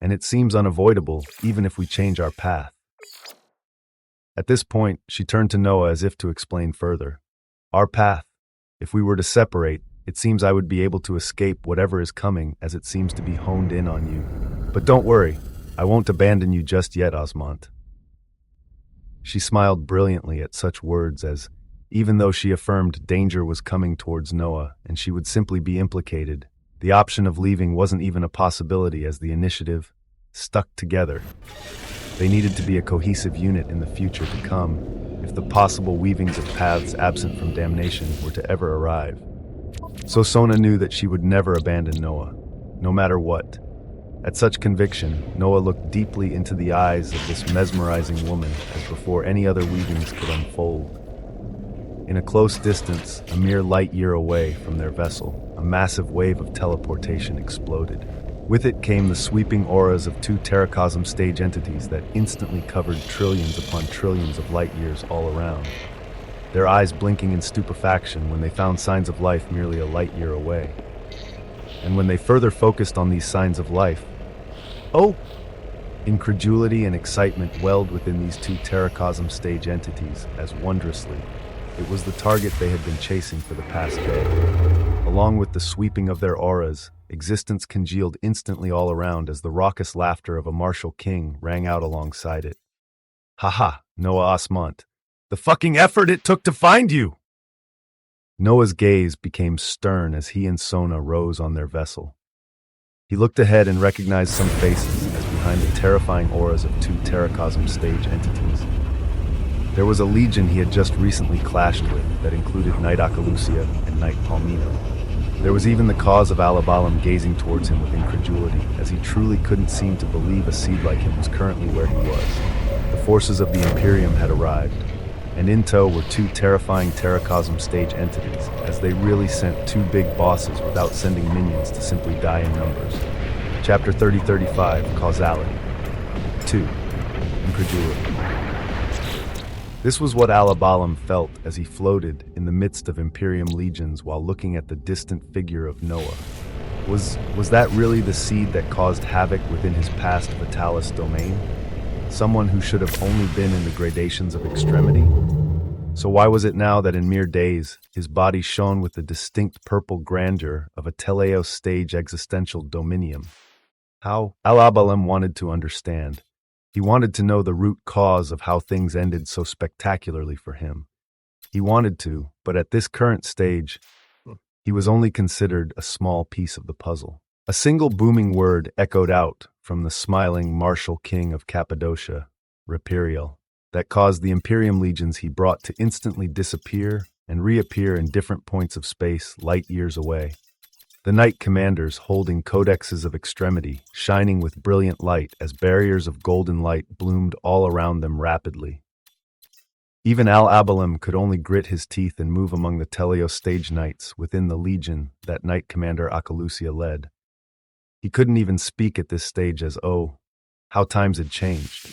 and it seems unavoidable even if we change our path. At this point, she turned to Noah as if to explain further. Our path. If we were to separate, it seems I would be able to escape whatever is coming as it seems to be honed in on you. But don't worry, I won't abandon you just yet, Osmont. She smiled brilliantly at such words as, even though she affirmed danger was coming towards Noah and she would simply be implicated, the option of leaving wasn't even a possibility as the initiative stuck together. They needed to be a cohesive unit in the future to come if the possible weavings of paths absent from damnation were to ever arrive. So Sona knew that she would never abandon Noah, no matter what. At such conviction, Noah looked deeply into the eyes of this mesmerizing woman as before any other weavings could unfold. In a close distance, a mere light year away from their vessel, a massive wave of teleportation exploded. With it came the sweeping auras of two terracosm stage entities that instantly covered trillions upon trillions of light years all around, their eyes blinking in stupefaction when they found signs of life merely a light year away. And when they further focused on these signs of life, incredulity and excitement welled within these two terracosm stage entities as wondrously. It was the target they had been chasing for the past day. Along with the sweeping of their auras, existence congealed instantly all around as the raucous laughter of a martial king rang out alongside it. "Haha, Noah Osmont. The fucking effort it took to find you!" Noah's gaze became stern as he and Sona rose on their vessel. He looked ahead and recognized some faces as behind the terrifying auras of two terracosm stage entities. There was a legion he had just recently clashed with that included Knight Akalusia and Knight Palmino. There was even the cause of Alabalam gazing towards him with incredulity, as he truly couldn't seem to believe a seed like him was currently where he was. The forces of the Imperium had arrived, and in tow were two terrifying terracosm stage entities, as they really sent two big bosses without sending minions to simply die in numbers. Chapter 3035, Causality. 2. Incredulity. This was what Alabalam felt as he floated in the midst of Imperium legions while looking at the distant figure of Noah. Was that really the seed that caused havoc within his past Vitalis domain? Someone who should have only been in the gradations of extremity? So why was it now that in mere days, his body shone with the distinct purple grandeur of a teleos stage existential dominium? How? Alabalam wanted to understand. He wanted to know the root cause of how things ended so spectacularly for him. He wanted to, but at this current stage, he was only considered a small piece of the puzzle. A single booming word echoed out from the smiling martial king of Cappadocia, Rapiriel, that caused the Imperium legions he brought to instantly disappear and reappear in different points of space light years away. The knight commanders holding codexes of extremity, shining with brilliant light as barriers of golden light bloomed all around them rapidly. Even Al-Abalim could only grit his teeth and move among the Teleos stage knights within the legion that Knight Commander Akalusia led. He couldn't even speak at this stage as, how times had changed.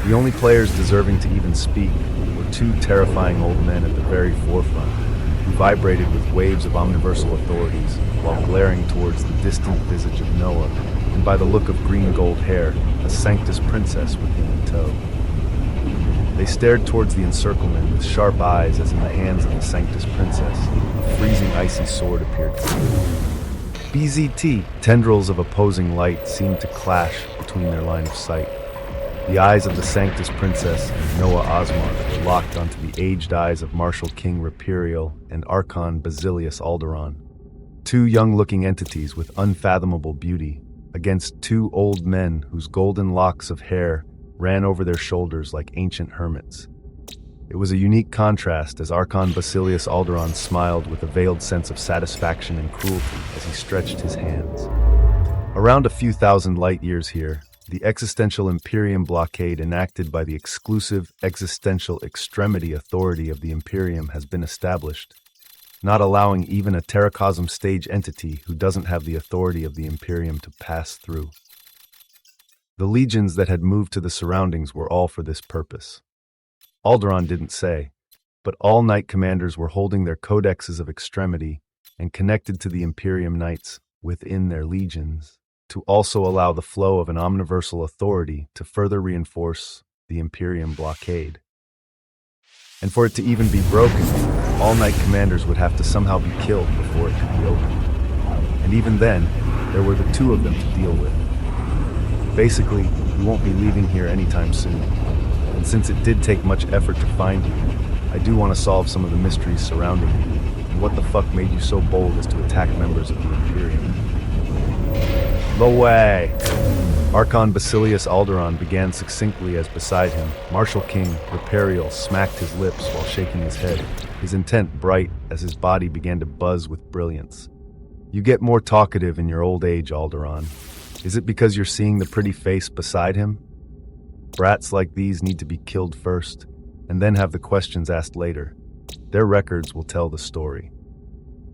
The only players deserving to even speak were two terrifying old men at the very forefront, who vibrated with waves of omniversal authorities while glaring towards the distant visage of Noah, and by the look of green-gold hair, a Sanctus princess with him in tow. They stared towards the encirclement with sharp eyes as in the hands of the Sanctus princess, a freezing icy sword appeared forth. BZT! Tendrils of opposing light seemed to clash between their line of sight. The eyes of the Sanctus Princess and Noah Osmond were locked onto the aged eyes of Martial King Rapiriel and Archon Basilius Alderon, two young-looking entities with unfathomable beauty, against two old men whose golden locks of hair ran over their shoulders like ancient hermits. It was a unique contrast as Archon Basilius Alderon smiled with a veiled sense of satisfaction and cruelty as he stretched his hands. Around a few thousand light years here, the existential Imperium blockade enacted by the exclusive existential extremity authority of the Imperium has been established, not allowing even a terracosm stage entity who doesn't have the authority of the Imperium to pass through. The legions that had moved to the surroundings were all for this purpose. Alderon didn't say, but all knight commanders were holding their codexes of extremity and connected to the Imperium knights within their legions. to also allow the flow of an omniversal authority to further reinforce the Imperium blockade. And for it to even be broken, all Knight Commanders would have to somehow be killed before it could be opened. And even then, there were the two of them to deal with. Basically, we won't be leaving here anytime soon. And since it did take much effort to find you, I do want to solve some of the mysteries surrounding you. And what the fuck made you so bold as to attack members of the Imperium? The way! Archon Basilius Alderaan began succinctly as beside him, Marshal King Reparial smacked his lips while shaking his head, his intent bright as his body began to buzz with brilliance. You get more talkative in your old age, Alderaan. Is it because you're seeing the pretty face beside him? Brats like these need to be killed first, and then have the questions asked later. Their records will tell the story.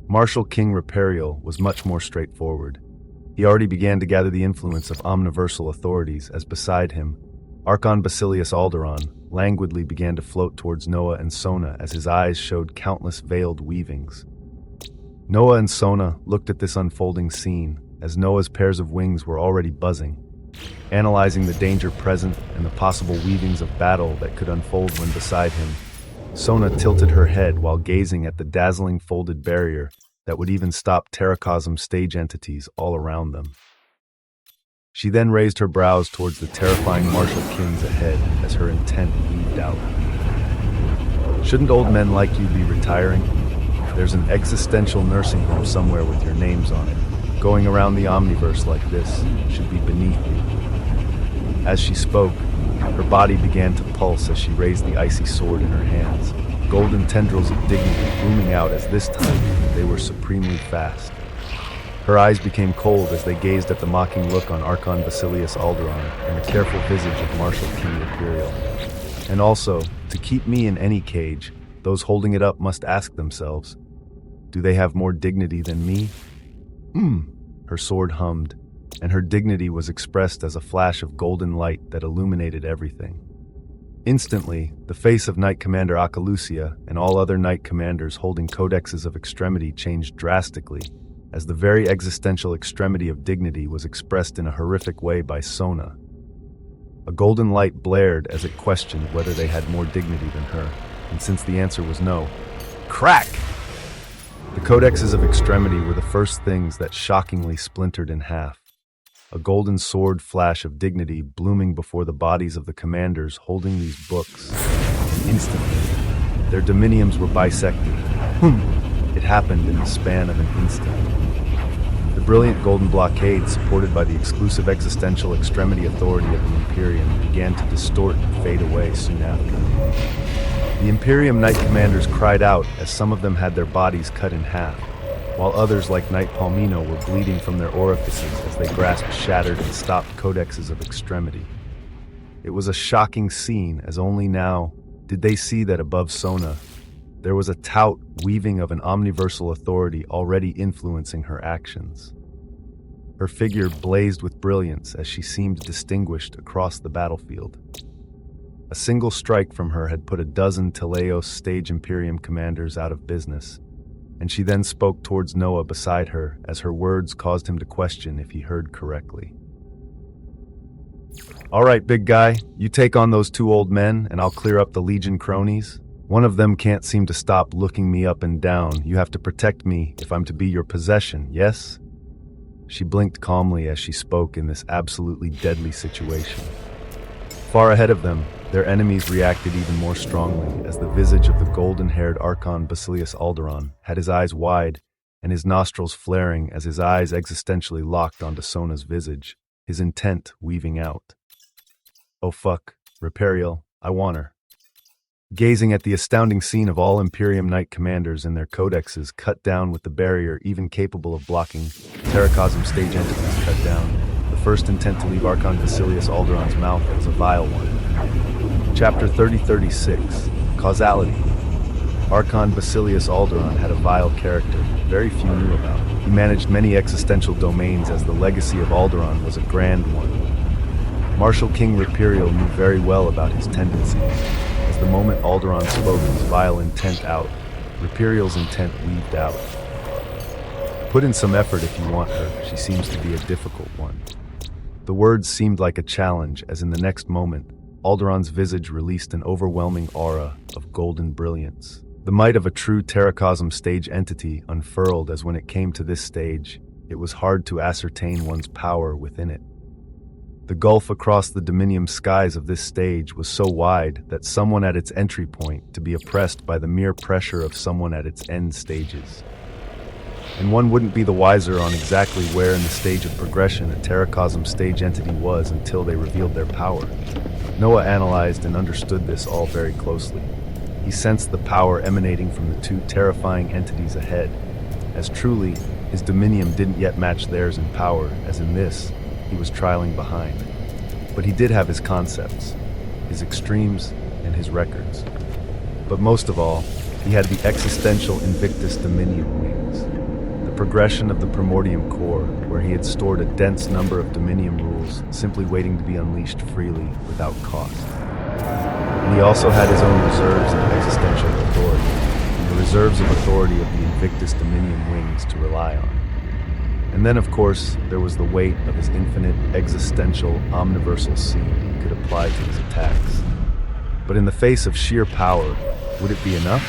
Marshal King Reparial was much more straightforward. He already began to gather the influence of omniversal authorities as beside him, Archon Basilius Alderaan languidly began to float towards Noah and Sona as his eyes showed countless veiled weavings. Noah and Sona looked at this unfolding scene as Noah's pairs of wings were already buzzing, analyzing the danger present and the possible weavings of battle that could unfold when beside him. Sona tilted her head while gazing at the dazzling folded barrier that would even stop Terracosm stage entities all around them. She then raised her brows towards the terrifying Marshal Kings ahead as her intent weaved out. Shouldn't old men like you be retiring? There's an existential nursing home somewhere with your names on it. Going around the Omniverse like this should be beneath you. As she spoke, her body began to pulse as she raised the icy sword in her hands, golden tendrils of dignity blooming out as this time they were supremely fast. Her eyes became cold as they gazed at the mocking look on Archon Basilius Alderaan and the careful visage of Marshal King Imperial. And also, to keep me in any cage, those holding it up must ask themselves, do they have more dignity than me? Her sword hummed, and her dignity was expressed as a flash of golden light that illuminated everything. Instantly, the face of Knight Commander Akalusia and all other Knight Commanders holding codexes of extremity changed drastically, as the very existential extremity of dignity was expressed in a horrific way by Sona. A golden light blared as it questioned whether they had more dignity than her, and since the answer was no, crack! The codexes of extremity were the first things that shockingly splintered in half. A golden sword flash of dignity blooming before the bodies of the commanders holding these books. Instantly, their dominiums were bisected. It happened in the span of an instant. The brilliant golden blockade, supported by the exclusive existential extremity authority of the Imperium, began to distort and fade away soon after. The Imperium Knight Commanders cried out as some of them had their bodies cut in half, while others like Knight Palmino were bleeding from their orifices as they grasped shattered and stopped codexes of extremity. It was a shocking scene, as only now did they see that above Sona, there was a taut weaving of an omniversal authority already influencing her actions. Her figure blazed with brilliance as she seemed distinguished across the battlefield. A single strike from her had put a dozen Teleos stage Imperium commanders out of business, and she then spoke towards Noah beside her as her words caused him to question if he heard correctly. All right, big guy, you take on those two old men and I'll clear up the Legion cronies. One of them can't seem to stop looking me up and down. You have to protect me if I'm to be your possession, yes? She blinked calmly as she spoke in this absolutely deadly situation. Far ahead of them, their enemies reacted even more strongly as the visage of the golden-haired Archon Basilius Alderaan had his eyes wide and his nostrils flaring as his eyes existentially locked onto Sona's visage, his intent weaving out. Oh fuck, Reparial, I want her. Gazing at the astounding scene of all Imperium Knight Commanders and their codexes cut down with the barrier even capable of blocking Terracosm stage entities cut down, the first intent to leave Archon Basilius Alderaan's mouth was a vile one. Chapter 3036, Causality. Archon Basilius Alderaan had a vile character very few knew about. He managed many existential domains as the legacy of Alderaan was a grand one. Marshal King Reparial knew very well about his tendencies. As the moment Alderaan spoke his vile intent out, Reparial's intent weaved out. Put in some effort if you want her, she seems to be a difficult one. The words seemed like a challenge, as in the next moment, Alderon's visage released an overwhelming aura of golden brilliance. The might of a true terracosm stage entity unfurled, as when it came to this stage, it was hard to ascertain one's power within it. The gulf across the dominium skies of this stage was so wide that someone at its entry point to be oppressed by the mere pressure of someone at its end stages. And one wouldn't be the wiser on exactly where in the stage of progression a terracosm stage entity was until they revealed their power. Noah analyzed and understood this all very closely. He sensed the power emanating from the two terrifying entities ahead, as truly his dominium didn't yet match theirs in power, as in this, he was trailing behind. But he did have his concepts, his extremes, and his records. But most of all, he had the existential Invictus Dominium wings, the progression of the Primordium core, where he had stored a dense number of Dominium rules simply waiting to be unleashed freely without cost. And he also had his own reserves of existential authority, and the reserves of authority of the Invictus Dominium wings to rely on. And then, of course, there was the weight of his infinite, existential, omniversal seed he could apply to his attacks. But in the face of sheer power, would it be enough?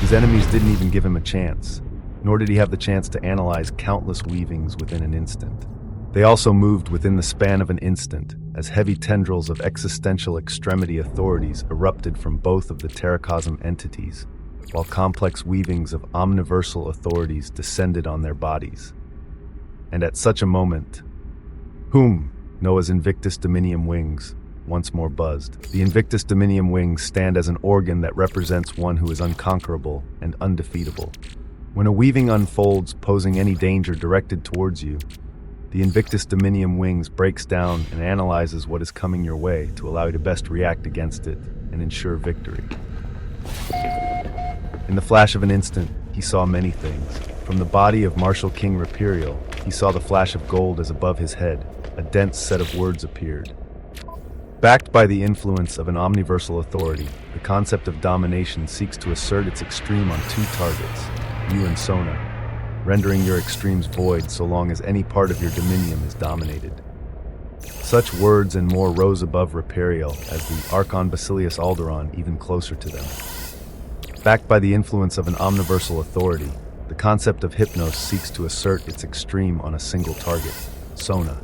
His enemies didn't even give him a chance, nor did he have the chance to analyze countless weavings within an instant. They also moved within the span of an instant, as heavy tendrils of existential extremity authorities erupted from both of the terracosm entities, while complex weavings of omniversal authorities descended on their bodies. And at such a moment, Noah's Invictus Dominium wings once more buzzed. The Invictus Dominium wings stand as an organ that represents one who is unconquerable and undefeatable. When a weaving unfolds, posing any danger directed towards you, the Invictus Dominium wings breaks down and analyzes what is coming your way to allow you to best react against it and ensure victory. In the flash of an instant, he saw many things. From the body of Marshal King Rapirial, he saw the flash of gold as above his head. A dense set of words appeared. Backed by the influence of an omniversal authority, the concept of domination seeks to assert its extreme on two targets, you and Sona, rendering your extremes void so long as any part of your dominium is dominated. Such words and more rose above Rapirial as the Archon Basilius Alderon even closer to them. Backed by the influence of an omniversal authority, the concept of Hypnos seeks to assert its extreme on a single target, Sona.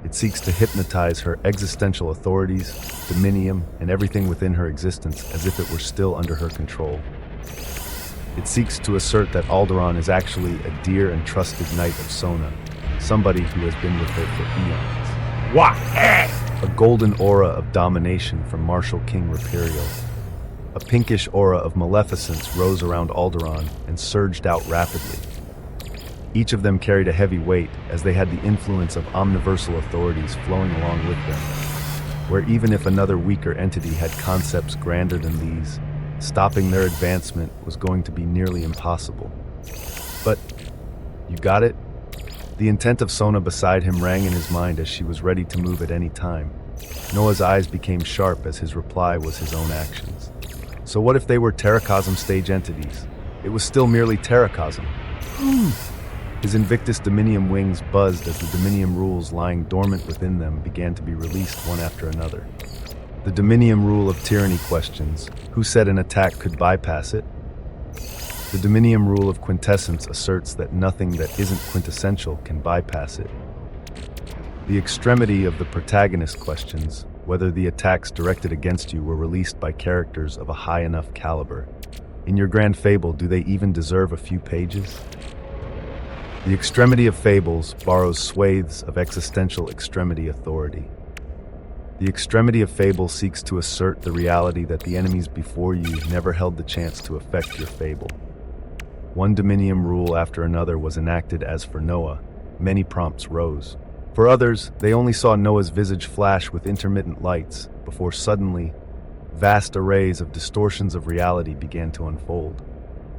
It seeks to hypnotize her existential authorities, dominium, and everything within her existence as if it were still under her control. It seeks to assert that Alderon is actually a dear and trusted knight of Sona, somebody who has been with her for eons. A golden aura of domination from Marshal King Rapirial. A pinkish aura of maleficence rose around Alderon and surged out rapidly. Each of them carried a heavy weight, as they had the influence of omniversal authorities flowing along with them, where even if another weaker entity had concepts grander than these, stopping their advancement was going to be nearly impossible. But, you got it? The intent of Sona beside him rang in his mind as she was ready to move at any time. Noah's eyes became sharp as his reply was his own actions. So what if they were terracosm stage entities? It was still merely terracosm. His Invictus Dominium wings buzzed as the Dominium rules lying dormant within them began to be released one after another. The Dominium rule of tyranny questions, who said an attack could bypass it? The Dominium rule of quintessence asserts that nothing that isn't quintessential can bypass it. The extremity of the protagonist questions, whether the attacks directed against you were released by characters of a high enough caliber. In your grand fable, do they even deserve a few pages? The extremity of fables borrows swathes of existential extremity authority. The extremity of fable seeks to assert the reality that the enemies before you never held the chance to affect your fable. One dominium rule after another was enacted as for Noah. Many prompts rose. For others, they only saw Noah's visage flash with intermittent lights, before suddenly, vast arrays of distortions of reality began to unfold.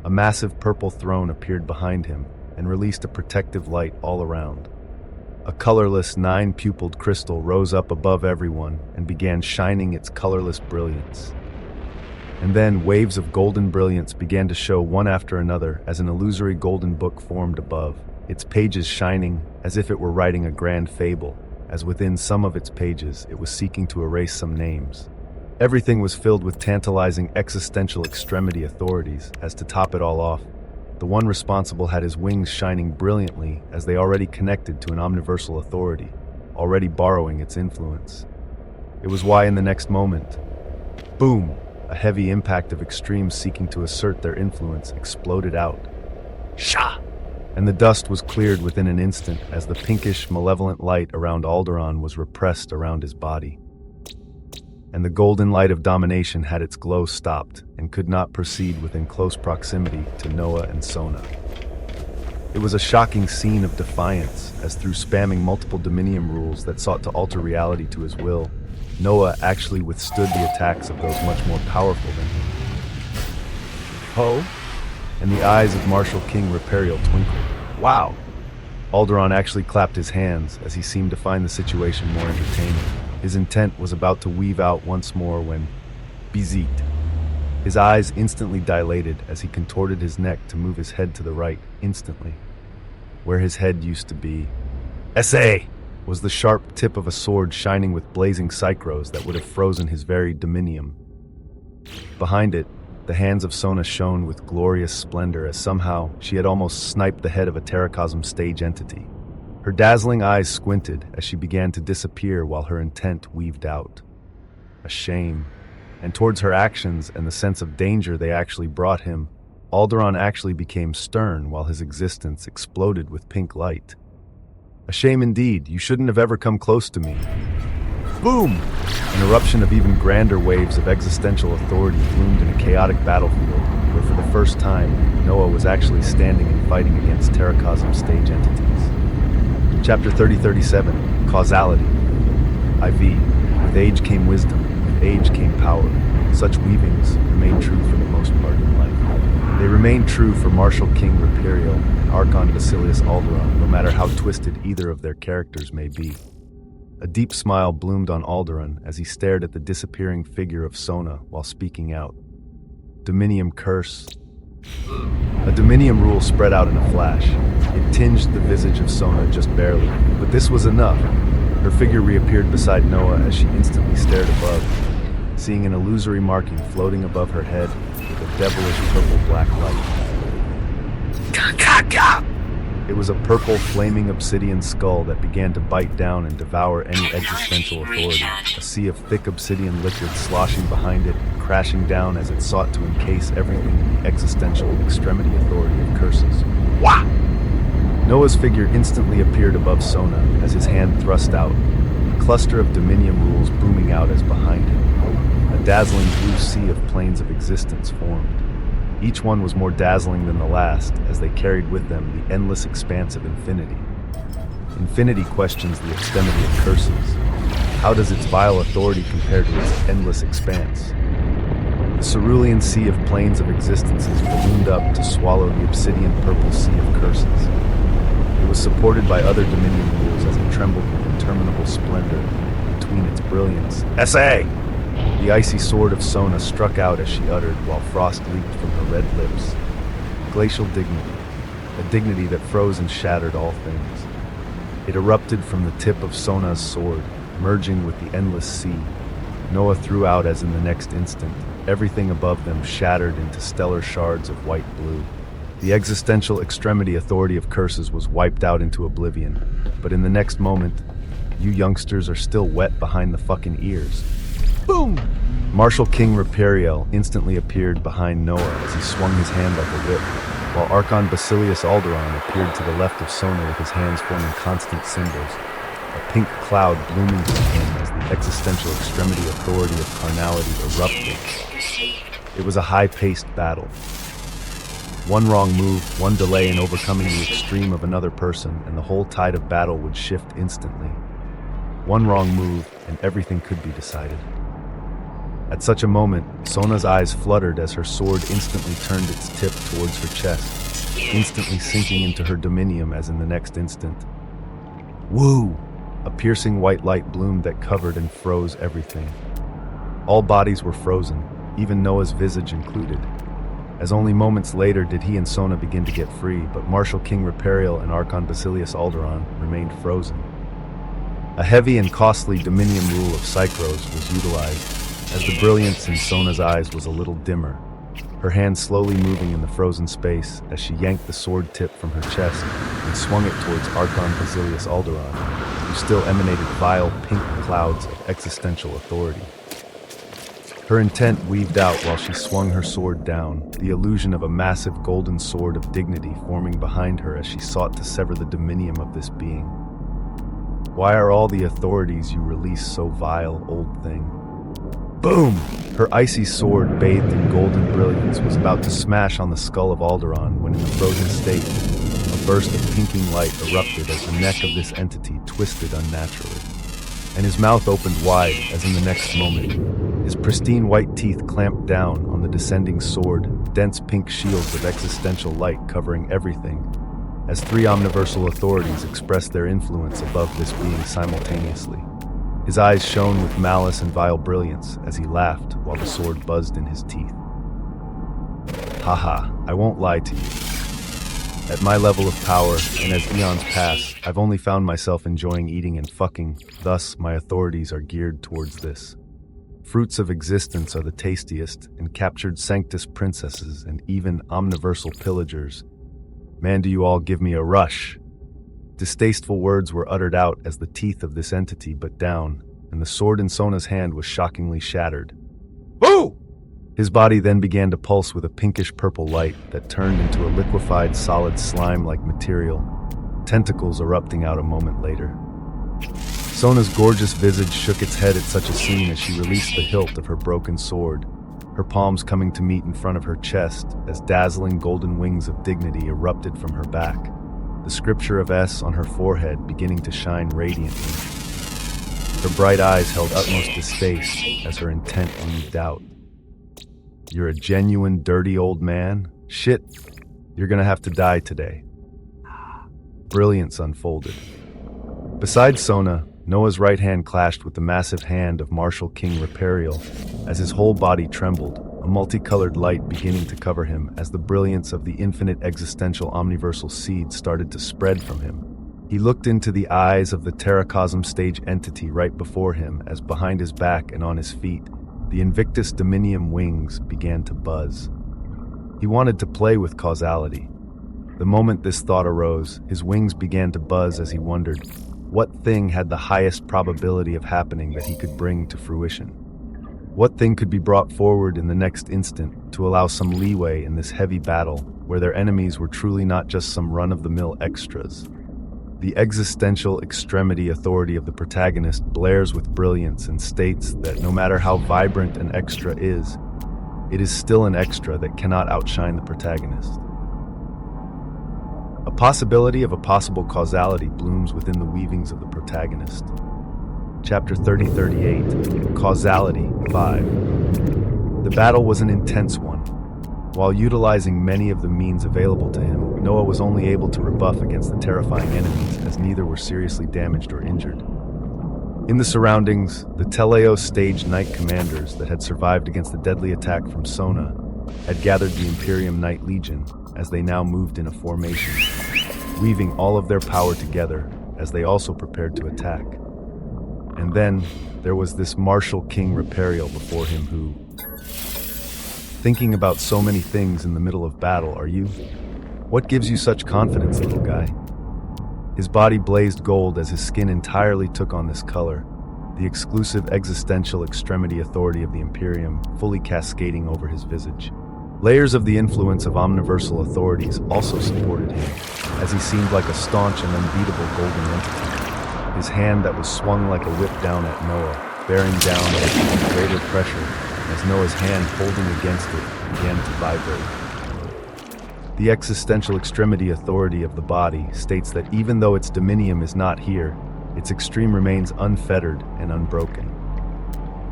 A massive purple throne appeared behind him, and released a protective light all around. A colorless, nine-pupiled crystal rose up above everyone and began shining its colorless brilliance. And then waves of golden brilliance began to show one after another as an illusory golden book formed above, its pages shining as if it were writing a grand fable, as within some of its pages it was seeking to erase some names. Everything was filled with tantalizing existential extremity authorities. As to top it all off, the one responsible had his wings shining brilliantly as they already connected to an omniversal authority, already borrowing its influence. It was why in the next moment, boom, a heavy impact of extremes seeking to assert their influence exploded out. Sha! And the dust was cleared within an instant as the pinkish, malevolent light around Alderaan was repressed around his body. And the golden light of domination had its glow stopped and could not proceed within close proximity to Noah and Sona. It was a shocking scene of defiance, as through spamming multiple Dominium rules that sought to alter reality to his will, Noah actually withstood the attacks of those much more powerful than him. Ho? And the eyes of Marshal King Reperial twinkled. Wow! Alderaan actually clapped his hands as he seemed to find the situation more entertaining. His intent was about to weave out once more when... Bizit. His eyes instantly dilated as he contorted his neck to move his head to the right instantly. Where his head used to be... Essay! Was the sharp tip of a sword shining with blazing psychros that would have frozen his very dominium. Behind it, the hands of Sona shone with glorious splendor as somehow she had almost sniped the head of a Terracosm stage entity. Her dazzling eyes squinted as she began to disappear while her intent weaved out. A shame. And towards her actions and the sense of danger they actually brought him, Alderaan actually became stern while his existence exploded with pink light. A shame indeed, you shouldn't have ever come close to me. Boom! An eruption of even grander waves of existential authority bloomed in a chaotic battlefield, where for the first time, Noah was actually standing and fighting against Terracosm stage entities. Chapter 3037, Causality. IV. With age came wisdom, with age came power. Such weavings remain true for the most part in life. They remain true for Marshal King Reperial and Archon Basilius Alderaan, no matter how twisted either of their characters may be. A deep smile bloomed on Alderaan as he stared at the disappearing figure of Sona while speaking out. Dominium curse. A Dominium rule spread out in a flash. It tinged the visage of Sona just barely, but this was enough. Her figure reappeared beside Noah as she instantly stared above, seeing an illusory marking floating above her head with a devilish purple-black light. It was a purple, flaming obsidian skull that began to bite down and devour any existential authority, a sea of thick obsidian liquid sloshing behind it, crashing down as it sought to encase everything in the existential extremity authority of curses. Wah! Noah's figure instantly appeared above Sona as his hand thrust out, a cluster of Dominium rules booming out as behind him. A dazzling blue sea of planes of existence formed. Each one was more dazzling than the last, as they carried with them the endless expanse of infinity. Infinity questions the extremity of curses. How does its vile authority compare to its endless expanse? The cerulean sea of planes of existences ballooned up to swallow the obsidian purple sea of curses. It was supported by other Dominion rules as it trembled with interminable splendor between its brilliance. S.A.! The icy sword of Sona struck out as she uttered, while frost leaped from her red lips. Glacial dignity, a dignity that froze and shattered all things. It erupted from the tip of Sona's sword, merging with the endless sea. Noah threw out as in the next instant, everything above them shattered into stellar shards of white blue. The existential extremity authority of curses was wiped out into oblivion, but in the next moment, you youngsters are still wet behind the fucking ears. Boom! Marshal King Reperial instantly appeared behind Noah as he swung his hand like a whip, while Archon Basilius Alderaan appeared to the left of Sona with his hands forming constant symbols, a pink cloud blooming from him as the existential extremity authority of carnality erupted. It was a high-paced battle. One wrong move, one delay in overcoming the extreme of another person, and the whole tide of battle would shift instantly. One wrong move, and everything could be decided. At such a moment, Sona's eyes fluttered as her sword instantly turned its tip towards her chest, instantly sinking into her dominium as in the next instant. Woo! A piercing white light bloomed that covered and froze everything. All bodies were frozen, even Noah's visage included. as only moments later did he and Sona begin to get free, but Martial King Rapariel and Archon Basilius Alderon remained frozen. A heavy and costly Dominion rule of Psychros was utilized, as the brilliance in Sona's eyes was a little dimmer, her hand slowly moving in the frozen space as she yanked the sword tip from her chest and swung it towards Archon Basilius Alderon, who still emanated vile pink clouds of existential authority. Her intent weaved out while she swung her sword down, the illusion of a massive golden sword of dignity forming behind her as she sought to sever the dominium of this being. Why are all the authorities you release so vile, old thing? Boom! Her icy sword, bathed in golden brilliance, was about to smash on the skull of Alderon when, in the frozen state, a burst of pinking light erupted as the neck of this entity twisted unnaturally, and his mouth opened wide as in the next moment, his pristine white teeth clamped down on the descending sword, dense pink shields of existential light covering everything, as three omniversal authorities expressed their influence above this being simultaneously. His eyes shone with malice and vile brilliance as he laughed while the sword buzzed in his teeth. Haha, I won't lie to you. At my level of power, and as eons pass, I've only found myself enjoying eating and fucking, thus my authorities are geared towards this. Fruits of existence are the tastiest, and captured Sanctus princesses and even omniversal pillagers. Man, do you all give me a rush. Distasteful words were uttered out as the teeth of this entity bit down, and the sword in Sona's hand was shockingly shattered. Boo! His body then began to pulse with a pinkish-purple light that turned into a liquefied solid slime-like material, tentacles erupting out a moment later. Sona's gorgeous visage shook its head at such a scene as she released the hilt of her broken sword, her palms coming to meet in front of her chest as dazzling golden wings of dignity erupted from her back, the scripture of S on her forehead beginning to shine radiantly. Her bright eyes held utmost distaste as her intent weaved out. You're a genuine dirty old man? Shit, you're gonna have to die today. Brilliance unfolded. Beside Sona, Noah's right hand clashed with the massive hand of Martial King Rapariel as his whole body trembled, a multicolored light beginning to cover him as the brilliance of the infinite existential omniversal seed started to spread from him. He looked into the eyes of the Terracosm stage entity right before him as behind his back and on his feet, the Invictus Dominium wings began to buzz. He wanted to play with causality. The moment this thought arose, his wings began to buzz as he wondered, what thing had the highest probability of happening that he could bring to fruition? What thing could be brought forward in the next instant to allow some leeway in this heavy battle where their enemies were truly not just some run-of-the-mill extras? The existential extremity authority of the protagonist blares with brilliance and states that no matter how vibrant an extra is, it is still an extra that cannot outshine the protagonist. A possibility of a possible causality blooms within the weavings of the protagonist. Chapter 3038, Causality 5. The battle was an intense one. While utilizing many of the means available to him, Noah was only able to rebuff against the terrifying enemies as neither were seriously damaged or injured. In the surroundings, the Teleo stage Knight commanders that had survived against the deadly attack from Sona had gathered the Imperium Knight Legion as they now moved in a formation, weaving all of their power together as they also prepared to attack. And then there was this Martial King Rapariel before him who, thinking about so many things in the middle of battle, are you? What gives you such confidence, little guy? His body blazed gold as his skin entirely took on this color, the exclusive existential extremity authority of the Imperium fully cascading over his visage. Layers of the influence of omniversal authorities also supported him, as he seemed like a staunch and unbeatable golden entity, his hand that was swung like a whip down at Noah, bearing down with even greater pressure as Noah's hand holding against it began to vibrate. The existential extremity authority of the body states that even though its dominium is not here, its extreme remains unfettered and unbroken.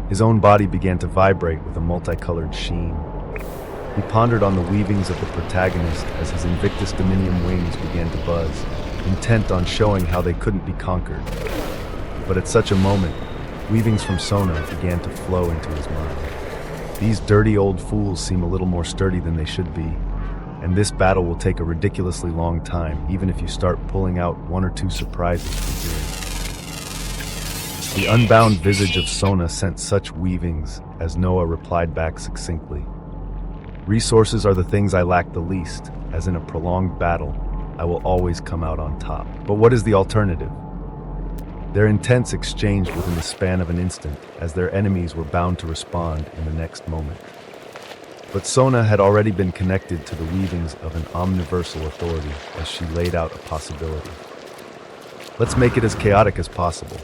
His own body began to vibrate with a multicolored sheen. He pondered on the weavings of the protagonist as his Invictus Dominium wings began to buzz, intent on showing how they couldn't be conquered. But at such a moment, weavings from Sona began to flow into his mind. These dirty old fools seem a little more sturdy than they should be, and this battle will take a ridiculously long time, even if you start pulling out one or two surprises from here. The unbound visage of Sona sent such weavings as Noah replied back succinctly. Resources are the things I lack the least, as in a prolonged battle, I will always come out on top. But what is the alternative? Their intents exchanged within the span of an instant, as their enemies were bound to respond in the next moment. But Sona had already been connected to the weavings of an omniversal authority as she laid out a possibility. Let's make it as chaotic as possible.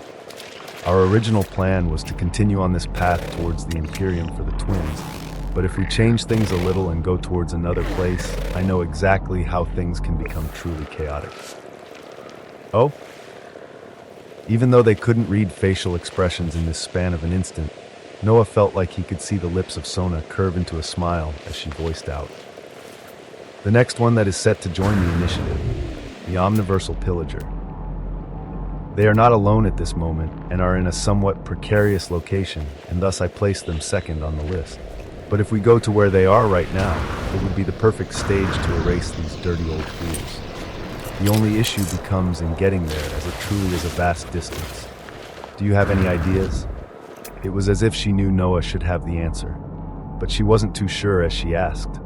Our original plan was to continue on this path towards the Imperium for the twins, but if we change things a little and go towards another place, I know exactly how things can become truly chaotic. Oh? Even though they couldn't read facial expressions in this span of an instant, Noah felt like he could see the lips of Sona curve into a smile as she voiced out. The next one that is set to join the initiative, the Omniversal Pillager. They are not alone at this moment and are in a somewhat precarious location, and thus I placed them second on the list. But if we go to where they are right now, it would be the perfect stage to erase these dirty old fools. The only issue becomes in getting there, as it truly is a vast distance. Do you have any ideas? It was as if she knew Noah should have the answer, but she wasn't too sure as she asked.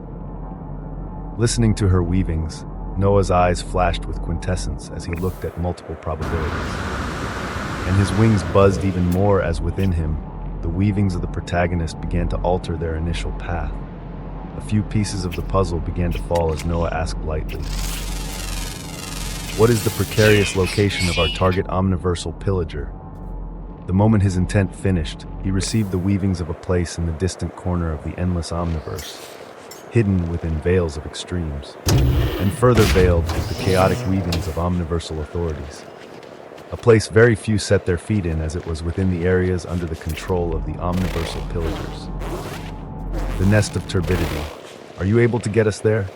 Listening to her weavings, Noah's eyes flashed with quintessence as he looked at multiple probabilities. And his wings buzzed even more as within him, the weavings of the protagonist began to alter their initial path. A few pieces of the puzzle began to fall as Noah asked lightly, "What is the precarious location of our target omniversal pillager?" The moment his intent finished, he received the weavings of a place in the distant corner of the endless omniverse, hidden within veils of extremes, and further veiled with the chaotic weavings of omniversal authorities. A place very few set their feet in, as it was within the areas under the control of the omniversal pillagers. The nest of turbidity. Are you able to get us there?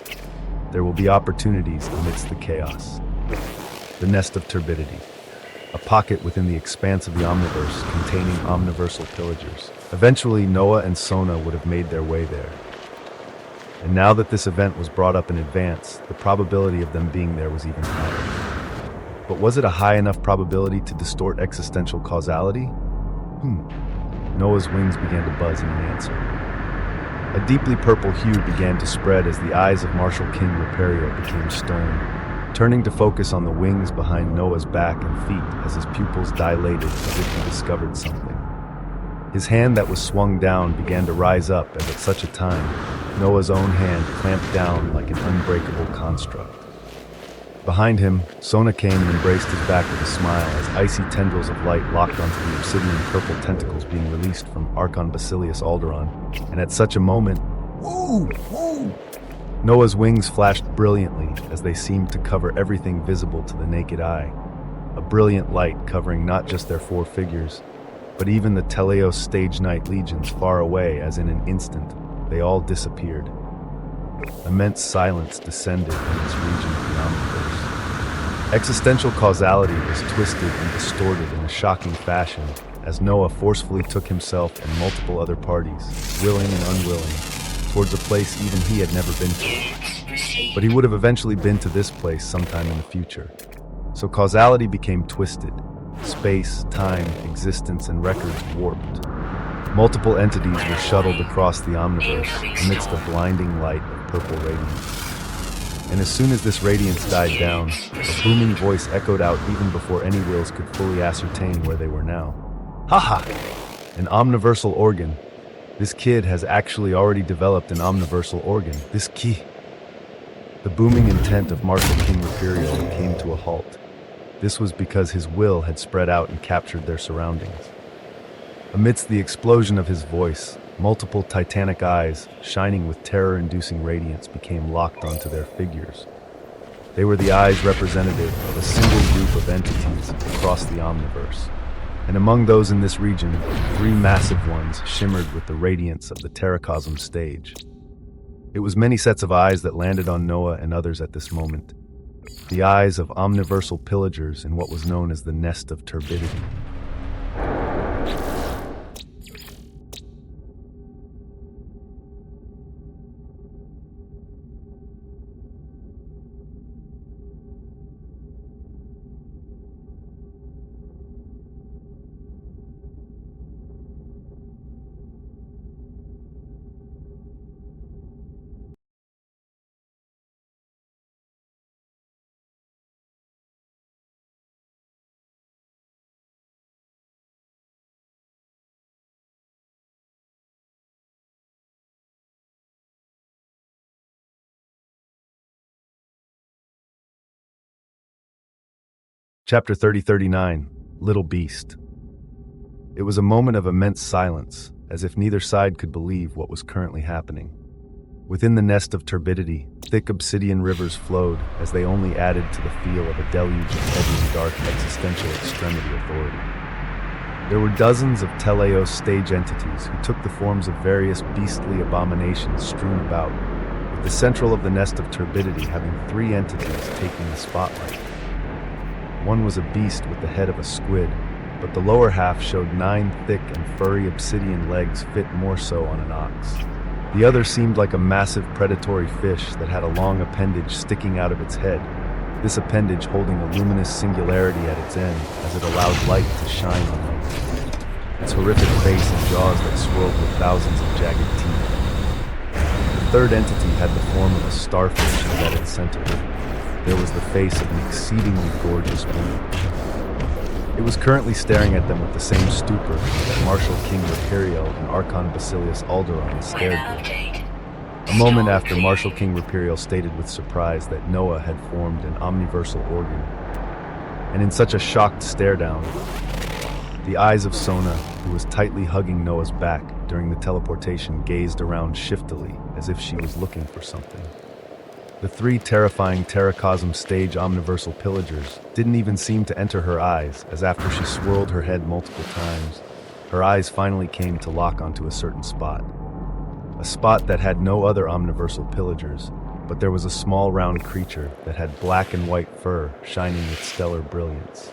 There will be opportunities amidst the chaos. The nest of turbidity. A pocket within the expanse of the omniverse containing omniversal pillagers. Eventually, Noah and Sona would have made their way there. And now that this event was brought up in advance, the probability of them being there was even higher. But was it a high enough probability to distort existential causality? Noah's wings began to buzz in an answer. A deeply purple hue began to spread as the eyes of Marshal King Reperio became stern, turning to focus on the wings behind Noah's back and feet as his pupils dilated as if he discovered something. His hand that was swung down began to rise up as at such a time, Noah's own hand clamped down like an unbreakable construct. Behind him, Sona came and embraced his back with a smile as icy tendrils of light locked onto the obsidian purple tentacles being released from Archon Basilius Alderon, and at such a moment, woo! Noah's wings flashed brilliantly as they seemed to cover everything visible to the naked eye, a brilliant light covering not just their four figures, but even the Teleos stage knight legions far away as in an instant, they all disappeared. Immense silence descended in this region of the omniverse. Existential causality was twisted and distorted in a shocking fashion as Noah forcefully took himself and multiple other parties, willing and unwilling, towards a place even he had never been to. But he would have eventually been to this place sometime in the future. So causality became twisted. Space, time, existence, and records warped. Multiple entities were shuttled across the omniverse amidst a blinding light of purple radiance. And as soon as this radiance died down, a booming voice echoed out even before any wills could fully ascertain where they were now. Haha! An omniversal organ. This kid has actually already developed an omniversal organ. This key. The booming intent of Marshal King Reperio came to a halt. This was because his will had spread out and captured their surroundings. Amidst the explosion of his voice, multiple titanic eyes, shining with terror-inducing radiance, became locked onto their figures. They were the eyes representative of a single group of entities across the omniverse. And among those in this region, 3 massive ones shimmered with the radiance of the Terracosm stage. It was many sets of eyes that landed on Noah and others at this moment. The eyes of omniversal pillagers in what was known as the Nest of Turbidity. Chapter 3039, Little Beast. It was a moment of immense silence, as if neither side could believe what was currently happening. Within the nest of turbidity, thick obsidian rivers flowed as they only added to the feel of a deluge of heavy, dark, existential extremity authority. There were dozens of Teleos stage entities who took the forms of various beastly abominations strewn about, with the central of the nest of turbidity having three entities taking the spotlight. One was a beast with the head of a squid, but the lower half showed 9 thick and furry obsidian legs fit more so on an ox. The other seemed like a massive predatory fish that had a long appendage sticking out of its head, this appendage holding a luminous singularity at its end as it allowed light to shine on it. Its horrific face and jaws that swirled with thousands of jagged teeth. The third entity had the form of a starfish at its center. There was the face of an exceedingly gorgeous woman. It was currently staring at them with the same stupor that Marshal King Rapiriel and Archon Basilius Alderon stared with. A moment after, Marshal King Rapiriel stated with surprise that Noah had formed an omniversal organ. And in such a shocked stare-down, the eyes of Sona, who was tightly hugging Noah's back during the teleportation, gazed around shiftily as if she was looking for something. The 3 terrifying Terracosm stage omniversal pillagers didn't even seem to enter her eyes, as after she swirled her head multiple times, her eyes finally came to lock onto a certain spot. A spot that had no other omniversal pillagers, but there was a small round creature that had black and white fur shining with stellar brilliance.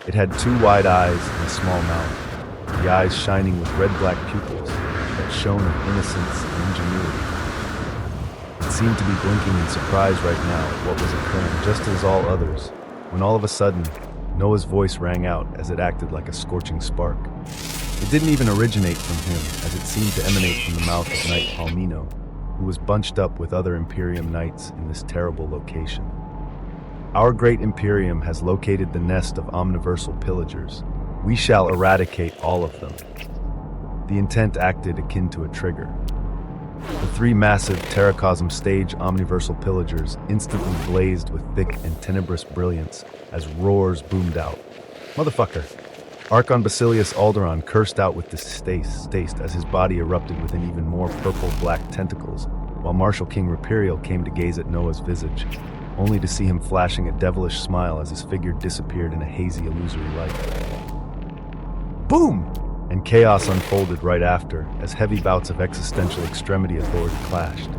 It had 2 wide eyes and a small mouth, the eyes shining with red-black pupils that shone of innocence and ingenuity. It seemed to be blinking in surprise right now at what was occurring, just as all others, when all of a sudden, Noah's voice rang out as it acted like a scorching spark. It didn't even originate from him, as it seemed to emanate from the mouth of Knight Palmino, who was bunched up with other Imperium Knights in this terrible location. Our great Imperium has located the nest of omniversal pillagers. We shall eradicate all of them. The intent acted akin to a trigger. The 3 massive Terracosm stage omniversal pillagers instantly blazed with thick and tenebrous brilliance as roars boomed out. Motherfucker! Archon Basilius Alderon cursed out with distaste as his body erupted with an even more purple-black tentacles, while Marshal King Rapiriel came to gaze at Noah's visage, only to see him flashing a devilish smile as his figure disappeared in a hazy, illusory light. Boom! And chaos unfolded right after, as heavy bouts of existential extremity authority clashed.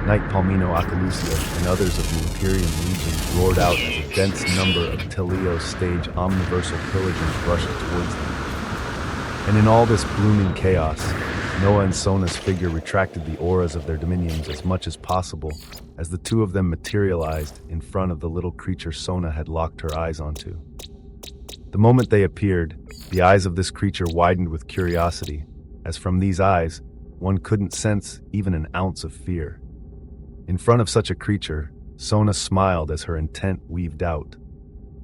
Knight Palmino Acalusia and others of the Imperium Legion roared out as a dense number of Teleos stage omniversal pillagers rushed towards them. And in all this blooming chaos, Noah and Sona's figure retracted the auras of their dominions as much as possible as the 2 of them materialized in front of the little creature Sona had locked her eyes onto. The moment they appeared, the eyes of this creature widened with curiosity, as from these eyes, one couldn't sense even an ounce of fear. In front of such a creature, Sona smiled as her intent weaved out.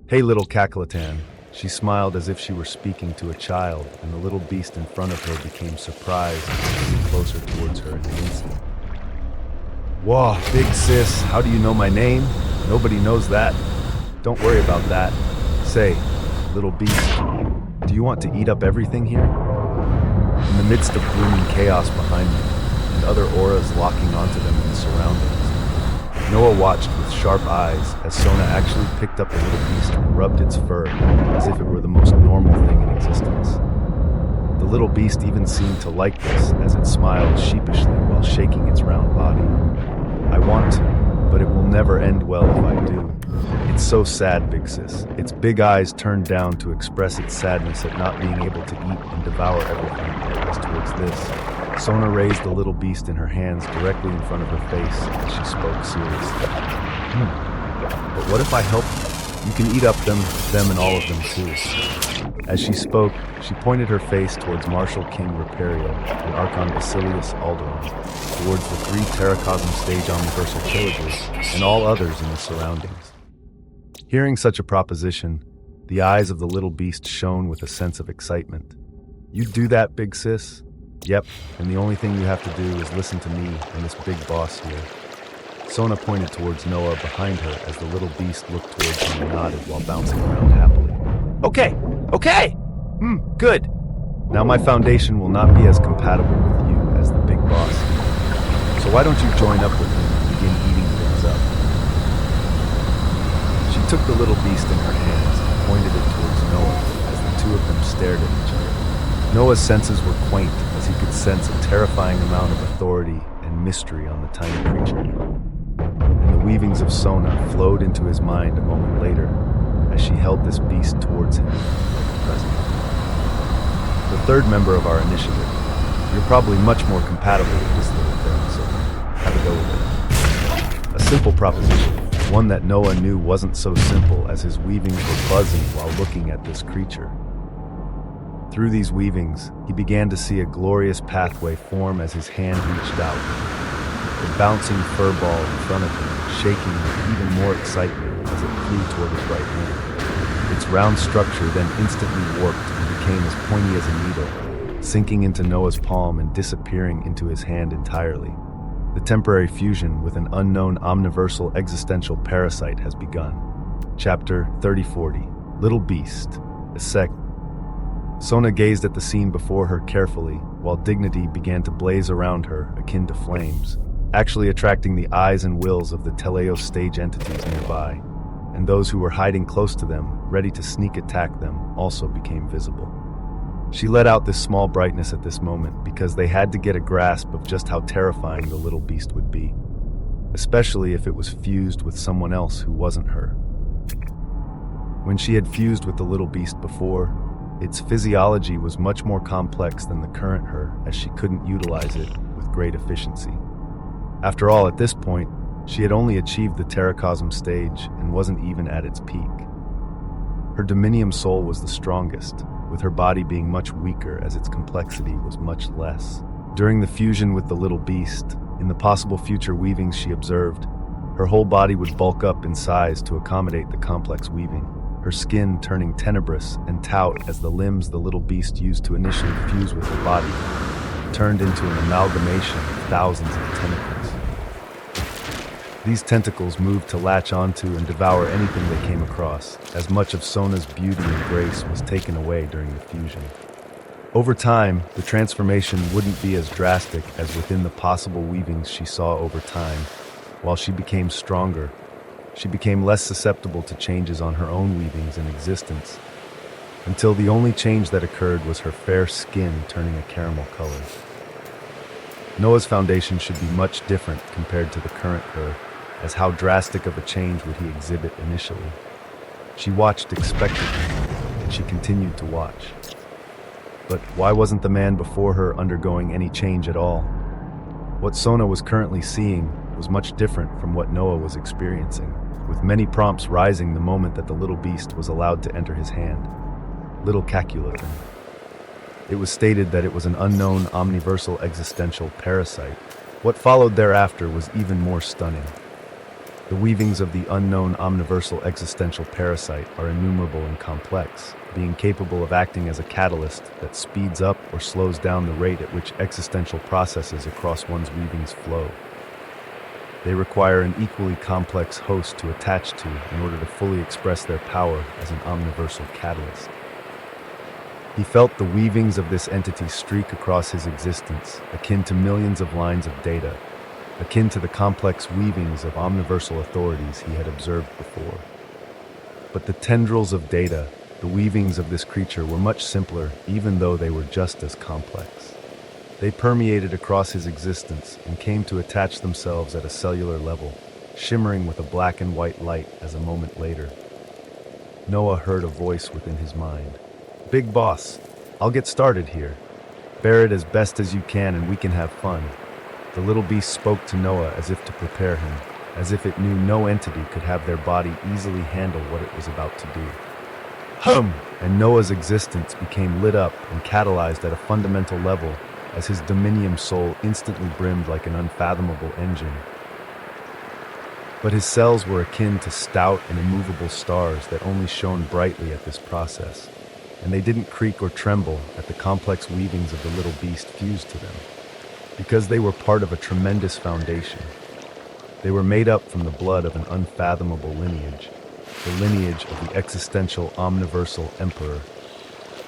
"Hey, little Cacalatan." She smiled as if she were speaking to a child, and the little beast in front of her became surprised and moved closer towards her in an instant. "Whoa, big sis, how do you know my name? Nobody knows that. Don't worry about that. Say, little beast, do you want to eat up everything here?" In the midst of blooming chaos behind them, and other auras locking onto them in the surroundings, Noah watched with sharp eyes as Sona actually picked up the little beast and rubbed its fur as if it were the most normal thing in existence. The little beast even seemed to like this as it smiled sheepishly while shaking its round body. "I want to, but it will never end well if I do. It's so sad, big sis." Its big eyes turned down to express its sadness at not being able to eat and devour everything as towards this. Sona raised the little beast in her hands directly in front of her face as she spoke seriously. But what if I help you? You can eat up them and all of them too." As she spoke, she pointed her face towards Marshal King Rapiriel and Archon Basilius Alderon, towards the 3 Terracosm stage omniversal pillagers and all others in the surroundings. Hearing such a proposition, the eyes of the little beast shone with a sense of excitement. "You do that, big sis?" "Yep, and the only thing you have to do is listen to me and this big boss here." Sona pointed towards Noah behind her as the little beast looked towards him and nodded while bouncing around happily. Okay, okay! Good. Now my foundation will not be as compatible with you as the big boss. So why don't you join up with him and begin eating things up? She took the little beast in her hands and pointed it towards Noah as the two of them stared at each other. Noah's senses were quaint as he could sense a terrifying amount of authority and mystery on the tiny creature. And the weavings of Sona flowed into his mind a moment later as she held this beast towards him like a present. The third member of our initiative. You're probably much more compatible with this little thing, so have a go with it. A simple proposition, one that Noah knew wasn't so simple as his weavings were buzzing while looking at this creature. Through these weavings, he began to see a glorious pathway form as his hand reached out, the bouncing fur ball in front of him shaking with even more excitement as it flew toward his right hand. Its round structure then instantly warped and became as pointy as a needle, sinking into Noah's palm and disappearing into his hand entirely. The temporary fusion with an unknown omniversal existential parasite has begun. Chapter 3040, Little Beast, a sec. Sona gazed at the scene before her carefully, while dignity began to blaze around her, akin to flames, actually attracting the eyes and wills of the Teleos stage entities nearby, and those who were hiding close to them, ready to sneak attack them, also became visible. She let out this small brightness at this moment because they had to get a grasp of just how terrifying the little beast would be, especially if it was fused with someone else who wasn't her. When she had fused with the little beast before, its physiology was much more complex than the current her, as she couldn't utilize it with great efficiency. After all, at this point, she had only achieved the Terracosm stage and wasn't even at its peak. Her Dominium soul was the strongest, with her body being much weaker as its complexity was much less. During the fusion with the little beast, in the possible future weavings she observed, her whole body would bulk up in size to accommodate the complex weaving, her skin turning tenebrous and taut as the limbs the little beast used to initially fuse with her body turned into an amalgamation of thousands of tentacles. These tentacles moved to latch onto and devour anything they came across, as much of Sona's beauty and grace was taken away during the fusion. Over time, the transformation wouldn't be as drastic as within the possible weavings she saw over time. While she became stronger, she became less susceptible to changes on her own weavings and existence, until the only change that occurred was her fair skin turning a caramel color. Noah's foundation should be much different compared to the current her, as how drastic of a change would he exhibit initially. She watched expectantly, and she continued to watch. But why wasn't the man before her undergoing any change at all? What Sona was currently seeing was much different from what Noah was experiencing, with many prompts rising the moment that the little beast was allowed to enter his hand. Little Caculothin. It was stated that it was an unknown omniversal existential parasite. What followed thereafter was even more stunning. The weavings of the unknown omniversal existential parasite are innumerable and complex, being capable of acting as a catalyst that speeds up or slows down the rate at which existential processes across one's weavings flow. They require an equally complex host to attach to in order to fully express their power as an omniversal catalyst. He felt the weavings of this entity streak across his existence, akin to millions of lines of data, akin to the complex weavings of omniversal authorities he had observed before. But the tendrils of data, the weavings of this creature, were much simpler, even though they were just as complex. They permeated across his existence and came to attach themselves at a cellular level, shimmering with a black and white light as a moment later. Noah heard a voice within his mind. "Big boss, I'll get started here. Bear it as best as you can and we can have fun." The little beast spoke to Noah as if to prepare him, as if it knew no entity could have their body easily handle what it was about to do. Hum! And Noah's existence became lit up and catalyzed at a fundamental level as his Dominium soul instantly brimmed like an unfathomable engine. But his cells were akin to stout and immovable stars that only shone brightly at this process, and they didn't creak or tremble at the complex weavings of the little beast fused to them, because they were part of a tremendous foundation. They were made up from the blood of an unfathomable lineage, the lineage of the existential omniversal emperor.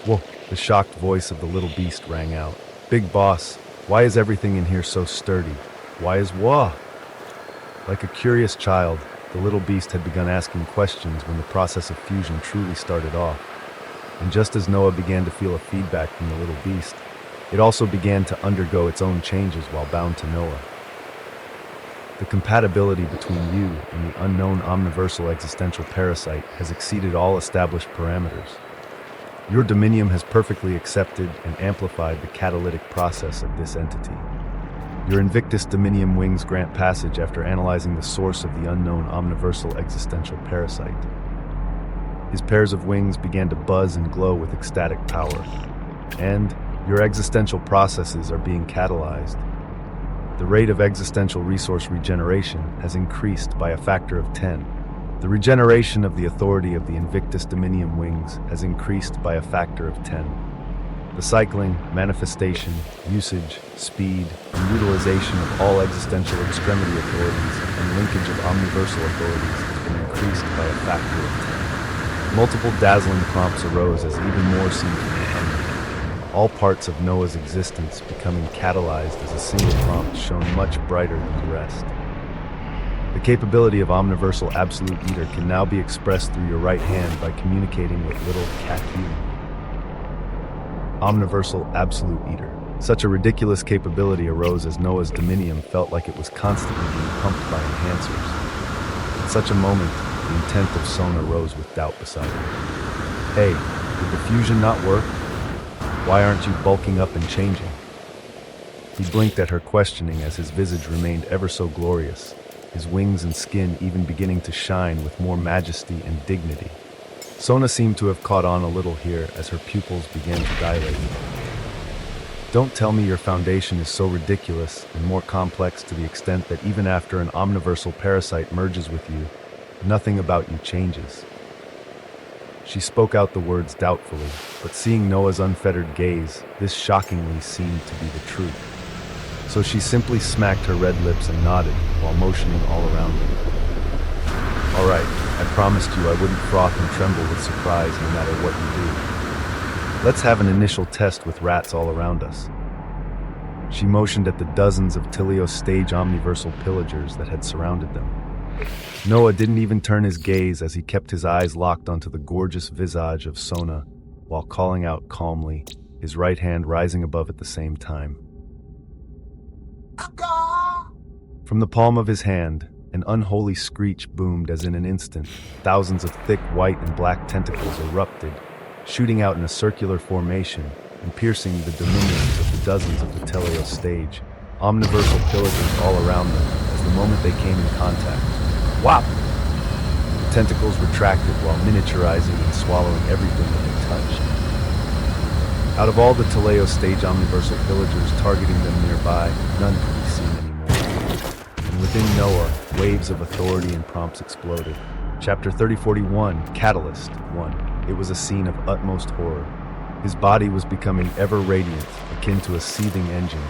Whoa, the shocked voice of the little beast rang out. Big boss, why is everything in here so sturdy? Why is wah? Like a curious child, the little beast had begun asking questions when the process of fusion truly started off. And just as Noah began to feel a feedback from the little beast, it also began to undergo its own changes while bound to Noah. The compatibility between you and the unknown omniversal existential parasite has exceeded all established parameters. Your dominium has perfectly accepted and amplified the catalytic process of this entity. Your Invictus Dominium wings grant passage after analyzing the source of the unknown omniversal existential parasite. His pairs of wings began to buzz and glow with ecstatic power, and your existential processes are being catalyzed. The rate of existential resource regeneration has increased by a factor of 10. The regeneration of the authority of the Invictus Dominium wings has increased by a factor of 10. The cycling, manifestation, usage, speed, and utilization of all existential extremity authorities and linkage of omniversal authorities has been increased by a factor of 10. Multiple dazzling prompts arose as even more seemed to be coming, all parts of Noah's existence becoming catalyzed as a single prompt shone much brighter than the rest. The capability of Omniversal Absolute Eater can now be expressed through your right hand by communicating with little Kaki. Omniversal Absolute Eater. Such a ridiculous capability arose as Noah's dominium felt like it was constantly being pumped by enhancers. At such a moment, the intent of Sona rose with doubt beside her. Hey, did the fusion not work? Why aren't you bulking up and changing? He blinked at her questioning as his visage remained ever so glorious, his wings and skin even beginning to shine with more majesty and dignity. Sona seemed to have caught on a little here as her pupils began to dilate. Don't tell me your foundation is so ridiculous and more complex to the extent that even after an omniversal parasite merges with you, nothing about you changes. She spoke out the words doubtfully, but seeing Noah's unfettered gaze, this shockingly seemed to be the truth. So she simply smacked her red lips and nodded while motioning all around them. All right, I promised you I wouldn't froth and tremble with surprise no matter what you do. Let's have an initial test with rats all around us. She motioned at the dozens of Tilios stage omniversal pillagers that had surrounded them. Noah didn't even turn his gaze as he kept his eyes locked onto the gorgeous visage of Sona while calling out calmly, his right hand rising above at the same time. From the palm of his hand, an unholy screech boomed as in an instant, thousands of thick white and black tentacles erupted, shooting out in a circular formation and piercing the dominions of the dozens of the Telios stage, omniversal pillagers all around them as the moment they came in contact. Whop! The tentacles retracted while miniaturizing and swallowing everything that they touched. Out of all the Telios stage omniversal pillagers targeting them nearby, none could be seen anymore. And within Noah, waves of authority and prompts exploded. Chapter 3041, Catalyst 1. It was a scene of utmost horror. His body was becoming ever radiant, akin to a seething engine,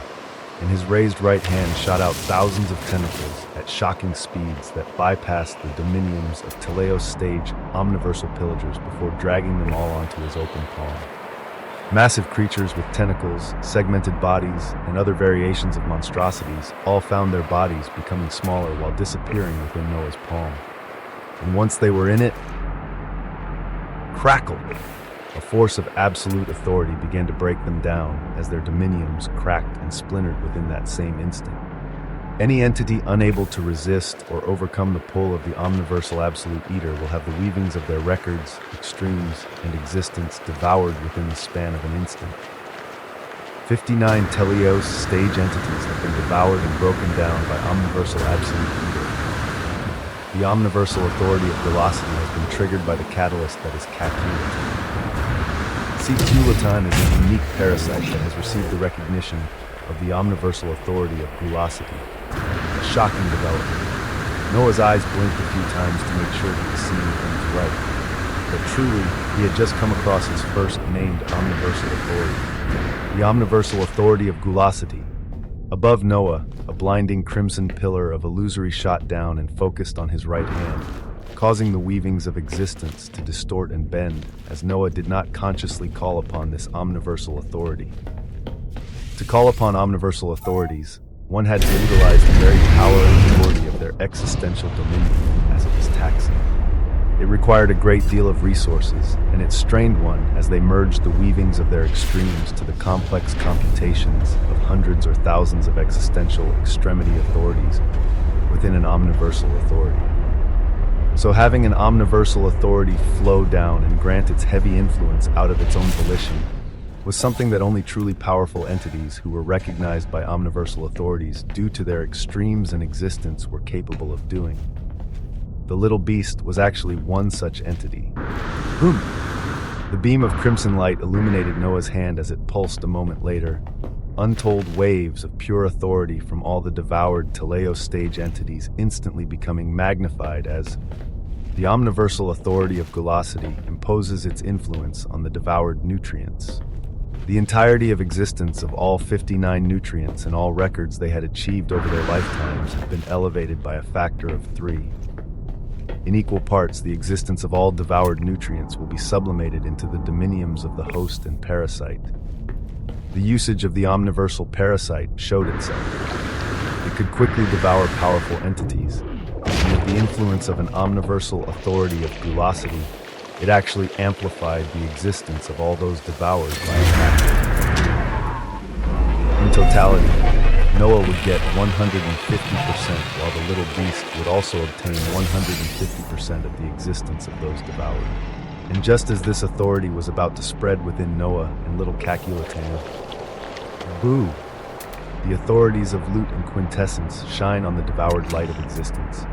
and his raised right hand shot out thousands of tentacles at shocking speeds that bypassed the dominiums of Teleos stage omniversal pillagers before dragging them all onto his open palm. Massive creatures with tentacles, segmented bodies, and other variations of monstrosities all found their bodies becoming smaller while disappearing within Noah's palm. And once they were in it, crackle! A force of absolute authority began to break them down as their dominiums cracked and splintered within that same instant. Any entity unable to resist or overcome the pull of the omniversal absolute eater will have the weavings of their records, extremes, and existence devoured within the span of an instant. 59 Telios stage entities have been devoured and broken down by omniversal absolute eater. The omniversal authority of velocity has been triggered by the catalyst that is Kakula. C-Tulatan is a unique parasite that has received the recognition of the omniversal authority of Gulosity. A shocking development. Noah's eyes blinked a few times to make sure he was seeing things right. But truly, he had just come across his first named omniversal authority. The omniversal authority of Gulosity. Above Noah, a blinding crimson pillar of illusory shot down and focused on his right hand, causing the weavings of existence to distort and bend, as Noah did not consciously call upon this omniversal authority. To call upon omniversal authorities, one had to utilize the very power and authority of their existential dominion, as it was taxing. It required a great deal of resources, and it strained one as they merged the weavings of their extremes to the complex computations of hundreds or thousands of existential extremity authorities within an omniversal authority. So having an omniversal authority flow down and grant its heavy influence out of its own volition was something that only truly powerful entities who were recognized by omniversal authorities due to their extremes in existence were capable of doing. The little beast was actually one such entity. Boom! The beam of crimson light illuminated Noah's hand as it pulsed a moment later. Untold waves of pure authority from all the devoured Teleo stage entities instantly becoming magnified as the omniversal authority of Gulosity imposes its influence on the devoured nutrients. The entirety of existence of all 59 nutrients and all records they had achieved over their lifetimes had been elevated by a factor of 3. In equal parts, the existence of all devoured nutrients will be sublimated into the dominiums of the host and parasite. The usage of the omniversal parasite showed itself. It could quickly devour powerful entities, and with the influence of an omniversal authority of Gulosity, it actually amplified the existence of all those devoured by a factor. In totality, Noah would get 150%, while the little beast would also obtain 150% of the existence of those devoured. And just as this authority was about to spread within Noah and little Caculatan, boo! The authorities of Lut and Quintessence shine on the devoured light of existence.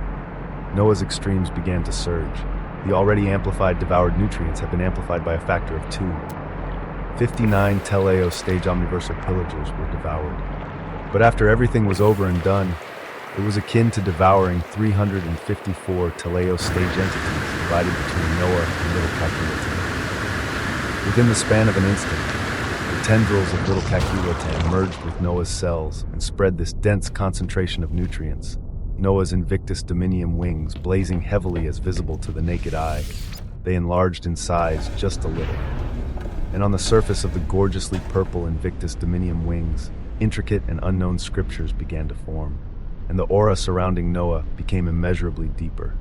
Noah's extremes began to surge. The already amplified devoured nutrients have been amplified by a factor of 2. 59 Teleo stage omniversal pillagers were devoured. But after everything was over and done, it was akin to devouring 354 Teleo stage entities divided between Noah and little Caculatan. Within the span of an instant, the tendrils of little Caculatan merged with Noah's cells and spread this dense concentration of nutrients. Noah's Invictus Dominium wings, blazing heavily as visible to the naked eye, they enlarged in size just a little. And on the surface of the gorgeously purple Invictus Dominium wings, intricate and unknown scriptures began to form, and the aura surrounding Noah became immeasurably deeper.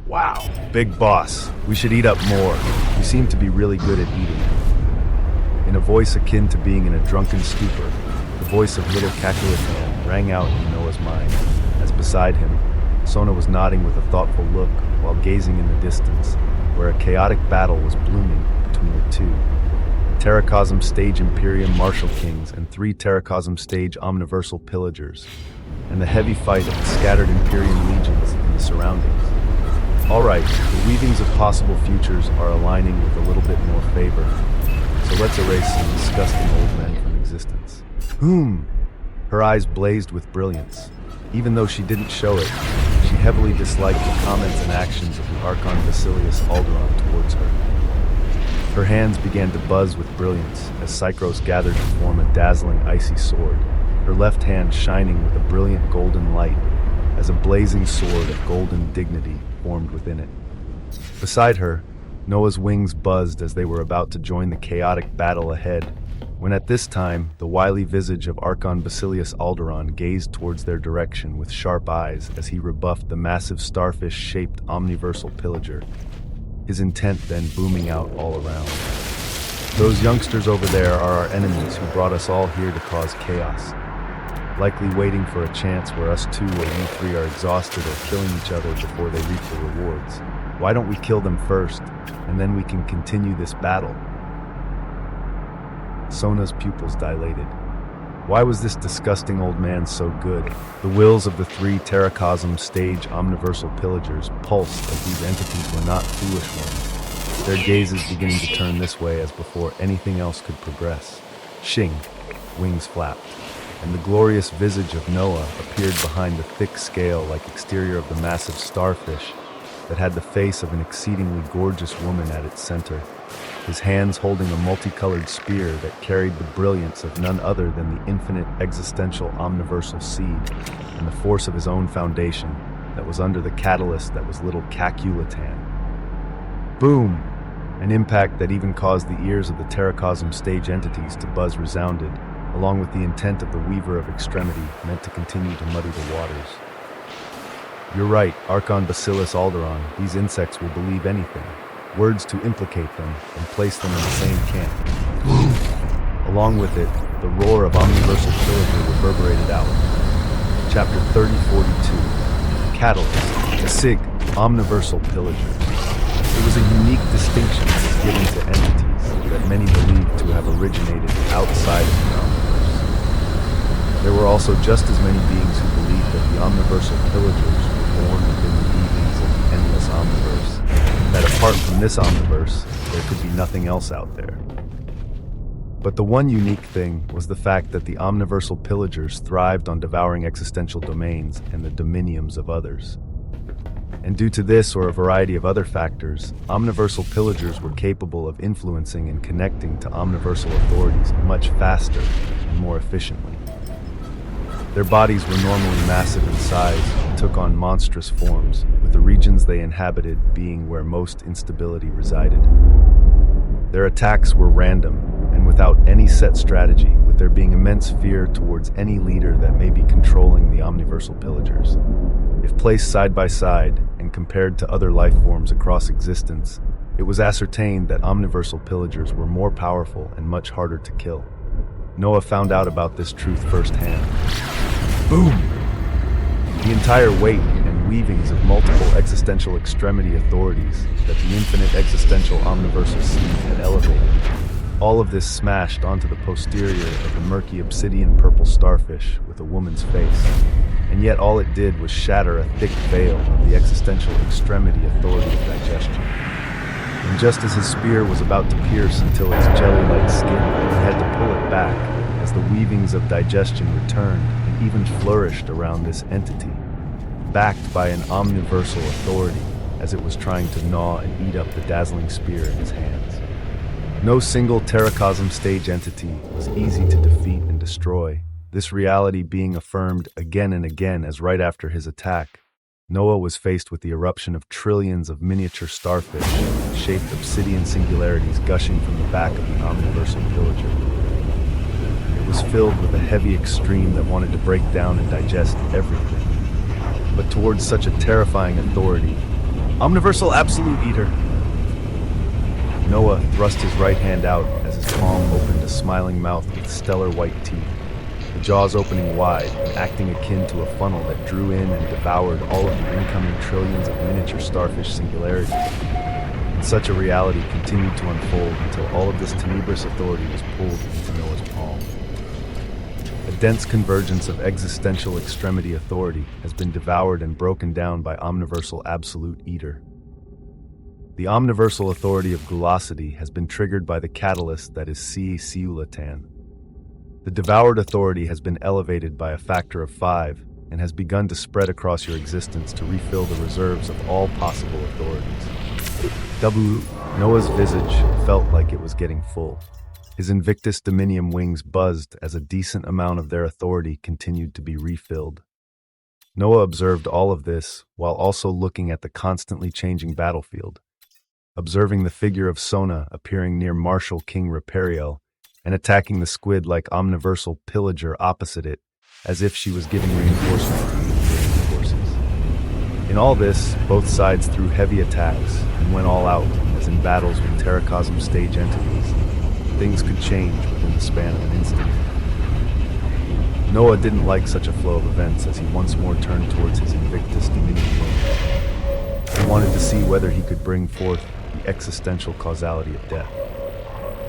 Wow, big boss, we should eat up more. You seem to be really good at eating. In a voice akin to being in a drunken stupor, the voice of little Caculatan rang out in Noah's mind, as beside him, Sona was nodding with a thoughtful look while gazing in the distance, where a chaotic battle was blooming between the two. Terracosm stage Imperium Martial Kings and 3 Terracosm stage Omniversal Pillagers, and the heavy fight of the scattered Imperium legions in the surroundings. Alright, the weavings of possible futures are aligning with a little bit more favor, so let's erase some disgusting old men from existence. Her eyes blazed with brilliance. Even though she didn't show it, she heavily disliked the comments and actions of the Archon Basilius Alderon towards her. Her hands began to buzz with brilliance as Psychros gathered to form a dazzling icy sword, her left hand shining with a brilliant golden light as a blazing sword of golden dignity formed within it. Beside her, Noah's wings buzzed as they were about to join the chaotic battle ahead, when at this time the wily visage of Archon Basilius Alderon gazed towards their direction with sharp eyes as he rebuffed the massive starfish-shaped omniversal pillager, his intent then booming out all around. Those youngsters over there are our enemies who brought us all here to cause chaos, likely waiting for a chance where us two or you three are exhausted or killing each other before they reap the rewards. Why don't we kill them first, and then we can continue this battle? Sona's pupils dilated. Why was this disgusting old man so good? The wills of the 3 Terracosm stage omniversal pillagers pulsed as these entities were not foolish ones, their gazes beginning to turn this way as before anything else could progress. Shing, wings flapped, and the glorious visage of Noah appeared behind the thick scale-like exterior of the massive starfish that had the face of an exceedingly gorgeous woman at its center, his hands holding a multicolored spear that carried the brilliance of none other than the infinite existential omniversal seed and the force of his own foundation, that was under the catalyst that was little Caculatan. Boom! An impact that even caused the ears of the Terracosm stage entities to buzz resounded, along with the intent of the Weaver of Extremity meant to continue to muddy the waters. You're right, Archon Bacillus Alderon, these insects will believe anything. Words to implicate them and place them in the same camp. Along with it, the roar of Omniversal Pillager reverberated out. Chapter 3042, Catalyst, a SIG, Omniversal Pillager. It was a unique distinction that was given to entities that many believed to have originated outside of the Omniverse. There were also just as many beings who believed that the Omniversal Pillagers were born within the weavings of the endless Omniverse, that apart from this Omniverse, there could be nothing else out there. But the one unique thing was the fact that the Omniversal Pillagers thrived on devouring existential domains and the dominiums of others. And due to this or a variety of other factors, Omniversal Pillagers were capable of influencing and connecting to Omniversal authorities much faster and more efficiently. Their bodies were normally massive in size and took on monstrous forms, with the regions they inhabited being where most instability resided. Their attacks were random and without any set strategy, with there being immense fear towards any leader that may be controlling the Omniversal Pillagers. If placed side by side and compared to other life forms across existence, it was ascertained that Omniversal Pillagers were more powerful and much harder to kill. Noah found out about this truth firsthand. Boom! The entire weight and weavings of multiple existential extremity authorities that the infinite existential Omniversal seed had elevated. All of this smashed onto the posterior of the murky obsidian purple starfish with a woman's face. And yet all it did was shatter a thick veil of the existential extremity authority of digestion. And just as his spear was about to pierce until its jelly-like skin, he had to pull it back as the weavings of digestion returned and even flourished around this entity, backed by an omniversal authority as it was trying to gnaw and eat up the dazzling spear in his hands. No single Terracosm stage entity was easy to defeat and destroy, this reality being affirmed again and again as right after his attack, Noah was faced with the eruption of trillions of miniature starfish-shaped obsidian singularities gushing from the back of the Omniversal Pillager. It was filled with a heavy extreme that wanted to break down and digest everything. But towards such a terrifying authority, Omniversal Absolute Eater! Noah thrust his right hand out as his palm opened a smiling mouth with stellar white teeth, the jaws opening wide and acting akin to a funnel that drew in and devoured all of the incoming trillions of miniature starfish singularities. And such a reality continued to unfold until all of this tenebrous authority was pulled into Noah's palm. A dense convergence of existential extremity authority has been devoured and broken down by Omniversal Absolute Eater. The Omniversal authority of Gulosity has been triggered by the catalyst that is Ciulatan. The devoured authority has been elevated by a factor of 5 and has begun to spread across your existence to refill the reserves of all possible authorities. Noah's visage felt like it was getting full. His Invictus Dominium wings buzzed as a decent amount of their authority continued to be refilled. Noah observed all of this while also looking at the constantly changing battlefield, observing the figure of Sona appearing near Marshal King Rapariel and attacking the squid-like Omniversal Pillager opposite it, as if she was giving reinforcement to the invading forces. In all this, both sides threw heavy attacks and went all out, as in battles with Terracosm stage entities. Things could change within the span of an instant. Noah didn't like such a flow of events as he once more turned towards his Invictus Dominion wings. He wanted to see whether he could bring forth the existential causality of death.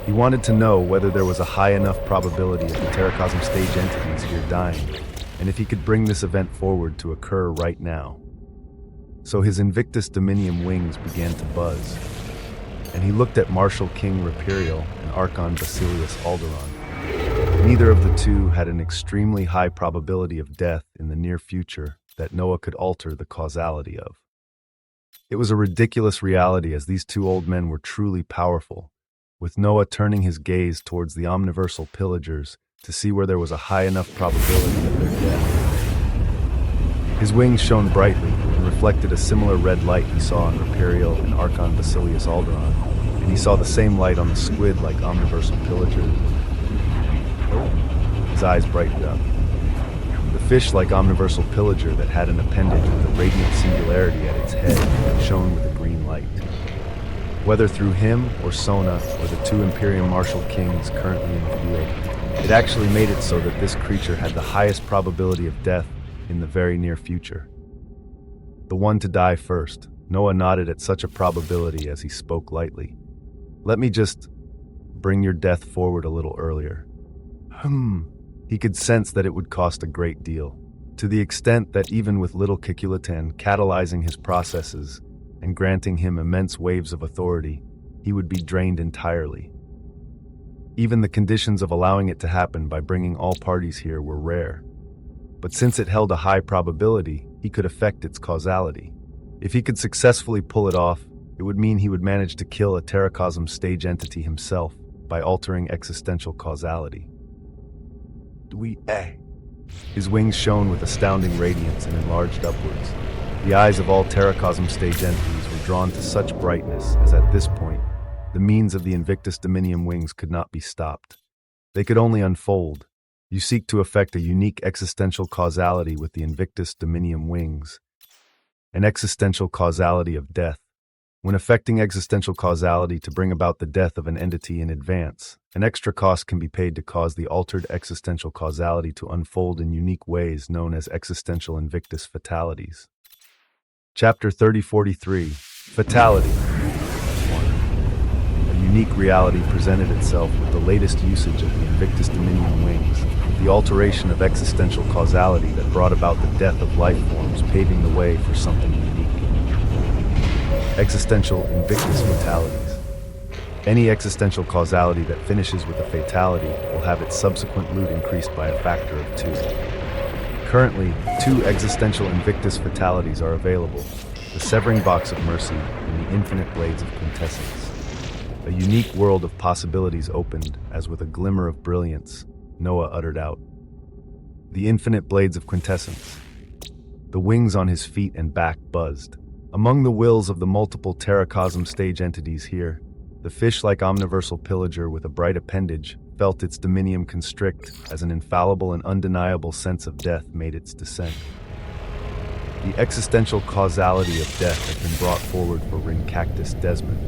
He wanted to know whether there was a high enough probability of the Terracosm stage entities here dying, and if he could bring this event forward to occur right now. So his Invictus Dominium wings began to buzz, and he looked at Marshal King Rapariel and Archon Bacillus Alderon. Neither of the two had an extremely high probability of death in the near future that Noah could alter the causality of. It was a ridiculous reality as these two old men were truly powerful, with Noah turning his gaze towards the Omniversal Pillagers to see where there was a high enough probability of their death. His wings shone brightly, and reflected a similar red light he saw on Raperial and Archon Basilius Alderon, and he saw the same light on the squid like Omniversal Pillager. His eyes brightened up. The fish like Omniversal Pillager that had an appendage with a radiant singularity at its head shone with a green light. Whether through him or Sona or the two Imperium Martial Kings currently in the field, it actually made it so that this creature had the highest probability of death in the very near future. The one to die first. Noah nodded at such a probability as he spoke lightly. Let me just bring your death forward a little earlier. He could sense that it would cost a great deal, to the extent that even with little Kikulatan catalyzing his processes and granting him immense waves of authority, he would be drained entirely. Even the conditions of allowing it to happen by bringing all parties here were rare. But since it held a high probability, he could affect its causality. If he could successfully pull it off, it would mean he would manage to kill a Terracosm stage entity himself by altering existential causality. His wings shone with astounding radiance and enlarged upwards. The eyes of all Terracosm stage entities were drawn to such brightness as at this point, the means of the Invictus Dominium wings could not be stopped. They could only unfold. You seek to effect a unique existential causality with the Invictus Dominium wings. An existential causality of death. When effecting existential causality to bring about the death of an entity in advance, an extra cost can be paid to cause the altered existential causality to unfold in unique ways known as existential Invictus fatalities. Chapter 3043, Fatality. 1. A unique reality presented itself with the latest usage of the Invictus Dominion wings, the alteration of existential causality that brought about the death of life forms, paving the way for something unique. Existential Invictus fatalities. Any existential causality that finishes with a fatality will have its subsequent loot increased by a factor of 2. Currently, 2 existential Invictus fatalities are available, the Severing Box of Mercy and the Infinite Blades of Quintessence. A unique world of possibilities opened as with a glimmer of brilliance, Noah uttered out. The Infinite Blades of Quintessence. The wings on his feet and back buzzed. Among the wills of the multiple Terracosm stage entities here, the fish-like Omniversal Pillager with a bright appendage felt its dominium constrict as an infallible and undeniable sense of death made its descent. The existential causality of death has been brought forward for Ringcactus Desmond.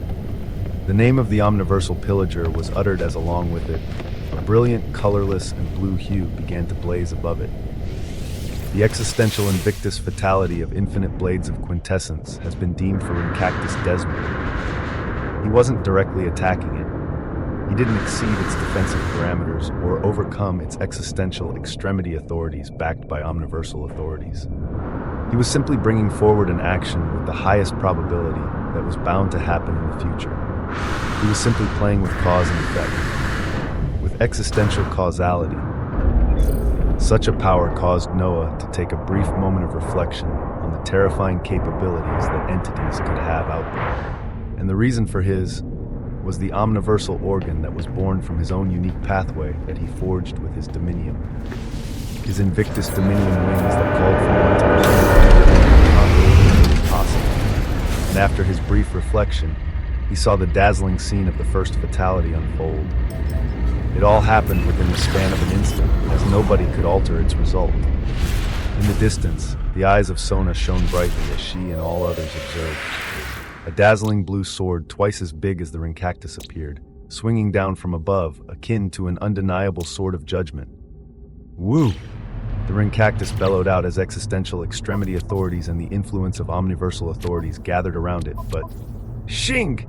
The name of the Omniversal Pillager was uttered as along with it, a brilliant, colorless, and blue hue began to blaze above it. The existential Invictus fatality of Infinite Blades of Quintessence has been deemed for Ringcactus Desmond. He wasn't directly attacking it. He didn't exceed its defensive parameters or overcome its existential extremity authorities backed by omniversal authorities. He was simply bringing forward an action with the highest probability that was bound to happen in the future. He was simply playing with cause and effect, with existential causality. Such a power caused Noah to take a brief moment of reflection on the terrifying capabilities that entities could have out there. And the reason for his was the omniversal organ that was born from his own unique pathway that he forged with his dominium. His Invictus Dominion wings that called for one to become impossible. And after his brief reflection, he saw the dazzling scene of the first fatality unfold. It all happened within the span of an instant, as nobody could alter its result. In the distance, the eyes of Sona shone brightly as she and all others observed. A dazzling blue sword twice as big as the Ringcactus appeared, swinging down from above, akin to an undeniable sword of judgment. Woo! The Ringcactus bellowed out as existential extremity authorities and the influence of omniversal authorities gathered around it, but Shing!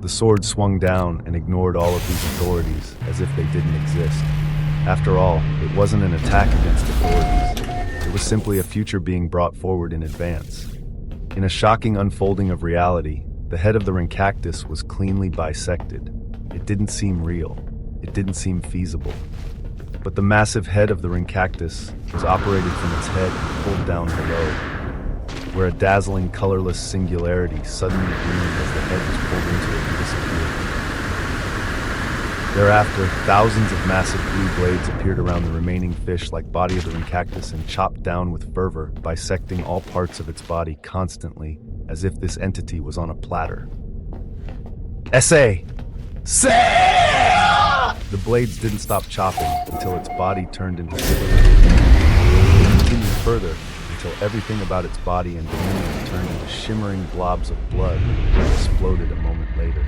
The sword swung down and ignored all of these authorities as if they didn't exist. After all, it wasn't an attack against authorities. It was simply a future being brought forward in advance. In a shocking unfolding of reality, the head of the Ringcactus was cleanly bisected. It didn't seem real. It didn't seem feasible. But the massive head of the Ringcactus was operated from its head and pulled down below, where a dazzling, colorless singularity suddenly gleamed as the head was pulled into it and disappeared. Thereafter, thousands of massive blue blades appeared around the remaining fish like body of the cactus and chopped down with fervor, bisecting all parts of its body constantly, as if this entity was on a platter. Essay! Say! The blades didn't stop chopping until its body turned into silver. They continued further until everything about its body and demeanor turned into shimmering blobs of blood that exploded a moment later.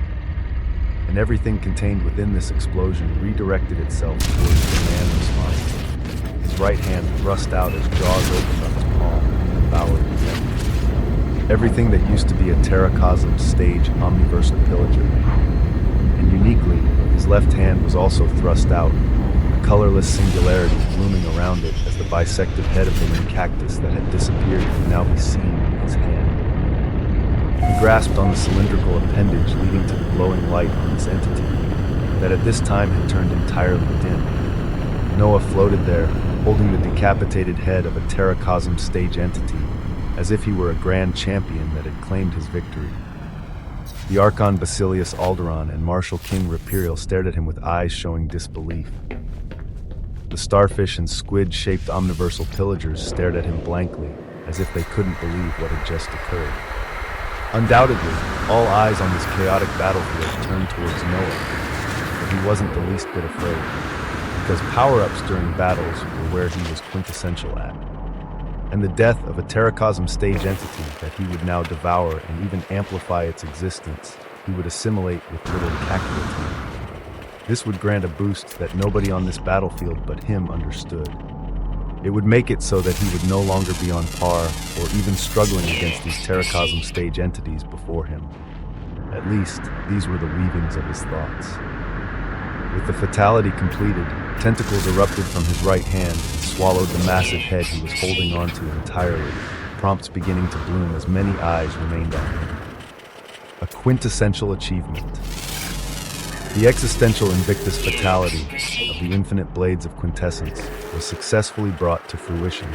And everything contained within this explosion redirected itself towards the man responsible. His right hand thrust out as jaws opened on his palm and devoured his enemy. Everything that used to be a Terracosm stage omniversal pillager. And uniquely, his left hand was also thrust out, a colorless singularity looming around it as the bisected head of the ring cactus that had disappeared could now be seen in his hand. He grasped on the cylindrical appendage leading to the glowing light on this entity, that at this time had turned entirely dim. Noah floated there, holding the decapitated head of a Terracosm stage entity, as if he were a grand champion that had claimed his victory. The Archon Basilius Alderon and Martial King Rapiriel stared at him with eyes showing disbelief. The starfish and squid-shaped omniversal pillagers stared at him blankly, as if they couldn't believe what had just occurred. Undoubtedly, all eyes on this chaotic battlefield turned towards Noah, but he wasn't the least bit afraid, because power-ups during battles were where he was quintessential at. And the death of a Terracosm stage entity that he would now devour and even amplify its existence, he would assimilate with little calculating. This would grant a boost that nobody on this battlefield but him understood. It would make it so that he would no longer be on par or even struggling against these Terracosm stage entities before him. At least, these were the weavings of his thoughts. With the fatality completed, tentacles erupted from his right hand and swallowed the massive head he was holding onto entirely, prompts beginning to bloom as many eyes remained on him. A quintessential achievement. The existential Invictus fatality of the infinite blades of quintessence was successfully brought to fruition.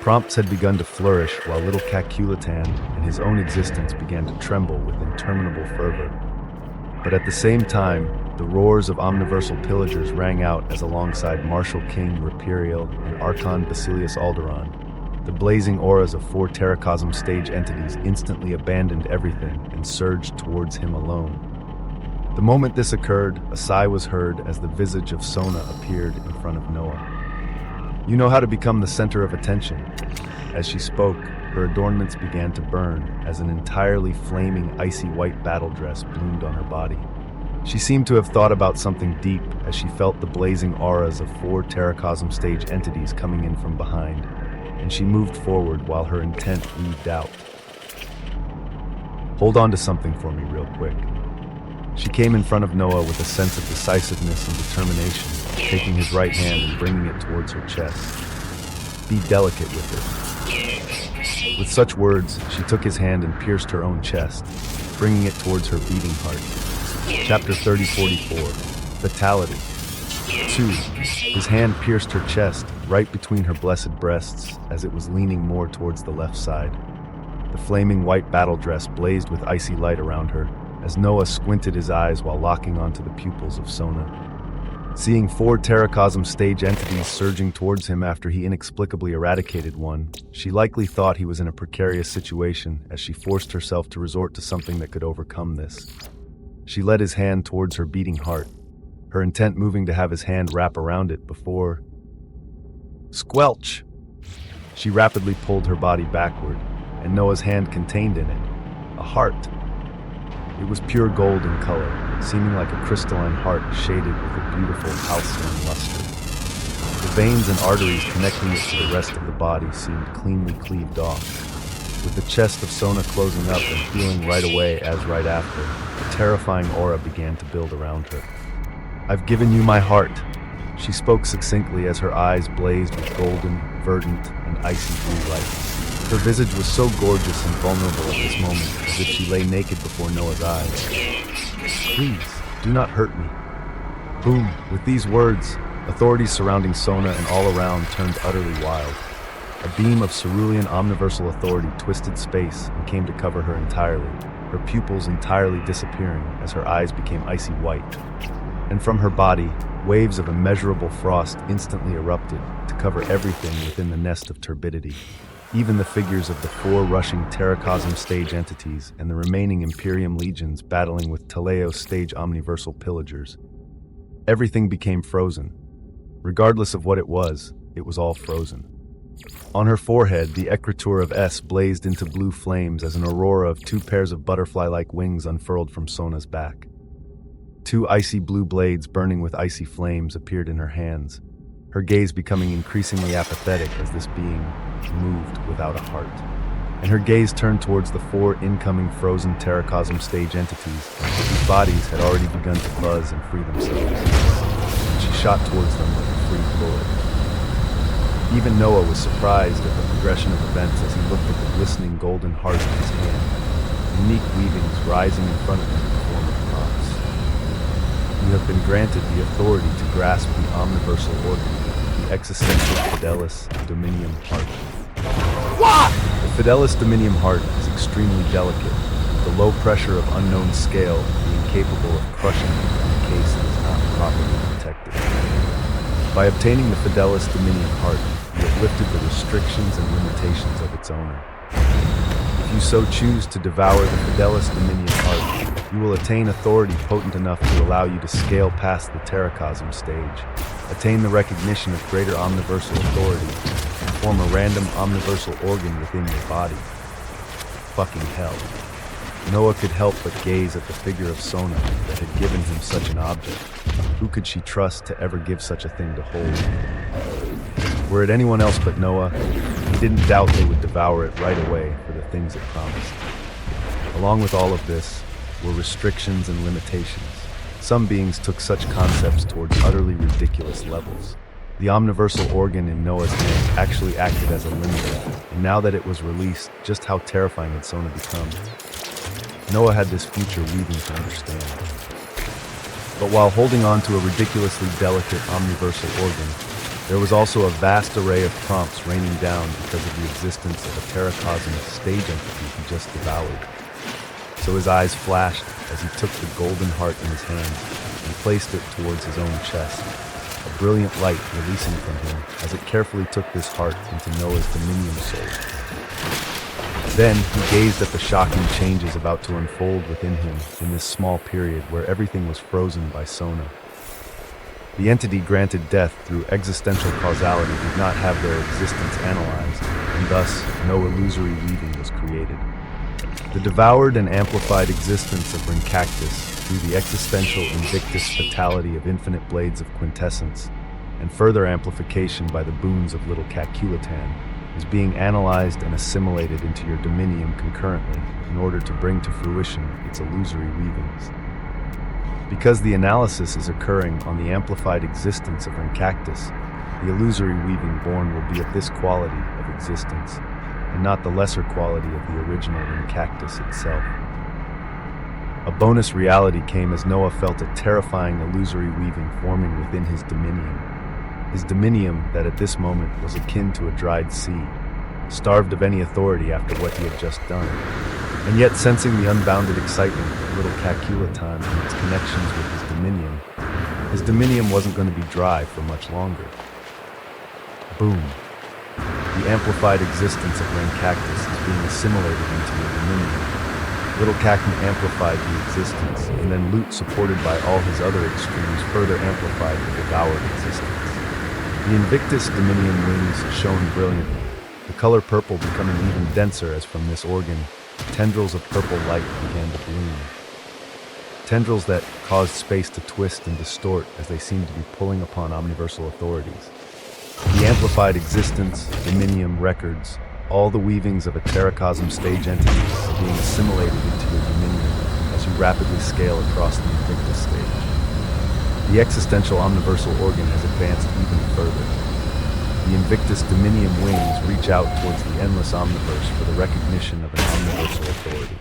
Prompts had begun to flourish while little Caculatan and his own existence began to tremble with interminable fervor. But at the same time, the roars of omniversal pillagers rang out as alongside Martial King Rapiriel and Archon Basilius Alderon, the blazing auras of 4 Terracosm stage entities instantly abandoned everything and surged towards him alone. The moment this occurred, a sigh was heard as the visage of Sona appeared in front of Noah. You know how to become the center of attention. As she spoke, her adornments began to burn as an entirely flaming icy white battle dress bloomed on her body. She seemed to have thought about something deep as she felt the blazing auras of 4 Terracosm stage entities coming in from behind, and she moved forward while her intent weaved out. Hold on to something for me real quick. She came in front of Noah with a sense of decisiveness and determination, taking his right hand and bringing it towards her chest. Be delicate with it. With such words, she took his hand and pierced her own chest, bringing it towards her beating heart. Chapter 3044, Fatality. 2. His hand pierced her chest, right between her blessed breasts, as it was leaning more towards the left side. The flaming white battle dress blazed with icy light around her, as Noah squinted his eyes while locking onto the pupils of Sona. Seeing 4 Terracosm stage entities surging towards him after he inexplicably eradicated one, she likely thought he was in a precarious situation as she forced herself to resort to something that could overcome this. She led his hand towards her beating heart, her intent moving to have his hand wrap around it before... Squelch! She rapidly pulled her body backward, and Noah's hand contained in it a heart. It was pure gold in color, seeming like a crystalline heart shaded with a beautiful halcyon luster. The veins and arteries connecting it to the rest of the body seemed cleanly cleaved off. With the chest of Sona closing up and healing right away as right after, a terrifying aura began to build around her. I've given you my heart. She spoke succinctly as her eyes blazed with golden, verdant, and icy blue light. Her visage was so gorgeous and vulnerable at this moment, as if she lay naked before Noah's eyes. Please, do not hurt me. Boom! With these words, authorities surrounding Sona and all around turned utterly wild. A beam of cerulean omniversal authority twisted space and came to cover her entirely, her pupils entirely disappearing as her eyes became icy white. And from her body, waves of immeasurable frost instantly erupted to cover everything within the nest of turbidity. Even the figures of the 4 rushing Terracosm stage entities and the remaining Imperium legions battling with Teleos stage omniversal pillagers. Everything became frozen. Regardless of what it was all frozen. On her forehead, the écriture of S blazed into blue flames as an aurora of 2 pairs of butterfly-like wings unfurled from Sona's back. 2 icy blue blades burning with icy flames appeared in her hands, her gaze becoming increasingly apathetic as this being moved without a heart. And her gaze turned towards the 4 incoming frozen Terracosm stage entities, whose bodies had already begun to buzz and free themselves. She shot towards them like a free bullet. Even Noah was surprised at the progression of events as he looked at the glistening golden heart in his hand, unique weavings rising in front of him in the form of props. You have been granted the authority to grasp the omniversal organ, the existential Fidelis Dominium Heart. What? The Fidelis Dominium Heart is extremely delicate, the low pressure of unknown scale being capable of crushing it in case it is not properly protected. By obtaining the Fidelis Dominium Heart, you have lifted the restrictions and limitations of its owner. If you so choose to devour the Fidelis Dominium Heart, you will attain authority potent enough to allow you to scale past the Terracosm stage, attain the recognition of greater omniversal authority, and form a random omniversal organ within your body. Fucking hell. Noah could help but gaze at the figure of Sona that had given him such an object. Who could she trust to ever give such a thing to hold? Were it anyone else but Noah, he didn't doubt they would devour it right away for the things it promised. Along with all of this were restrictions and limitations. Some beings took such concepts towards utterly ridiculous levels. The omniversal organ in Noah's hand actually acted as a limiter, and now that it was released, just how terrifying had Sona become? Noah had this future weaving to understand. But while holding on to a ridiculously delicate omniversal organ, there was also a vast array of prompts raining down because of the existence of a Terracosm stage entity he just devoured. So his eyes flashed as he took the golden heart in his hand and placed it towards his own chest, a brilliant light releasing from him as it carefully took this heart into Noah's dominium soul. Then he gazed at the shocking changes about to unfold within him in this small period where everything was frozen by Sona. The entity granted death through existential causality did not have their existence analyzed, and thus no illusory weaving was created. The devoured and amplified existence of Rincactus through the existential invictus fatality of infinite blades of quintessence, and further amplification by the boons of little Caculatan, is being analyzed and assimilated into your dominium concurrently in order to bring to fruition its illusory weavings. Because the analysis is occurring on the amplified existence of Rincactus, the illusory weaving born will be of this quality of existence, and not the lesser quality of the original Rincactus itself. A bonus reality came as Noah felt a terrifying illusory weaving forming within his dominium that at this moment was akin to a dried sea, starved of any authority after what he had just done, and yet sensing the unbounded excitement of little Caculatan and its connections with his dominium wasn't going to be dry for much longer. Boom. The amplified existence of Rincactus is being assimilated into your dominion. Little Cacn amplified the existence, and then Loot, supported by all his other extremes, further amplified the devoured existence. The Invictus Dominion wings shone brilliantly, the color purple becoming even denser as from this organ, tendrils of purple light began to bloom. Tendrils that caused space to twist and distort as they seemed to be pulling upon omniversal authorities. The amplified existence, dominium, records, all the weavings of a Terracosm stage entity are being assimilated into your dominion as you rapidly scale across the Invictus stage. The existential omniversal organ has advanced even further. The Invictus Dominium wings reach out towards the endless omniverse for the recognition of an omniversal authority.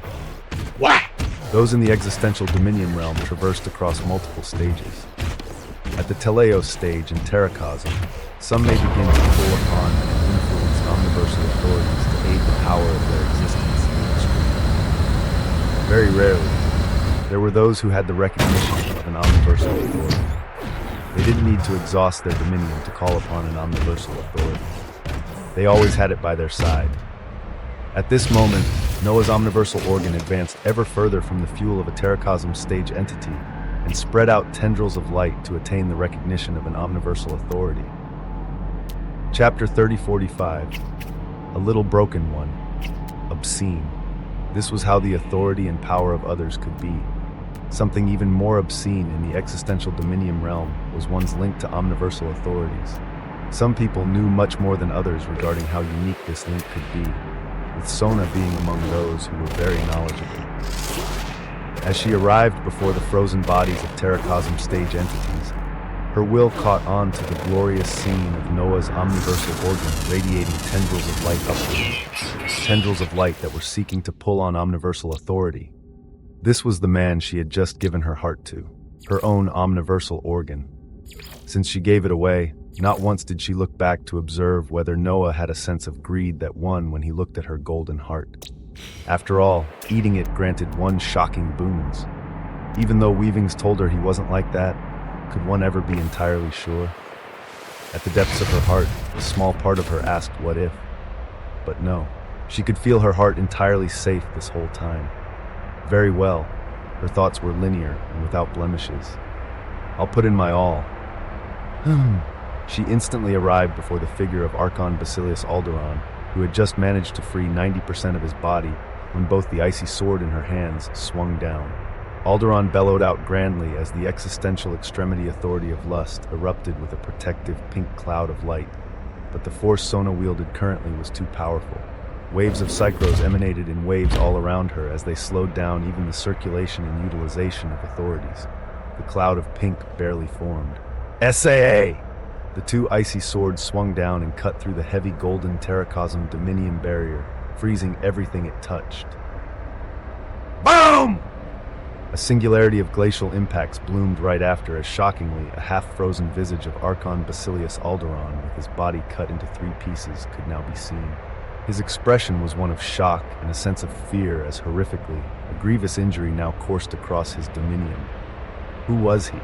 What? Those in the existential dominion realm traversed across multiple stages. At the Teleos stage in Terracosm, some may begin to pull upon and influence omniversal authorities to aid the power of their existence in the extreme. Very rarely, There were those who had the recognition of an omniversal authority. They didn't need to exhaust their dominion to call upon an omniversal authority. They always had it by their side. At this moment, Noah's omniversal organ advanced ever further from the fuel of a terracosm stage entity and spread out tendrils of light to attain the recognition of an omniversal authority. Chapter 3045, A Little Broken One, Obscene. This was how the authority and power of others could be. Something even more obscene in the existential dominium realm was one's link to omniversal authorities. Some people knew much more than others regarding how unique this link could be, with Sona being among those who were very knowledgeable. As she arrived before the frozen bodies of terracosm stage entities, her will caught on to the glorious scene of Noah's omniversal organ radiating tendrils of light upward, tendrils of light that were seeking to pull on omniversal authority. This was the man she had just given her heart to, her own omniversal organ. Since she gave it away, not once did she look back to observe whether Noah had a sense of greed that won when he looked at her golden heart. After all, eating it granted one shocking boons. Even though Weavings told her he wasn't like that, could one ever be entirely sure? At the depths of her heart, a small part of her asked what if. But no, she could feel her heart entirely safe this whole time. Very well, her thoughts were linear and without blemishes. I'll put in my all. She instantly arrived before the figure of Archon Basilius Alderon, who had just managed to free 90% of his body when both the icy sword in her hands swung down. Alderon bellowed out grandly as the existential extremity authority of lust erupted with a protective pink cloud of light, but the force Sona wielded currently was too powerful. Waves of psychros emanated in waves all around her as they slowed down even the circulation and utilization of authorities. The cloud of pink barely formed. SAA! The two icy swords swung down and cut through the heavy golden terracosm dominium barrier, freezing everything it touched. Boom! A singularity of glacial impacts bloomed right after as shockingly a half-frozen visage of Archon Basilius Alderon with his body cut into 3 pieces could now be seen. His expression was one of shock and a sense of fear as horrifically a grievous injury now coursed across his dominion. Who was he?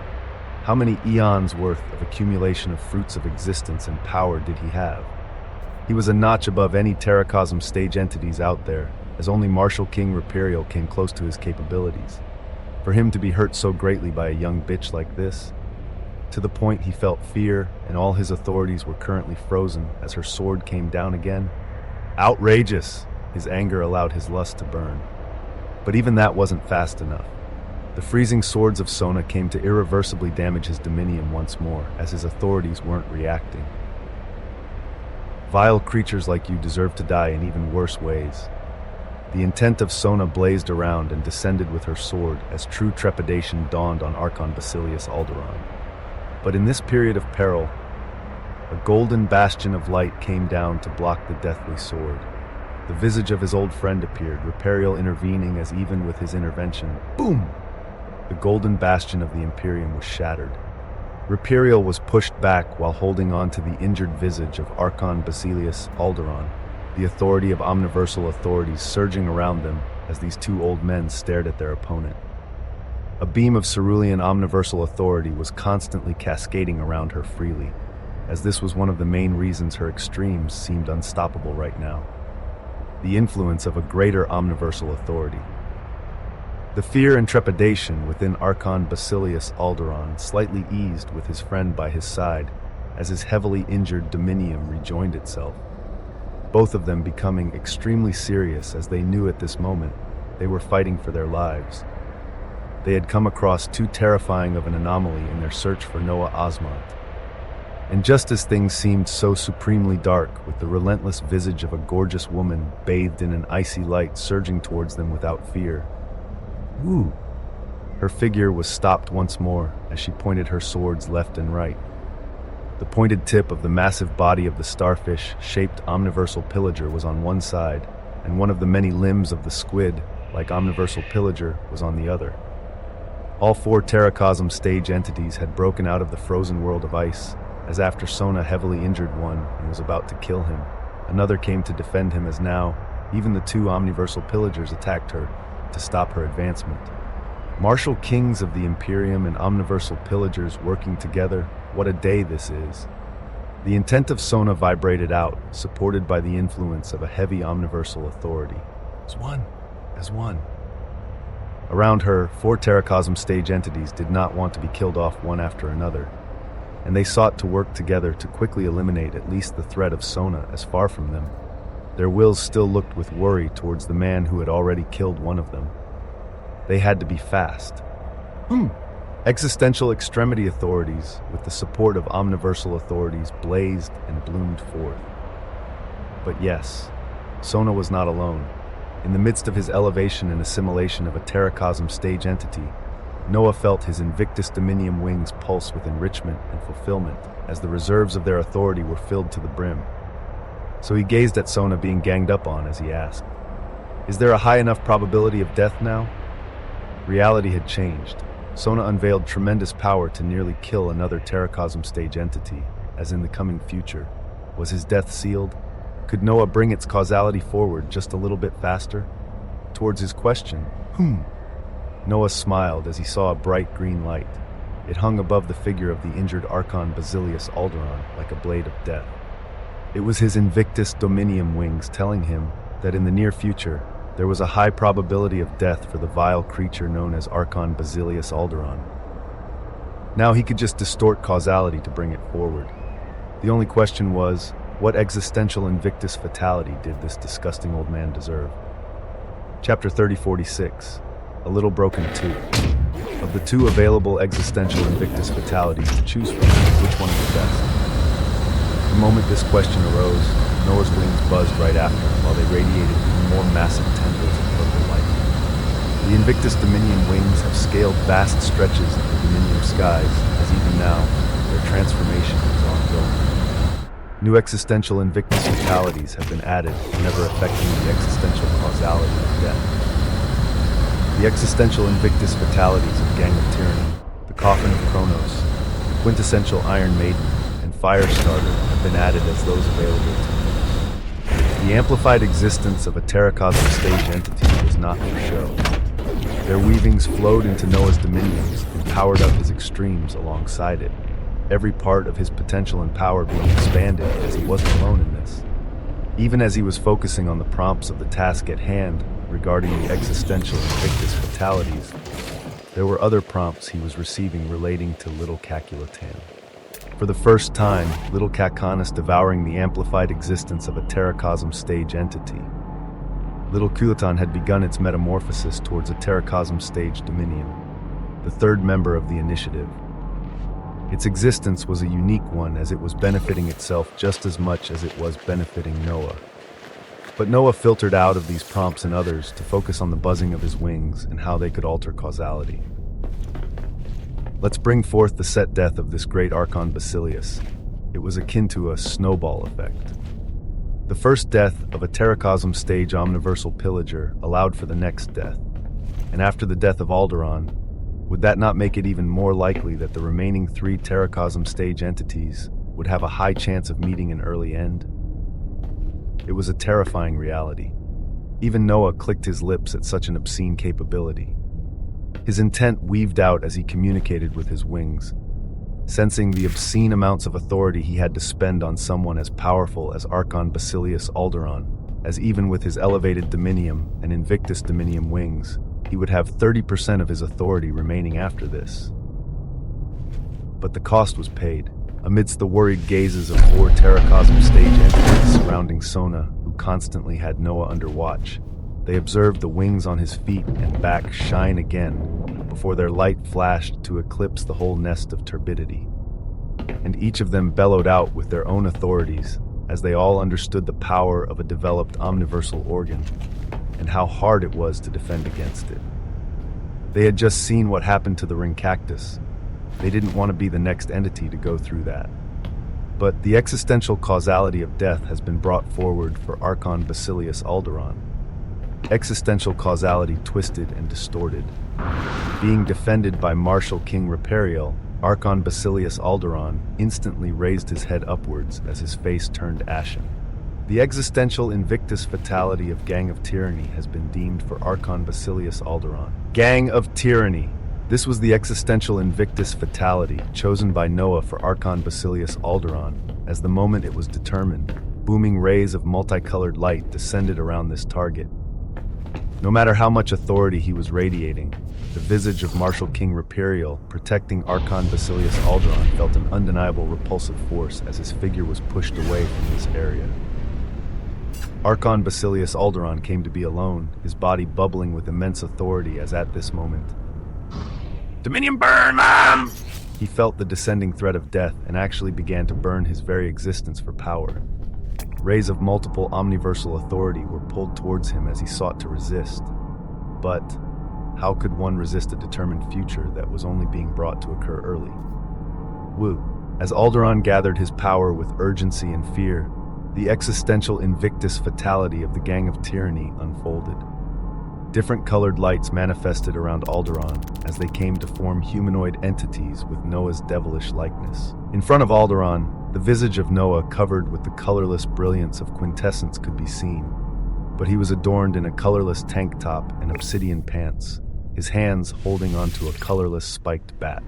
How many eons worth of accumulation of fruits of existence and power did he have? He was a notch above any terracosm stage entities out there, as only Martial King Rapirial came close to his capabilities. For him to be hurt so greatly by a young bitch like this, to the point he felt fear and all his authorities were currently frozen as her sword came down again. Outrageous! His anger allowed his lust to burn. But even that wasn't fast enough. The freezing swords of Sona came to irreversibly damage his dominion once more, as his authorities weren't reacting. Vile creatures like you deserve to die in even worse ways. The intent of Sona blazed around and descended with her sword as true trepidation dawned on Archon Basilius Alderon. But in this period of peril, a golden bastion of light came down to block the deathly sword. The visage of his old friend appeared, Rapirial intervening as even with his intervention, boom! The golden bastion of the Imperium was shattered. Rapirial was pushed back while holding on to the injured visage of Archon Basilius Alderon, the authority of omniversal authorities surging around them as these 2 old men stared at their opponent. A beam of cerulean omniversal authority was constantly cascading around her freely, as this was one of the main reasons her extremes seemed unstoppable right now. The influence of a greater omniversal authority. The fear and trepidation within Archon Basilius Alderon slightly eased with his friend by his side as his heavily injured dominium rejoined itself. Both of them becoming extremely serious as they knew at this moment they were fighting for their lives. They had come across too terrifying of an anomaly in their search for Noah Osmont. And just as things seemed so supremely dark, with the relentless visage of a gorgeous woman bathed in an icy light surging towards them without fear, her figure was stopped once more as she pointed her swords left and right. The pointed tip of the massive body of the starfish-shaped omniversal pillager was on one side, and one of the many limbs of the squid, like omniversal pillager, was on the other. All 4 terracosm stage entities had broken out of the frozen world of ice, as after Sona heavily injured one and was about to kill him, another came to defend him as now, even the 2 omniversal pillagers attacked her to stop her advancement. Martial kings of the Imperium and omniversal pillagers working together, what a day this is. The intent of Sona vibrated out, supported by the influence of a heavy omniversal authority. As one. Around her, 4 Terracosm stage entities did not want to be killed off one after another, and they sought to work together to quickly eliminate at least the threat of Sona as far from them. Their wills still looked with worry towards the man who had already killed one of them. They had to be fast. Existential extremity authorities, with the support of omniversal authorities, blazed and bloomed forth. But yes, Sona was not alone. In the midst of his elevation and assimilation of a Terracosm stage entity, Noah felt his Invictus Dominium wings pulse with enrichment and fulfillment as the reserves of their authority were filled to the brim. So he gazed at Sona being ganged up on as he asked, "Is there a high enough probability of death now?" Reality had changed. Sona unveiled tremendous power to nearly kill another Terracosm stage entity, as in the coming future. Was his death sealed? Could Noah bring its causality forward just a little bit faster? Towards his question, Noah smiled as he saw a bright green light. It hung above the figure of the injured Archon Basilius Alderaan like a blade of death. It was his Invictus Dominium wings telling him that in the near future, there was a high probability of death for the vile creature known as Archon Basilius Alderaan. Now he could just distort causality to bring it forward. The only question was, what existential Invictus fatality did this disgusting old man deserve? Chapter 3046, A Little Broken Tooth. Of the 2 available existential Invictus fatalities to choose from, which one is the best? The moment this question arose, Noah's wings buzzed right after, while they radiated even more massive tendrils of purple light. The Invictus Dominion wings have scaled vast stretches of the Dominion skies, as even now, their transformation is ongoing. New existential Invictus fatalities have been added, never affecting the existential causality of death. The existential Invictus fatalities of Gang of Tyranny, the Coffin of Kronos, the quintessential Iron Maiden, and Firestarter have been added as those available to him. The amplified existence of a Terracosm stage entity was not for show. Their weavings flowed into Noah's dominions and powered up his extremes alongside it, every part of his potential and power being expanded as he wasn't alone in this. Even as he was focusing on the prompts of the task at hand regarding the existential Invictus fatalities, there were other prompts he was receiving relating to Little Caculatan. For the first time, Little Cacan is devouring the amplified existence of a Terracosm stage entity. Little Culatan had begun its metamorphosis towards a Terracosm stage dominion, the 3rd member of the initiative. Its existence was a unique one as it was benefiting itself just as much as it was benefiting Noah. But Noah filtered out of these prompts and others to focus on the buzzing of his wings and how they could alter causality. Let's bring forth the set death of this great Archon Basilius. It was akin to a snowball effect. The first death of a Terracosm stage omniversal pillager allowed for the next death. And after the death of Alderaan, would that not make it even more likely that the remaining 3 Terracosm stage entities would have a high chance of meeting an early end? It was a terrifying reality. Even Noah clicked his lips at such an obscene capability. His intent weaved out as he communicated with his wings, sensing the obscene amounts of authority he had to spend on someone as powerful as Archon Basilius Alderaan, as even with his elevated Dominium and Invictus Dominium wings, he would have 30% of his authority remaining after this. But the cost was paid. Amidst the worried gazes of 4 Terracosm stage entities surrounding Sona, who constantly had Noah under watch, they observed the wings on his feet and back shine again before their light flashed to eclipse the whole nest of turbidity. And each of them bellowed out with their own authorities as they all understood the power of a developed omniversal organ and how hard it was to defend against it. They had just seen what happened to the ring cactus. They didn't want to be the next entity to go through that. But the existential causality of death has been brought forward for Archon Basilius Alderaan. Existential causality twisted and distorted. Being defended by Martial King Repariel, Archon Basilius Alderaan instantly raised his head upwards as his face turned ashen. The existential Invictus fatality of Gang of Tyranny has been deemed for Archon Basilius Alderaan. Gang of Tyranny. This was the existential Invictus fatality chosen by Noah for Archon Basilius Alderaan. As the moment it was determined, booming rays of multicolored light descended around this target. No matter how much authority he was radiating, the visage of Martial King Rapiriel protecting Archon Basilius Alderaan felt an undeniable repulsive force as his figure was pushed away from this area. Archon Basilius Alderaan came to be alone, his body bubbling with immense authority as at this moment. Dominion burn them! He felt the descending threat of death and actually began to burn his very existence for power. Rays of multiple omniversal authority were pulled towards him as he sought to resist. But how could one resist a determined future that was only being brought to occur early? Woo. As Alderaan gathered his power with urgency and fear, the existential Invictus fatality of the Gang of Tyranny unfolded. Different colored lights manifested around Alderaan as they came to form humanoid entities with Noah's devilish likeness. In front of Alderaan, the visage of Noah covered with the colorless brilliance of quintessence could be seen, but he was adorned in a colorless tank top and obsidian pants, his hands holding onto a colorless spiked bat.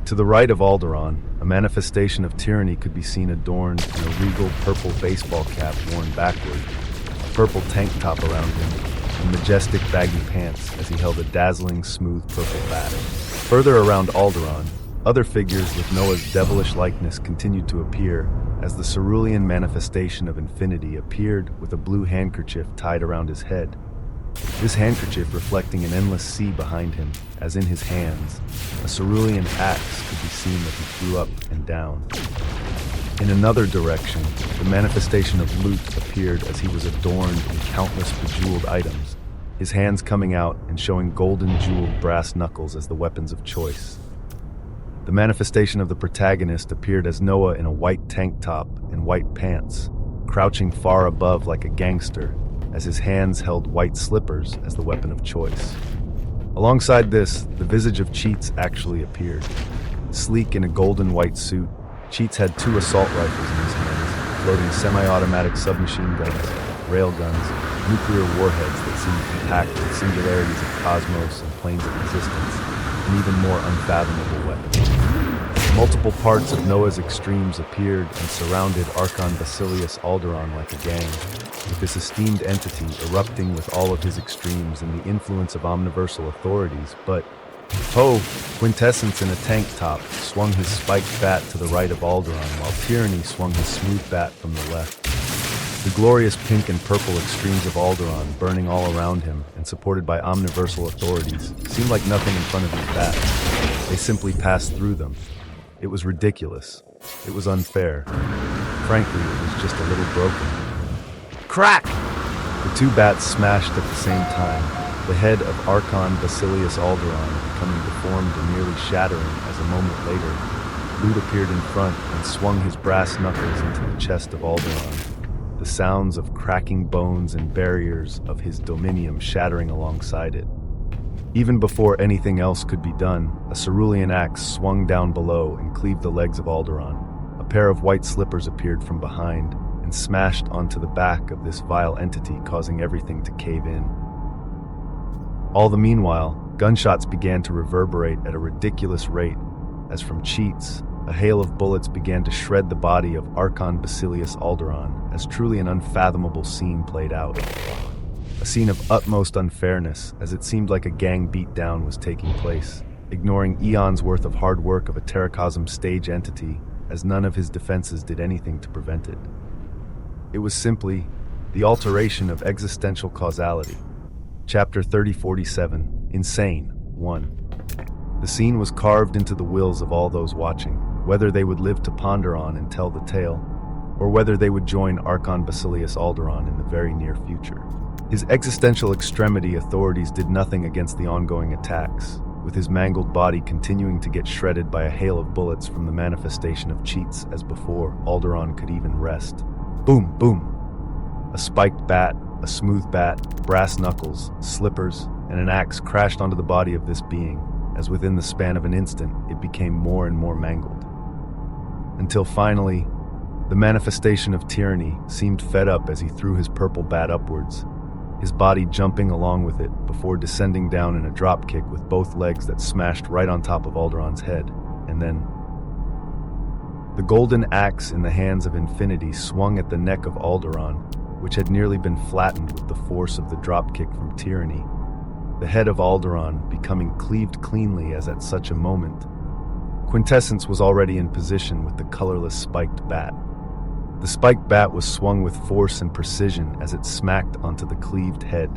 To the right of Alderaan, a manifestation of tyranny could be seen adorned in a regal purple baseball cap worn backward, a purple tank top around him, and majestic baggy pants as he held a dazzling smooth purple bat. Further around Alderaan, other figures with Noah's devilish likeness continued to appear as the cerulean manifestation of infinity appeared with a blue handkerchief tied around his head. This handkerchief reflecting an endless sea behind him, as in his hands, a cerulean axe could be seen that he threw up and down. In another direction, the manifestation of Loot appeared as he was adorned in countless bejeweled items, his hands coming out and showing golden jeweled brass knuckles as the weapons of choice. The manifestation of the protagonist appeared as Noah in a white tank top and white pants, crouching far above like a gangster, as his hands held white slippers as the weapon of choice. Alongside this, the visage of Cheats actually appeared. Sleek in a golden white suit, Cheats had 2 assault rifles in his hands, loading semi-automatic submachine guns, railguns, nuclear warheads that seemed compact with singularities of cosmos and planes of existence, and even more unfathomable weapons. Multiple parts of Noah's extremes appeared and surrounded Archon Basilius Alderaan like a gang, with this esteemed entity erupting with all of his extremes and the influence of omniversal authorities, but Quintessence in a tank top swung his spiked bat to the right of Alderaan, while Tyranny swung his smooth bat from the left. The glorious pink and purple extremes of Alderaan, burning all around him and supported by omniversal authorities, seemed like nothing in front of his bat. They simply passed through them. It was ridiculous. It was unfair. Frankly, it was just a little broken. Crack! The 2 bats smashed at the same time, the head of Archon Basilius Alderaan becoming deformed and nearly shattering as a moment later, Loot appeared in front and swung his brass knuckles into the chest of Alderaan, the sounds of cracking bones and barriers of his dominium shattering alongside it. Even before anything else could be done, a cerulean axe swung down below and cleaved the legs of Alderaan. A pair of white slippers appeared from behind and smashed onto the back of this vile entity, causing everything to cave in. All the meanwhile, gunshots began to reverberate at a ridiculous rate, as from Cheats, a hail of bullets began to shred the body of Archon Basilius Alderaan, as truly an unfathomable scene played out. A scene of utmost unfairness, as it seemed like a gang beatdown was taking place, ignoring eons worth of hard work of a Terracosm stage entity, as none of his defenses did anything to prevent it. It was simply the alteration of existential causality. Chapter 3047, Insane, 1. The scene was carved into the wills of all those watching, whether they would live to ponder on and tell the tale, or whether they would join Archon Basilius Alderaan in the very near future. His existential extremity authorities did nothing against the ongoing attacks, with his mangled body continuing to get shredded by a hail of bullets from the manifestation of Cheats as before Alderaan could even rest. Boom, boom. A spiked bat, a smooth bat, brass knuckles, slippers, and an axe crashed onto the body of this being, as within the span of an instant, it became more and more mangled. Until finally, The manifestation of tyranny seemed fed up as he threw his purple bat upwards, his body jumping along with it before descending down in a dropkick with both legs that smashed right on top of Alderaan's head. And then the golden axe in the hands of Infinity swung at the neck of Alderaan, which had nearly been flattened with the force of the dropkick from tyranny, the head of Alderaan becoming cleaved cleanly as at such a moment. Quintessence was already in position with the colorless spiked bat. The spiked bat was swung with force and precision as it smacked onto the cleaved head,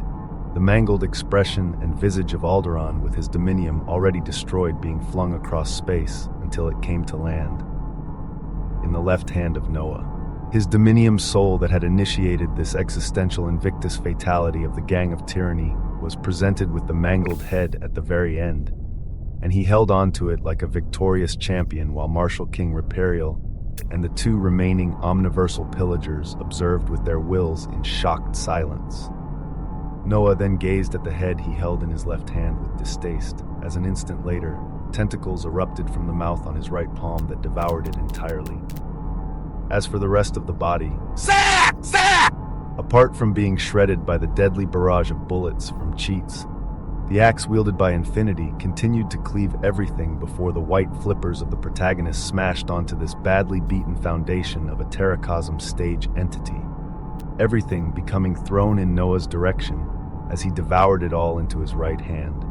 the mangled expression and visage of Alderaan with his dominium already destroyed being flung across space until it came to land in the left hand of Noah. His dominium soul that had initiated this existential Invictus fatality of the Gang of Tyranny was presented with the mangled head at the very end, and he held on to it like a victorious champion while Marshal King Reperial and the two remaining omniversal pillagers observed with their wills in shocked silence. Noah then gazed at the head he held in his left hand with distaste, as an instant later, tentacles erupted from the mouth on his right palm that devoured it entirely. As for the rest of the body, apart from being shredded by the deadly barrage of bullets from cheats, the axe wielded by Infinity continued to cleave everything before the white flippers of the protagonist smashed onto this badly beaten foundation of a Terracosm stage entity, everything becoming thrown in Noah's direction as he devoured it all into his right hand.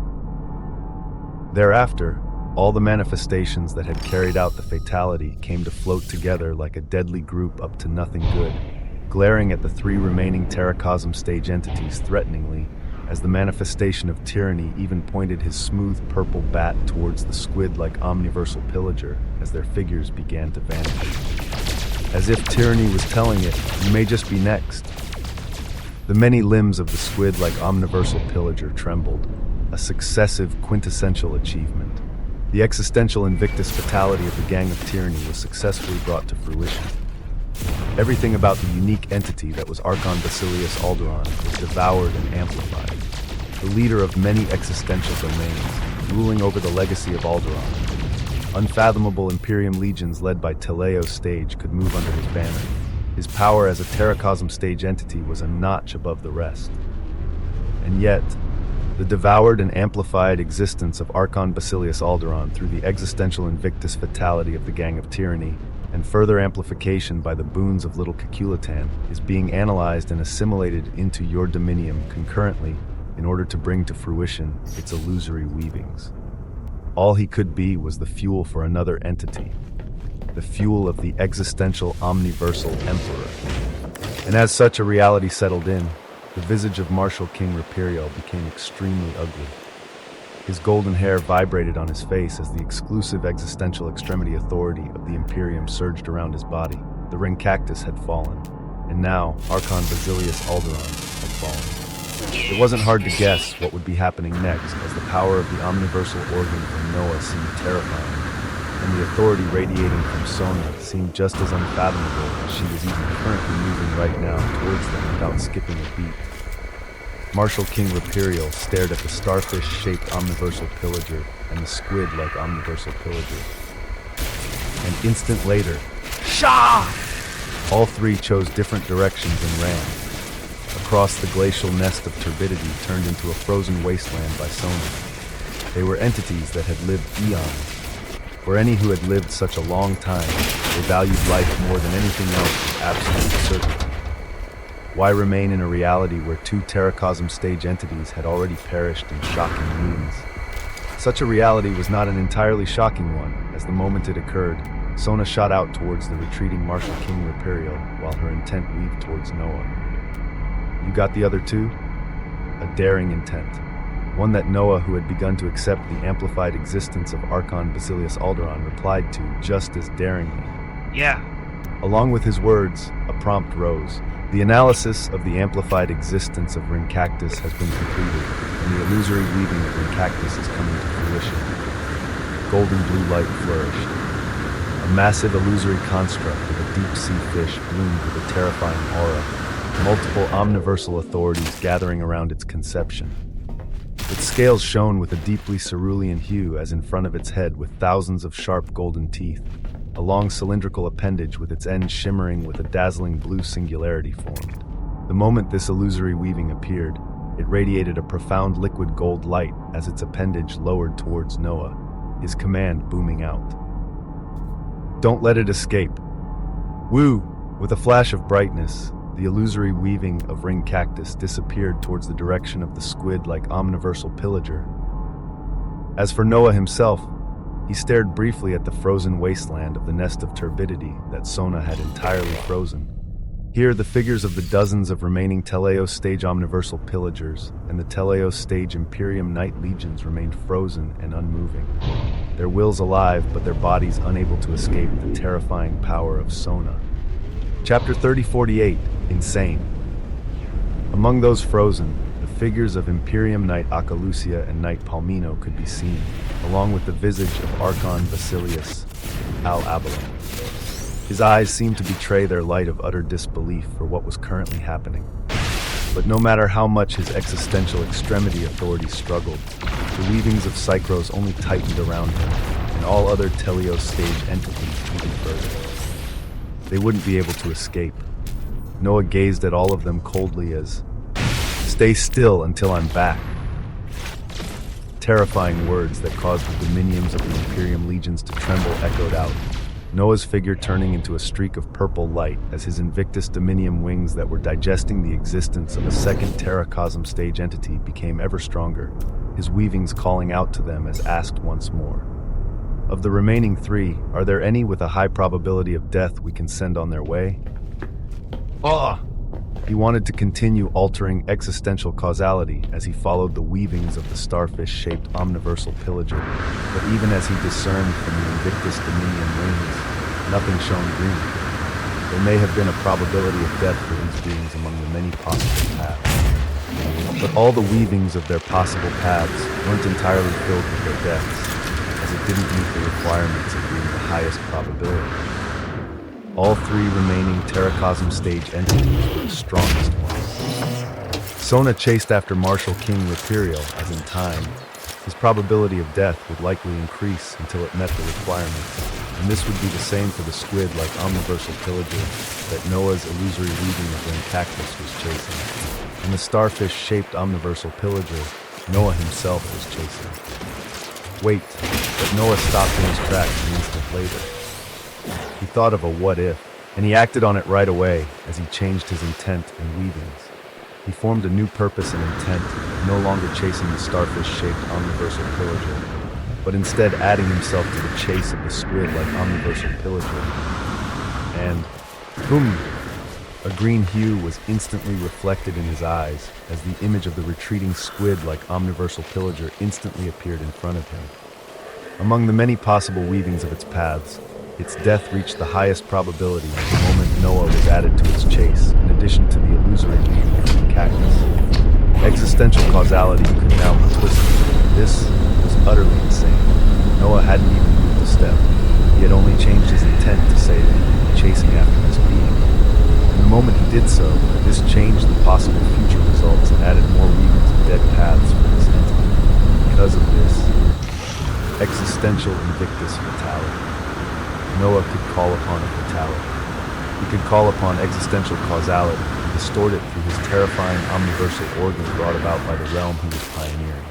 Thereafter, all the manifestations that had carried out the fatality came to float together like a deadly group up to nothing good, glaring at the three remaining Terracosm stage entities threateningly, as the manifestation of tyranny even pointed his smooth purple bat towards the squid-like omniversal pillager as their figures began to vanish. As if tyranny was telling it, you may just be next. The many limbs of the squid-like omniversal pillager trembled, a successive quintessential achievement. The existential Invictus fatality of the Gang of Tyranny was successfully brought to fruition. Everything about the unique entity that was Archon Basilius Alderaan was devoured and amplified. The leader of many existential domains, ruling over the legacy of Alderaan. Unfathomable Imperium legions led by Teleo Stage could move under his banner. His power as a Terracosm stage entity was a notch above the rest. And yet, the devoured and amplified existence of Archon Basilius Alderaan through the existential Invictus fatality of the Gang of Tyranny and further amplification by the boons of Little Caculatan is being analyzed and assimilated into your dominium concurrently in order to bring to fruition its illusory weavings. All he could be was the fuel for another entity, the fuel of the existential omniversal emperor. And as such a reality settled in, the visage of Marshal King Reperial became extremely ugly. His golden hair vibrated on his face as the exclusive existential extremity authority of the Imperium surged around his body. The ring cactus had fallen, and now Archon Basilius Alderaan had fallen. It wasn't hard to guess what would be happening next, as the power of the omniversal organ from Noah seemed terrifying, and the authority radiating from Sona seemed just as unfathomable as she was even currently moving right now towards them without skipping a beat. Marshal King Reperial stared at the starfish-shaped omniversal pillager and the squid-like omniversal pillager. An instant later, Shah! All three chose different directions and ran. Across the glacial nest of turbidity turned into a frozen wasteland by Sona. They were entities that had lived eons. For any who had lived such a long time, they valued life more than anything else with absolute certainty. Why remain in a reality where two Terracosm stage entities had already perished in shocking means? Such a reality was not an entirely shocking one, as the moment it occurred, Sona shot out towards the retreating Marshal King Reperial while her intent weaved towards Noah. You got the other two? A daring intent. One that Noah, who had begun to accept the amplified existence of Archon Basilius Alderaan, replied to just as daringly. Yeah. Along with his words, a prompt rose. The analysis of the amplified existence of Ring Cactus has been completed, and the illusory weaving of Ring Cactus is coming to fruition. Golden blue light flourished. A massive illusory construct of a deep-sea fish bloomed with a terrifying aura, multiple omniversal authorities gathering around its conception. Its scales shone with a deeply cerulean hue as in front of its head with thousands of sharp golden teeth. a long cylindrical appendage with its end shimmering with a dazzling blue singularity formed. The moment this illusory weaving appeared, it radiated a profound liquid gold light as its appendage lowered towards Noah, his command booming out. "Don't let it escape." Woo! With a flash of brightness, the illusory weaving of ring cactus disappeared towards the direction of the squid-like omniversal pillager. As for Noah himself, he stared briefly at the frozen wasteland of the nest of turbidity that Sona had entirely frozen. Here, the figures of the dozens of remaining Teleos stage omniversal pillagers and the Teleos stage Imperium Knight legions remained frozen and unmoving, their wills alive but their bodies unable to escape the terrifying power of Sona. Chapter 3048, Insane. Among those frozen, the figures of Imperium Knight Acalusia and Knight Palmino could be seen, along with the visage of Archon Basilius al-Abalon. His eyes seemed to betray their light of utter disbelief for what was currently happening. But no matter how much his existential extremity authority struggled, the weavings of Psychros only tightened around him, and all other Teleos stage entities even further. They wouldn't be able to escape. Noah gazed at all of them coldly as, "Stay still until I'm back." Terrifying words that caused the dominiums of the Imperium legions to tremble echoed out, Noah's figure turning into a streak of purple light as his Invictus Dominium wings that were digesting the existence of a second Terracosm stage entity became ever stronger, his weavings calling out to them as asked once more. "Of the remaining three, are there any with a high probability of death we can send on their way?" Ah! He wanted to continue altering existential causality as he followed the weavings of the starfish-shaped omniversal pillager, but even as he discerned from the Invictus Dominion wings, nothing shone green. There may have been a probability of death for these beings among the many possible paths. But all the weavings of their possible paths weren't entirely filled with their deaths, as it didn't meet the requirements of being the highest probability. All three remaining Terracosm stage entities were the strongest ones. Sona chased after Marshal King Rapirial, as in time, his probability of death would likely increase until it met the requirements, and this would be the same for the squid-like omniversal pillager that Noah's illusory weaving of ring cactus was chasing, and the starfish-shaped omniversal pillager Noah himself was chasing. Wait, but Noah stopped in his tracks an instant later. He thought of a what-if, and he acted on it right away as he changed his intent and weavings. He formed a new purpose and intent, no longer chasing the starfish-shaped omniversal pillager, but instead adding himself to the chase of the squid-like omniversal pillager. And, boom! A green hue was instantly reflected in his eyes as the image of the retreating squid-like omniversal pillager instantly appeared in front of him. Among the many possible weavings of its paths, its death reached the highest probability the moment Noah was added to its chase, in addition to the illusory weaving from the cactus. Existential causality could now be twisted. This was utterly insane. Noah hadn't even moved a step. He had only changed his intent to say that he would be chasing after this being. And the moment he did so, this changed the possible future results and added more weavings of dead paths for this entity. Because of this, existential Invictus fatality. Noah could call upon a fatality. He could call upon existential causality and distort it through his terrifying omniversal organ brought about by the realm he was pioneering.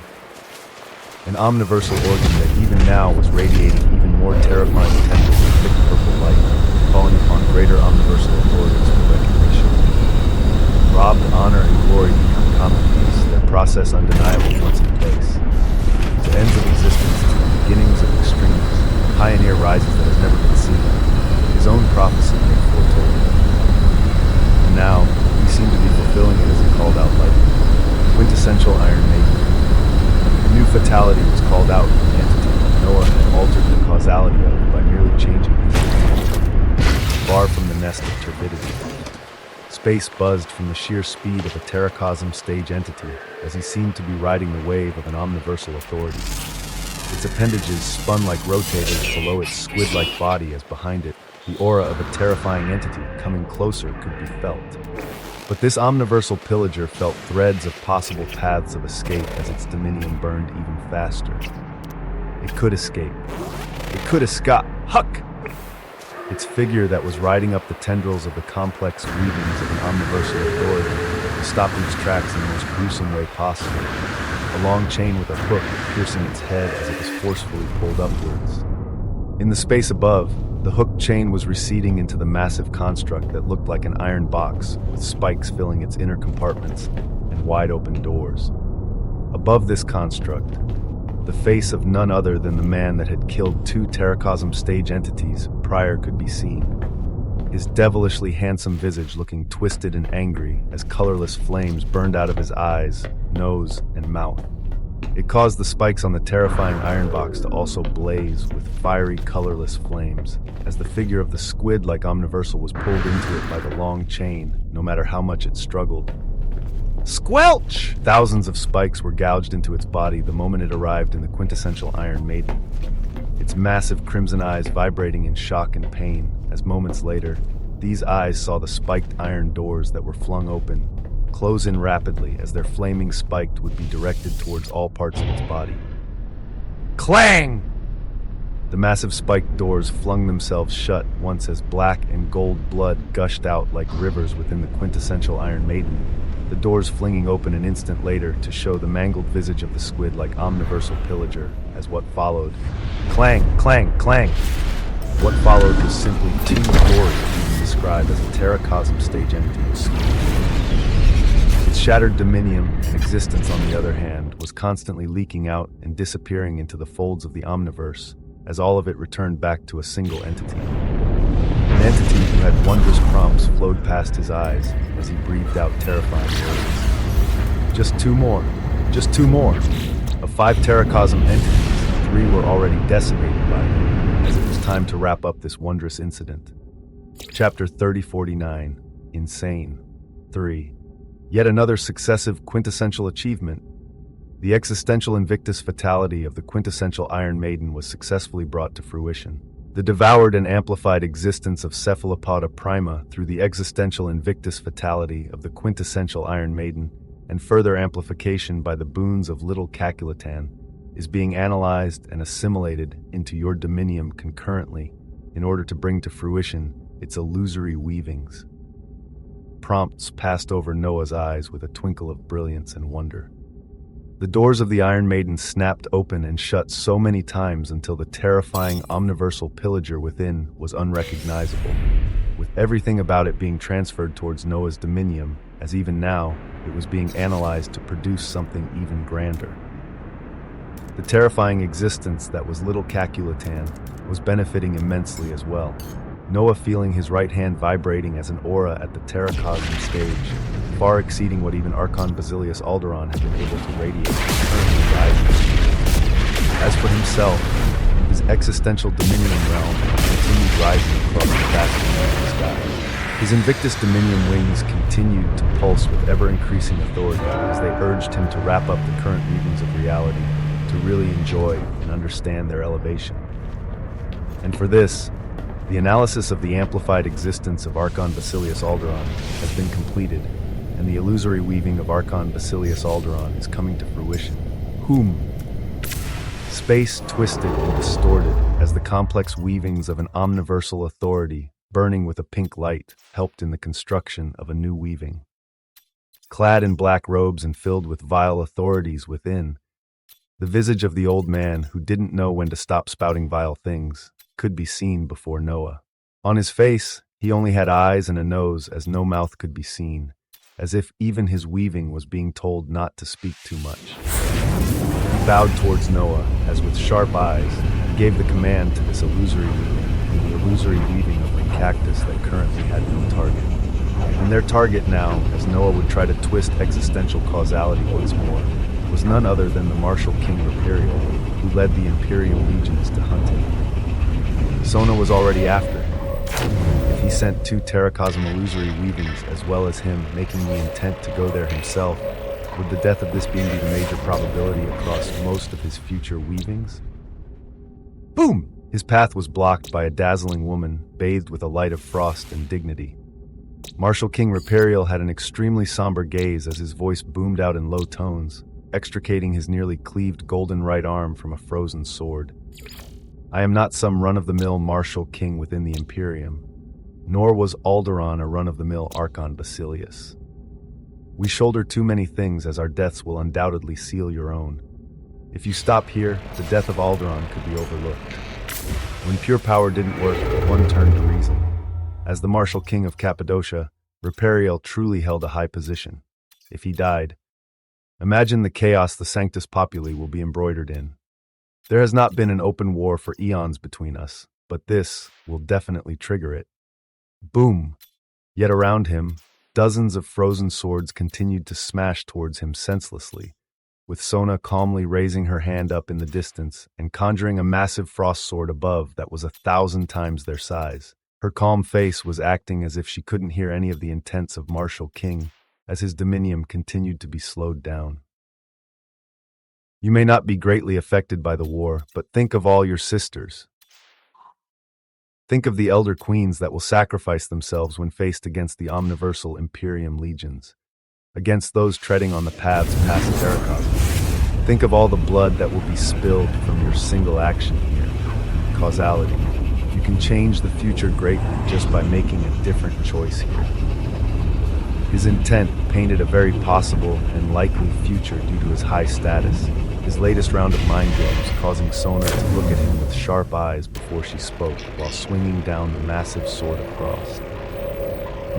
An omniversal organ that even now was radiating even more terrifying tendrils of thick purple light, calling upon greater omniversal authorities for recognition. Robbed honor and glory become commonplace, their process undeniable once in place. To ends of existence, to the beginnings of extremes, pioneer rises that has never been seen. His own prophecy had foretold it. And now, he seemed to be fulfilling it as he called out lightning. Quintessential Iron Maiden. A new fatality was called out from the entity that Noah had altered the causality of by merely changing his intent. Far from the nest of turbidity, space buzzed from the sheer speed of a Terracosm stage entity as he seemed to be riding the wave of an omniversal authority. Its appendages spun like rotators below its squid-like body as behind it, the aura of a terrifying entity coming closer could be felt. But this omniversal pillager felt threads of possible paths of escape as its dominion burned even faster. It could escape. It could escape. Huck! Its figure that was riding up the tendrils of the complex weavings of an omniversal authority to stop its tracks in the most gruesome way possible. A long chain with a hook piercing its head as it was forcefully pulled upwards. In the space above, the hooked chain was receding into the massive construct that looked like an iron box, with spikes filling its inner compartments and wide-open doors. Above this construct, the face of none other than the man that had killed two Terracosm stage entities prior could be seen. His devilishly handsome visage looking twisted and angry as colorless flames burned out of his eyes, nose, and mouth. It caused the spikes on the terrifying iron box to also blaze with fiery, colorless flames, as the figure of the squid-like Omniversal was pulled into it by the long chain, no matter how much it struggled. Squelch! Thousands of spikes were gouged into its body the moment it arrived in the quintessential Iron Maiden, its massive crimson eyes vibrating in shock and pain, as moments later, these eyes saw the spiked iron doors that were flung open close in rapidly as their flaming spiked would be directed towards all parts of its body. Clang! The massive spiked doors flung themselves shut once as black and gold blood gushed out like rivers within the quintessential Iron Maiden, the doors flinging open an instant later to show the mangled visage of the squid like omniversal pillager as what followed. Clang, clang, clang! What followed was simply too gory to describe as a Terracosm stage entity. Its shattered dominium and existence, on the other hand, was constantly leaking out and disappearing into the folds of the Omniverse, as all of it returned back to a single entity. An entity who had wondrous prompts flowed past his eyes as he breathed out terrifying words. Just two more. Just two more. Of 5 Terracosm entities, 3 were already decimated by him, as it was time to wrap up this wondrous incident. Chapter 3049, Insane. 3. Yet another successive quintessential achievement. The existential Invictus fatality of the quintessential Iron Maiden was successfully brought to fruition. The devoured and amplified existence of Cephalopoda Prima through the existential Invictus fatality of the quintessential Iron Maiden, and further amplification by the boons of Little Caculatan, is being analyzed and assimilated into your dominium concurrently in order to bring to fruition its illusory weavings. Prompts passed over Noah's eyes with a twinkle of brilliance and wonder. The doors of the Iron Maiden snapped open and shut so many times until the terrifying omniversal pillager within was unrecognizable, with everything about it being transferred towards Noah's dominium, as even now it was being analyzed to produce something even grander. The terrifying existence that was Little Caculatan was benefiting immensely as well, Noah feeling his right hand vibrating as an aura at the Terracosm stage, far exceeding what even Archon Basilius Alderaan had been able to radiate, currently rising. As for himself, his existential dominion realm continued rising across the vast sky. His Invictus Dominion wings continued to pulse with ever-increasing authority as they urged him to wrap up the current weavings of reality, to really enjoy and understand their elevation. And for this, the analysis of the amplified existence of Archon Basilius Alderaan has been completed, and the illusory weaving of Archon Basilius Alderaan is coming to fruition. Space twisted and distorted as the complex weavings of an omniversal authority, burning with a pink light, helped in the construction of a new weaving. Clad in black robes and filled with vile authorities within, the visage of the old man who didn't know when to stop spouting vile things could be seen before Noah. On his face, he only had eyes and a nose as no mouth could be seen, as if even his weaving was being told not to speak too much. He bowed towards Noah as with sharp eyes, he gave the command to this illusory weaving, the illusory weaving of the cactus that currently had no target. And their target now, as Noah would try to twist existential causality once more, was none other than the martial King Imperial, who led the Imperial legions to hunt him. Sona was already after him. If he sent 2 Terracosm illusory weavings as well as him making the intent to go there himself, would the death of this being be the major probability across most of his future weavings? Boom! His path was blocked by a dazzling woman, bathed with a light of frost and dignity. Martial King Rapariel had an extremely somber gaze as his voice boomed out in low tones, extricating his nearly cleaved golden right arm from a frozen sword. I am not some run-of-the-mill martial king within the Imperium, nor was Alderaan a run-of-the-mill Archon Basilius. We shoulder too many things, as our deaths will undoubtedly seal your own. If you stop here, the death of Alderaan could be overlooked. When pure power didn't work, one turned to reason. As the martial king of Cappadocia, Repariel truly held a high position. If he died, imagine the chaos the Sanctus Populi will be embroidered in. There has not been an open war for eons between us, but this will definitely trigger it. Boom! Yet around him, dozens of frozen swords continued to smash towards him senselessly, with Sona calmly raising her hand up in the distance and conjuring a massive frost sword above that was 1,000 times their size. Her calm face was acting as if she couldn't hear any of the intents of Martial King, as his dominium continued to be slowed down. You may not be greatly affected by the war, but think of all your sisters. Think of the elder queens that will sacrifice themselves when faced against the omniversal Imperium legions, against those treading on the paths past Terracosm. Think of all the blood that will be spilled from your single action here. Causality. You can change the future greatly just by making a different choice here. His intent painted a very possible and likely future due to his high status. His latest round of mind games causing Sona to look at him with sharp eyes before she spoke while swinging down the massive sword of frost.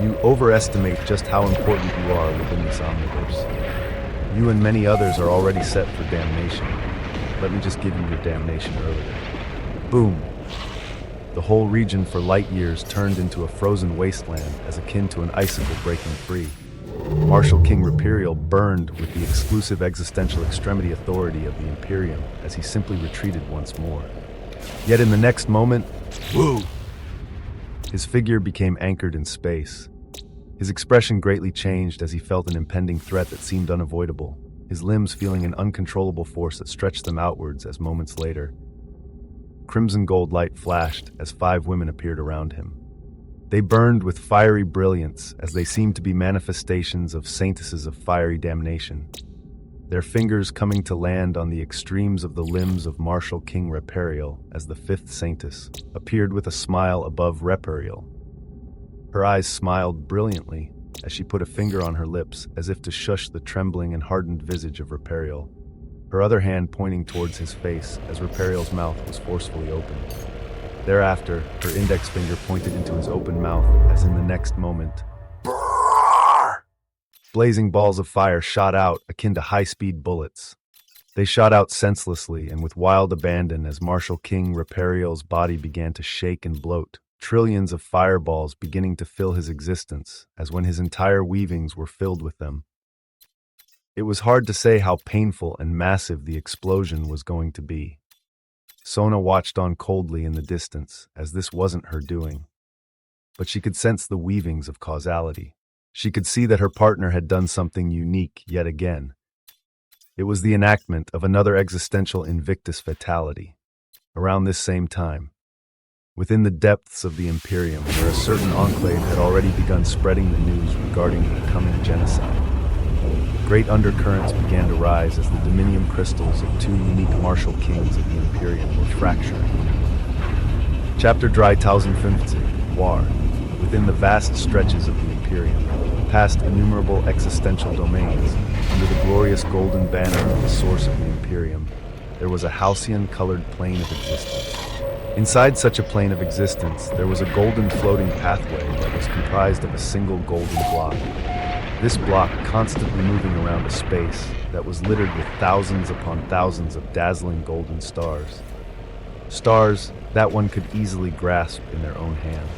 You overestimate just how important you are within this omniverse. You and many others are already set for damnation. Let me just give you your damnation earlier. Boom! The whole region for light years turned into a frozen wasteland as akin to an icicle breaking free. Martial King Repariel burned with the exclusive existential extremity authority of the Imperium as he simply retreated once more. Yet in the next moment, woo! His figure became anchored in space. His expression greatly changed as he felt an impending threat that seemed unavoidable, his limbs feeling an uncontrollable force that stretched them outwards as moments later, crimson gold light flashed as 5 women appeared around him. They burned with fiery brilliance as they seemed to be manifestations of saintesses of fiery damnation, their fingers coming to land on the extremes of the limbs of Martial King Repariel as the 5th saintess appeared with a smile above Repariel. Her eyes smiled brilliantly as she put a finger on her lips as if to shush the trembling and hardened visage of Repariel, her other hand pointing towards his face as Repariel's mouth was forcefully opened. Thereafter, her index finger pointed into his open mouth as in the next moment, blazing balls of fire shot out akin to high-speed bullets. They shot out senselessly and with wild abandon as Martial King Repariel's body began to shake and bloat, trillions of fireballs beginning to fill his existence as when his entire weavings were filled with them. It was hard to say how painful and massive the explosion was going to be. Sona watched on coldly in the distance, as this wasn't her doing. But she could sense the weavings of causality. She could see that her partner had done something unique yet again. It was the enactment of another existential Invictus fatality. Around this same time, within the depths of the Imperium, where a certain enclave had already begun spreading the news regarding the coming genocide, great undercurrents began to rise as the Dominium crystals of 2 unique martial kings of the Imperium were fracturing. Chapter 3050, War. Within the vast stretches of the Imperium, past innumerable existential domains, under the glorious golden banner of the source of the Imperium, there was a halcyon-colored plane of existence. Inside such a plane of existence, there was a golden floating pathway that was comprised of a single golden block. This block constantly moving around a space that was littered with thousands upon thousands of dazzling golden stars. Stars that one could easily grasp in their own hands.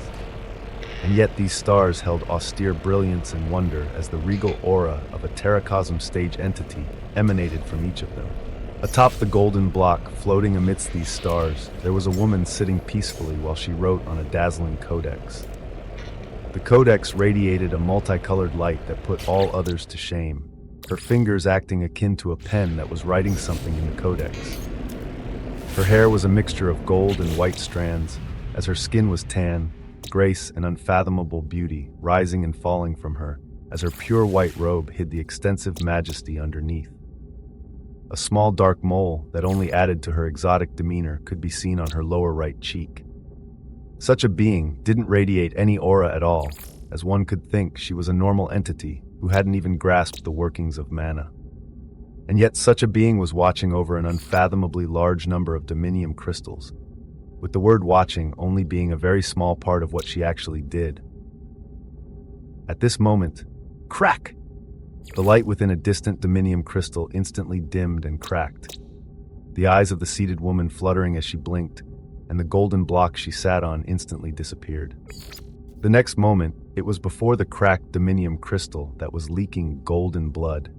And yet these stars held austere brilliance and wonder as the regal aura of a Terracosm stage entity emanated from each of them. Atop the golden block, floating amidst these stars, there was a woman sitting peacefully while she wrote on a dazzling codex. The codex radiated a multicolored light that put all others to shame, her fingers acting akin to a pen that was writing something in the codex. Her hair was a mixture of gold and white strands, as her skin was tan, grace and unfathomable beauty rising and falling from her, as her pure white robe hid the extensive majesty underneath. A small dark mole that only added to her exotic demeanor could be seen on her lower right cheek. Such a being didn't radiate any aura at all, as one could think she was a normal entity who hadn't even grasped the workings of mana. And yet such a being was watching over an unfathomably large number of dominium crystals, with the word watching only being a very small part of what she actually did. At this moment, crack! The light within a distant dominium crystal instantly dimmed and cracked, the eyes of the seated woman fluttering as she blinked, and the golden block she sat on instantly disappeared. The next moment, it was before the cracked dominium crystal that was leaking golden blood.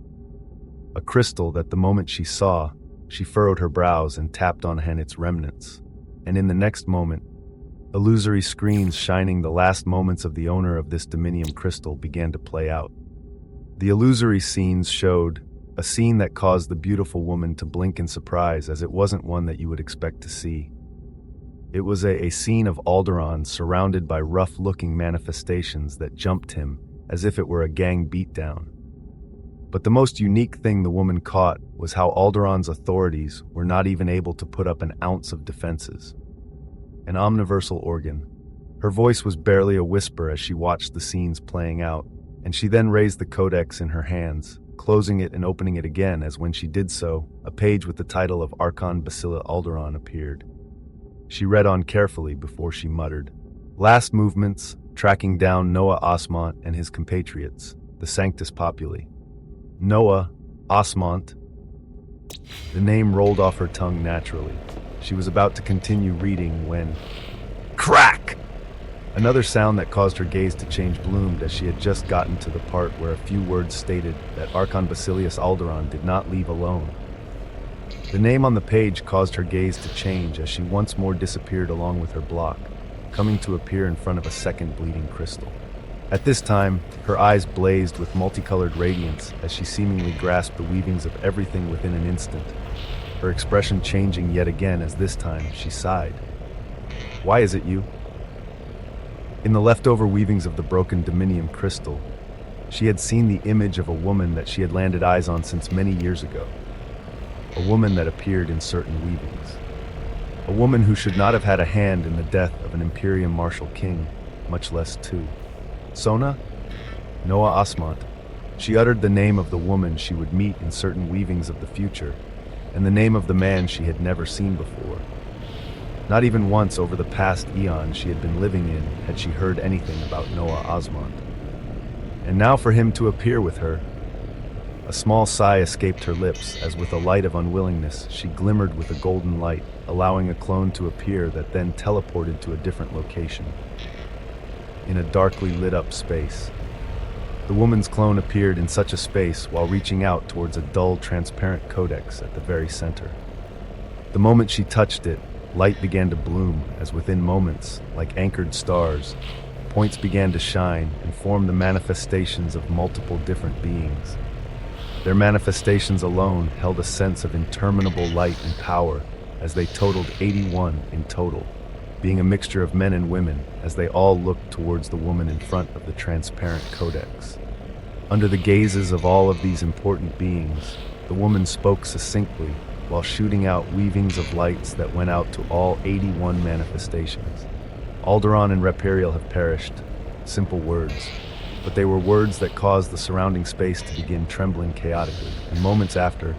A crystal that the moment she saw, she furrowed her brows and tapped on its remnants. And in the next moment, illusory screens shining the last moments of the owner of this dominium crystal began to play out. The illusory scenes showed a scene that caused the beautiful woman to blink in surprise, as it wasn't one that you would expect to see. It was a scene of Alderaan surrounded by rough-looking manifestations that jumped him as if it were a gang beatdown. But the most unique thing the woman caught was how Alderaan's authorities were not even able to put up an ounce of defenses. An omniversal organ. Her voice was barely a whisper as she watched the scenes playing out, and she then raised the codex in her hands, closing it and opening it again, as when she did so, a page with the title of Archon Basila Alderaan appeared. She read on carefully before she muttered, "Last movements, tracking down Noah Osmont and his compatriots, the Sanctus Populi." Noah Osmont. The name rolled off her tongue naturally. She was about to continue reading when... crack! Another sound that caused her gaze to change bloomed as she had just gotten to the part where a few words stated that Archon Basilius Alderaan did not leave alone. The name on the page caused her gaze to change as she once more disappeared along with her block, coming to appear in front of a second bleeding crystal. At this time, her eyes blazed with multicolored radiance as she seemingly grasped the weavings of everything within an instant, her expression changing yet again as this time she sighed. "Why is it you?" In the leftover weavings of the broken dominium crystal, she had seen the image of a woman that she had landed eyes on since many years ago. A woman that appeared in certain weavings. A woman who should not have had a hand in the death of an Imperium Martial King, much less two. Sona? Noah Osmont. She uttered the name of the woman she would meet in certain weavings of the future, and the name of the man she had never seen before. Not even once over the past eon she had been living in had she heard anything about Noah Osmont. And now for him to appear with her. A small sigh escaped her lips as with a light of unwillingness she glimmered with a golden light, allowing a clone to appear that then teleported to a different location. In a darkly lit up space. The woman's clone appeared in such a space while reaching out towards a dull, transparent codex at the very center. The moment she touched it, light began to bloom as within moments, like anchored stars, points began to shine and form the manifestations of multiple different beings. Their manifestations alone held a sense of interminable light and power as they totaled 81 in total, being a mixture of men and women as they all looked towards the woman in front of the transparent codex. Under the gazes of all of these important beings, the woman spoke succinctly while shooting out weavings of lights that went out to all 81 manifestations. Alderaan and Reperial have perished. Simple words. But they were words that caused the surrounding space to begin trembling chaotically, and moments after,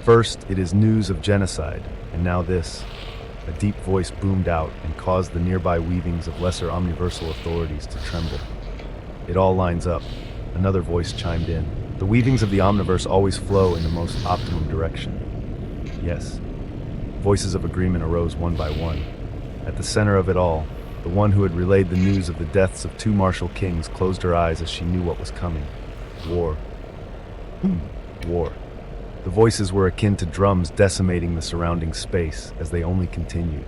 first it is news of genocide, and now this. A deep voice boomed out and caused the nearby weavings of lesser omniversal authorities to tremble. It all lines up. Another voice chimed in. The weavings of the Omniverse always flow in the most optimum direction. Yes. Voices of agreement arose one by one. At the center of it all, the one who had relayed the news of the deaths of two martial kings closed her eyes as she knew what was coming. War. War. The voices were akin to drums decimating the surrounding space as they only continued.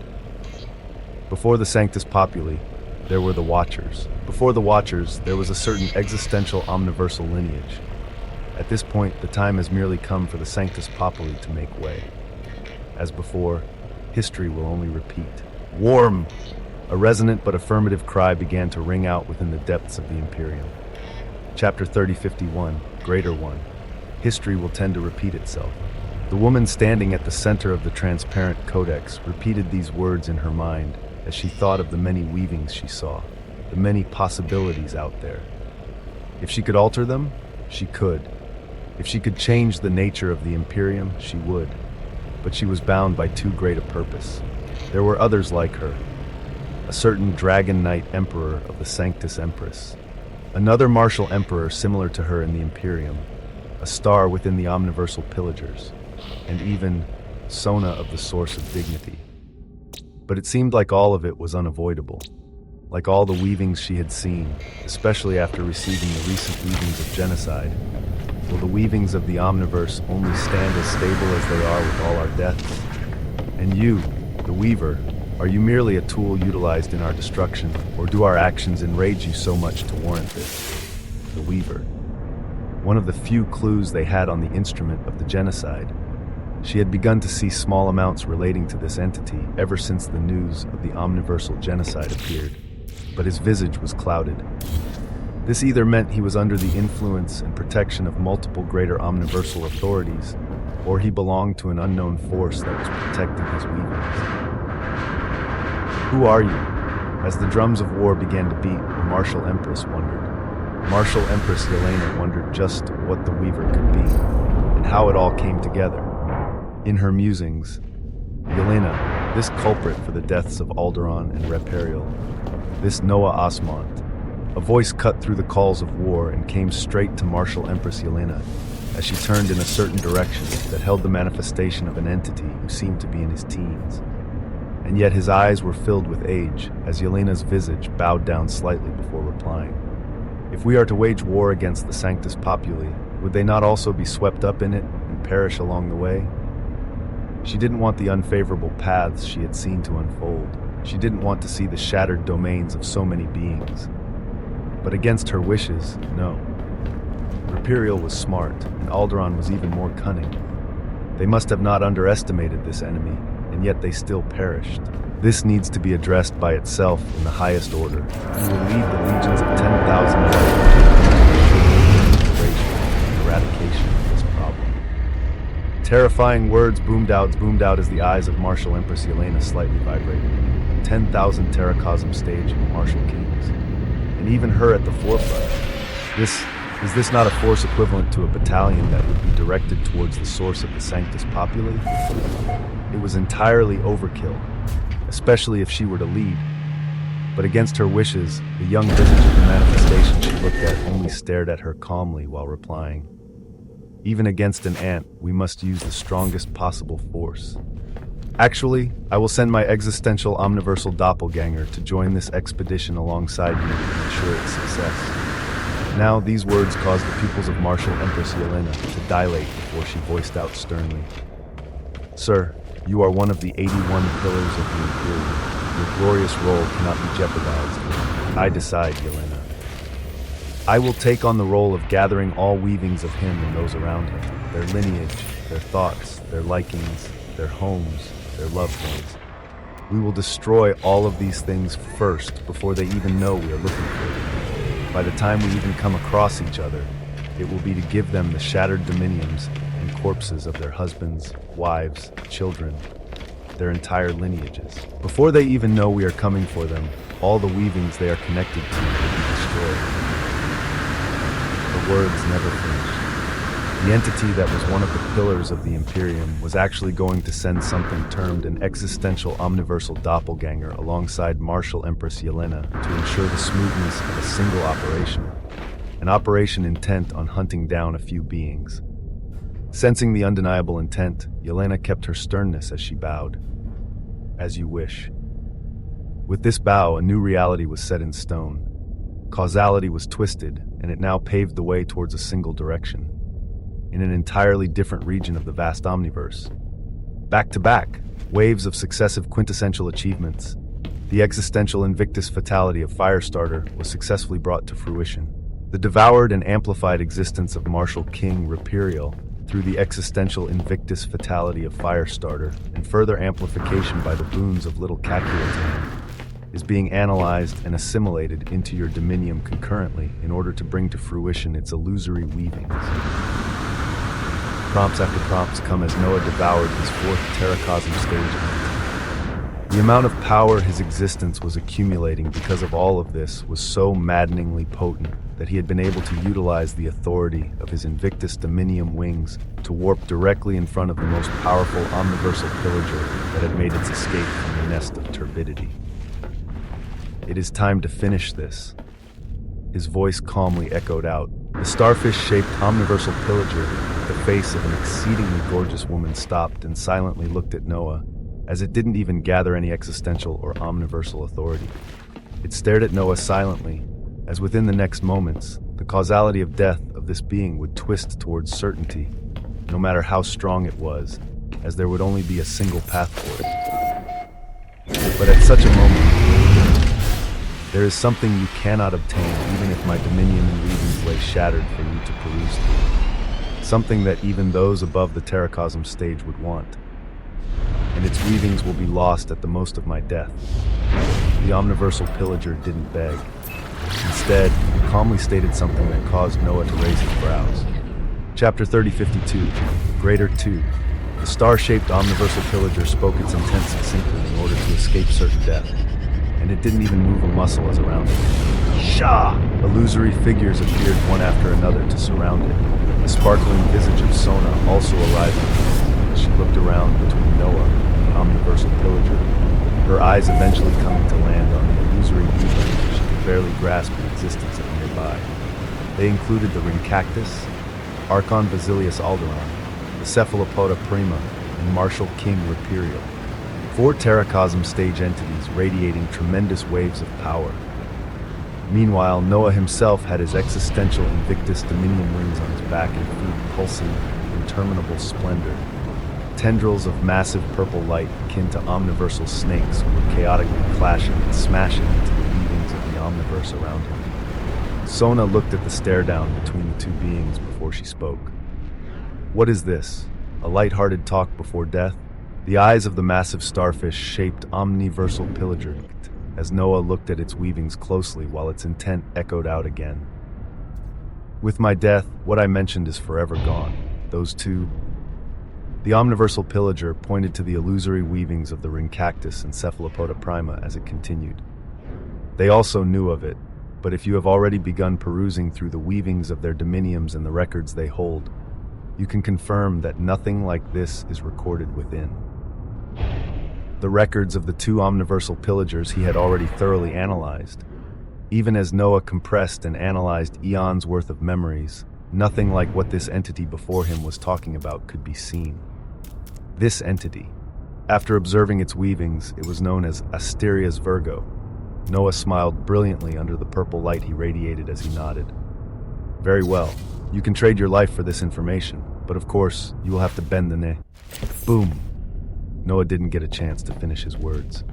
Before the Sanctus Populi, there were the Watchers. Before the Watchers, there was a certain existential omniversal lineage. At this point, the time has merely come for the Sanctus Populi to make way. As before, history will only repeat. Warm! A resonant but affirmative cry began to ring out within the depths of the Imperium. Chapter 3051, Greater One. History will tend to repeat itself. The woman standing at the center of the transparent codex repeated these words in her mind as she thought of the many weavings she saw, the many possibilities out there. If she could alter them, she could. If she could change the nature of the Imperium, she would. But she was bound by too great a purpose. There were others like her. A certain Dragon Knight Emperor of the Sanctus Empress. Another martial emperor similar to her in the Imperium. A star within the omniversal pillagers. And even Sona of the Source of Dignity. But it seemed like all of it was unavoidable. Like all the weavings she had seen, especially after receiving the recent weavings of genocide, will the weavings of the Omniverse only stand as stable as they are with all our deaths? And you, the Weaver, are you merely a tool utilized in our destruction, or do our actions enrage you so much to warrant this? The Weaver. One of the few clues they had on the instrument of the genocide. She had begun to see small amounts relating to this entity ever since the news of the omniversal genocide appeared, but his visage was clouded. This either meant he was under the influence and protection of multiple greater omniversal authorities, or he belonged to an unknown force that was protecting his weavings. Who are you? As the drums of war began to beat, the Martial Empress wondered. Martial Empress Yelena wondered just what the Weaver could be, and how it all came together. In her musings, Yelena, this culprit for the deaths of Alderaan and Reperial, this Noah Osmont. A voice cut through the calls of war and came straight to Martial Empress Yelena as she turned in a certain direction that held the manifestation of an entity who seemed to be in his teens. And yet his eyes were filled with age as Yelena's visage bowed down slightly before replying. If we are to wage war against the Sanctus Populi, would they not also be swept up in it and perish along the way? She didn't want the unfavorable paths she had seen to unfold. She didn't want to see the shattered domains of so many beings. But against her wishes, no. Reperial was smart, and Alderaan was even more cunning. They must have not underestimated this enemy, and yet they still perished. This needs to be addressed by itself in the highest order. You will lead the legions of 10,000 eradication of this problem. Terrifying words boomed out as the eyes of Martial Empress Yelena slightly vibrated. 10,000 Terracosm stage martial kings. And even her at the forefront. Is this not a force equivalent to a battalion that would be directed towards the source of the Sanctus Populi? It was entirely overkill, especially if she were to lead. But against her wishes, the young visage of the manifestation she looked at only stared at her calmly while replying. Even against an ant, we must use the strongest possible force. Actually, I will send my existential omniversal doppelganger to join this expedition alongside you and ensure its success. Now, these words caused the pupils of Martial Empress Yelena to dilate before she voiced out sternly. Sir, you are one of the 81 pillars of the Imperium. Your glorious role cannot be jeopardized. I decide, Yelena. I will take on the role of gathering all weavings of him and those around him, their lineage, their thoughts, their likings, their homes, their loved ones. We will destroy all of these things first before they even know we are looking for them. By the time we even come across each other, it will be to give them the shattered dominiums and corpses of their husbands, wives, children, their entire lineages. Before they even know we are coming for them, all the weavings they are connected to will be destroyed. The words never finished. The entity that was one of the pillars of the Imperium was actually going to send something termed an existential omniversal doppelganger alongside Martial Empress Yelena to ensure the smoothness of a single operation, an operation intent on hunting down a few beings. Sensing the undeniable intent, Yelena kept her sternness as she bowed. As you wish. With this bow, a new reality was set in stone. Causality was twisted, and it now paved the way towards a single direction. In an entirely different region of the vast omniverse. Back to back, waves of successive quintessential achievements. The existential Invictus fatality of Firestarter was successfully brought to fruition. The devoured and amplified existence of Martial King Reperial through the existential Invictus fatality of Firestarter and further amplification by the boons of Little Calculator is being analyzed and assimilated into your dominium concurrently in order to bring to fruition its illusory weavings. Prompts after prompts come as Noah devoured his fourth terracosm stage. The amount of power his existence was accumulating because of all of this was so maddeningly potent that he had been able to utilize the authority of his Invictus Dominium wings to warp directly in front of the most powerful omniversal pillager that had made its escape from the nest of turbidity. "It is time to finish this," his voice calmly echoed out. The starfish-shaped omniversal pillager, the face of an exceedingly gorgeous woman, stopped and silently looked at Noah, as it didn't even gather any existential or omniversal authority. It stared at Noah silently, as within the next moments, the causality of death of this being would twist towards certainty, no matter how strong it was, as there would only be a single path for it. But at such a moment, there is something you cannot obtain even if my dominion and weavings lay shattered for you to peruse through. Something that even those above the terracosm stage would want. And its weavings will be lost at the most of my death. The omniversal pillager didn't beg. Instead, he calmly stated something that caused Noah to raise his brows. Chapter 3052, Greater 2. The star-shaped omniversal pillager spoke its intent succinctly in order to escape certain death, and it didn't even move a muscle as around it. Shah! Illusory figures appeared one after another to surround it. The sparkling visage of Sona also arrived. She looked around between Noah and the omniversal pillager, her eyes eventually coming to land on the illusory weavings she could barely grasp the existence of nearby. They included the ring cactus, Archon Basilius Alderon, the Cephalopoda Prima, and Martial King Rapirial. 4 terracosm stage entities radiating tremendous waves of power. Meanwhile, Noah himself had his existential Invictus Dominion wings on his back and feet pulsing with interminable splendor. Tendrils of massive purple light akin to omniversal snakes were chaotically clashing and smashing into the weavings of the omniverse around him. Sona looked at the stare-down between the two beings before she spoke. "What is this? A light-hearted talk before death?" The eyes of the massive starfish-shaped omniversal pillager looked as Noah looked at its weavings closely while its intent echoed out again. "With my death, what I mentioned is forever gone. Those two..." The omniversal pillager pointed to the illusory weavings of the ring cactus and Cephalopoda Prima as it continued. "They also knew of it, but if you have already begun perusing through the weavings of their dominiums and the records they hold, you can confirm that nothing like this is recorded within." The records of the 2 omniversal pillagers he had already thoroughly analyzed. Even as Noah compressed and analyzed eons worth of memories, nothing like what this entity before him was talking about could be seen. This entity. After observing its weavings, it was known as Asteria's Virgo. Noah smiled brilliantly under the purple light he radiated as he nodded. "Very well. You can trade your life for this information, but of course, you will have to bend the knee." Boom! Noah didn't get a chance to finish his words.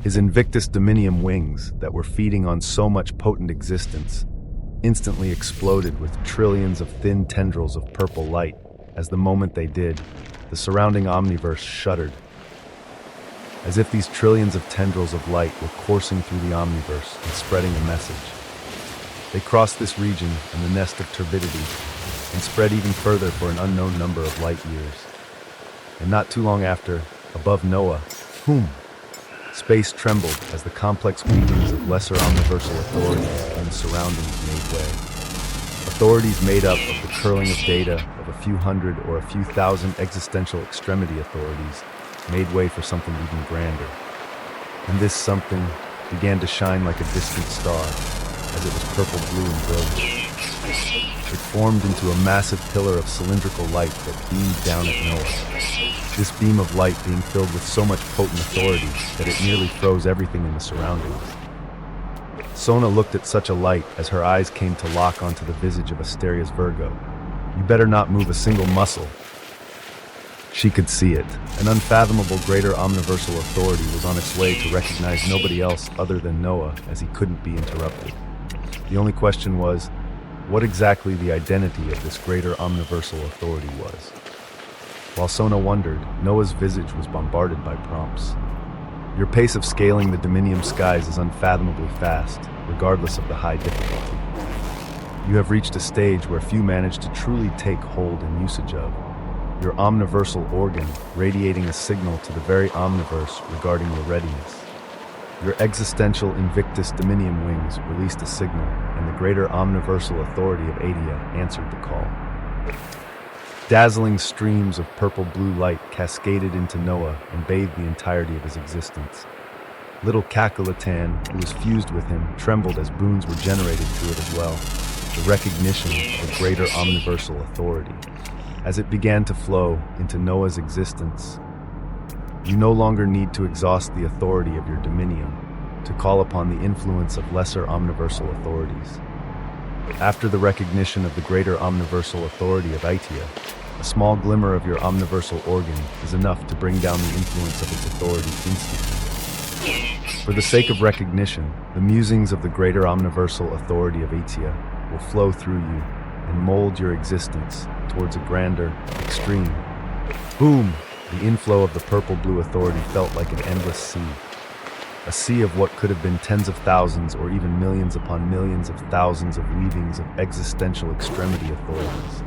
His Invictus Dominium wings, that were feeding on so much potent existence, instantly exploded with trillions of thin tendrils of purple light. As the moment they did, the surrounding omniverse shuddered, as if these trillions of tendrils of light were coursing through the omniverse and spreading a message. They crossed this region and the nest of turbidity, and spread even further for an unknown number of light years. And not too long after, above Noah, space trembled as the complex weavings of lesser omniversal authorities and surroundings made way. Authorities made up of the curling of data of a few hundred or a few thousand existential extremity authorities made way for something even grander. And this something began to shine like a distant star, as it was purple, blue, and brilliant. It formed into a massive pillar of cylindrical light that beamed down at Noah. This beam of light being filled with so much potent authority that it nearly froze everything in the surroundings. Sona looked at such a light as her eyes came to lock onto the visage of Asteria's Virgo. "You better not move a single muscle." She could see it. An unfathomable greater omniversal authority was on its way to recognize nobody else other than Noah, as he couldn't be interrupted. The only question was, what exactly the identity of this greater omniversal authority was. While Sona wondered, Noah's visage was bombarded by prompts. Your pace of scaling the Dominium skies is unfathomably fast, regardless of the high difficulty. You have reached a stage where few manage to truly take hold and usage of. Your omniversal organ, radiating a signal to the very omniverse regarding your readiness. Your existential Invictus Dominium wings released a signal, and the greater omniversal authority of Adia answered the call. Dazzling streams of purple-blue light cascaded into Noah and bathed the entirety of his existence. Little Kakalatan, who was fused with him, trembled as boons were generated through it as well, the recognition of the greater omniversal authority. As it began to flow into Noah's existence, you no longer need to exhaust the authority of your dominion to call upon the influence of lesser omniversal authorities. After the recognition of the greater omniversal authority of Aitia, a small glimmer of your omniversal organ is enough to bring down the influence of its authority instantly. For the sake of recognition, the musings of the greater omniversal authority of Aitia will flow through you and mold your existence towards a grander extreme. Boom! The inflow of the purple-blue authority felt like an endless sea. A sea of what could have been tens of thousands or even millions upon millions of thousands of weavings of existential extremity authorities.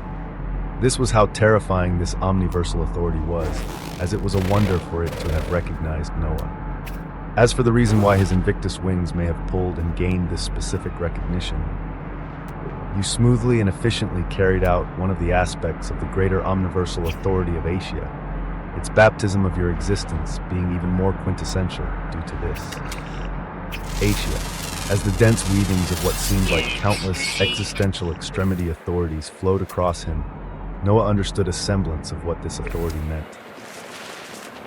This was how terrifying this omniversal authority was, as it was a wonder for it to have recognized Noah. As for the reason why his Invictus wings may have pulled and gained this specific recognition, you smoothly and efficiently carried out one of the aspects of the greater omniversal authority of Asia, its baptism of your existence being even more quintessential due to this. Asia, as the dense weavings of what seemed like countless existential extremity authorities flowed across him, Noah understood a semblance of what this authority meant.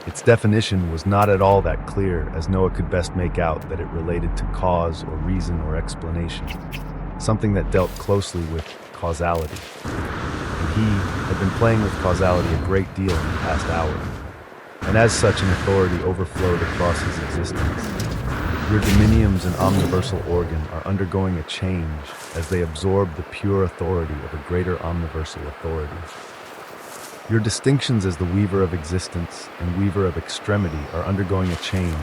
Its definition was not at all that clear, as Noah could best make out that it related to cause or reason or explanation, something that dealt closely with causality. And he had been playing with causality a great deal in the past hour, and as such an authority overflowed across his existence. Your dominiums and omniversal organ are undergoing a change as they absorb the pure authority of a greater omniversal authority. Your distinctions as the weaver of existence and weaver of extremity are undergoing a change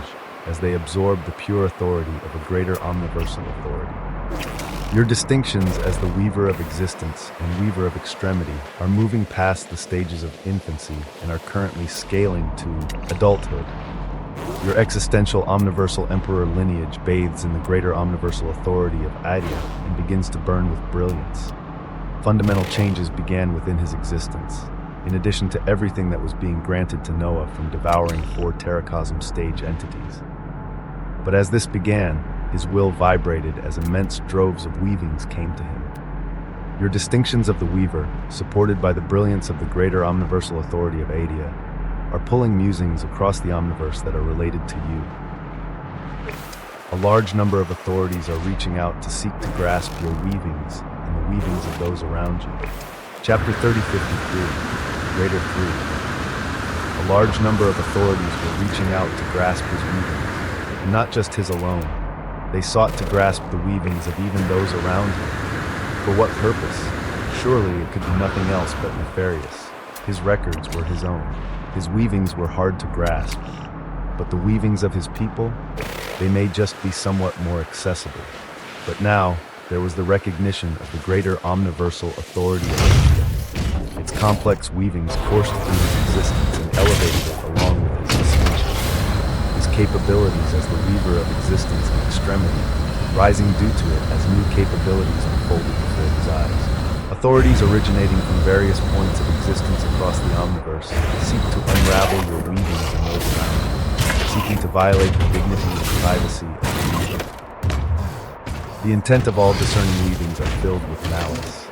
as they absorb the pure authority of a greater omniversal authority. Your distinctions as the weaver of existence and weaver of extremity are moving past the stages of infancy and are currently scaling to adulthood. Your existential omniversal emperor lineage bathes in the greater omniversal authority of Adia and begins to burn with brilliance. Fundamental changes began within his existence, in addition to everything that was being granted to Noah from devouring 4 terracosm stage entities. But as this began, his will vibrated as immense droves of weavings came to him. Your distinctions of the weaver, supported by the brilliance of the greater omniversal authority of Adia, are pulling musings across the omniverse that are related to you. A large number of authorities are reaching out to seek to grasp your weavings and the weavings of those around you. Chapter 3053, Greater 3. A large number of authorities were reaching out to grasp his weavings, and not just his alone. They sought to grasp the weavings of even those around him. For what purpose? Surely it could be nothing else but nefarious. His records were his own. His weavings were hard to grasp, but the weavings of his people, they may just be somewhat more accessible. But now, there was the recognition of the greater omniversal authority of Asia. Its complex weavings coursed through his existence and elevated it along with his distinction. His capabilities as the weaver of existence and extremity, rising due to it as new capabilities unfolded before his eyes. Authorities originating from various points of existence across the omniverse seek to unravel your weavings and those around you, seeking to violate the dignity and privacy of the weaver. The intent of all discerning weavings are filled with malice.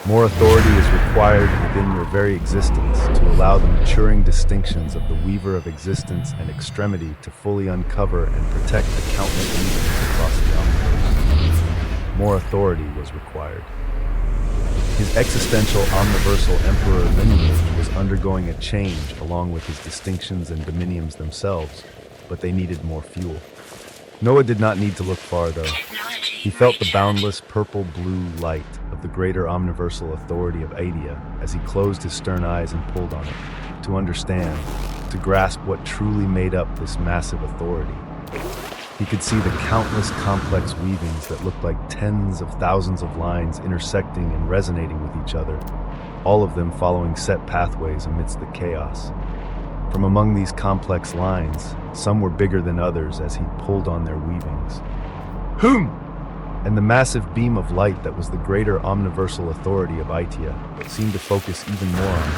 More authority is required within your very existence to allow the maturing distinctions of the weaver of existence and extremity to fully uncover and protect the countless weavings across the omniverse. More authority was required. His existential omniversal emperor lineage was undergoing a change along with his distinctions and dominiums themselves, but they needed more fuel. Noah did not need to look far, though. He felt the boundless purple-blue light of the greater omniversal authority of Adia as he closed his stern eyes and pulled on it, to understand, to grasp what truly made up this massive authority. He could see the countless complex weavings that looked like tens of thousands of lines intersecting and resonating with each other, all of them following set pathways amidst the chaos. From among these complex lines, some were bigger than others as he pulled on their weavings. Whom! And the massive beam of light that was the greater omniversal authority of Aitia seemed to focus even more on him.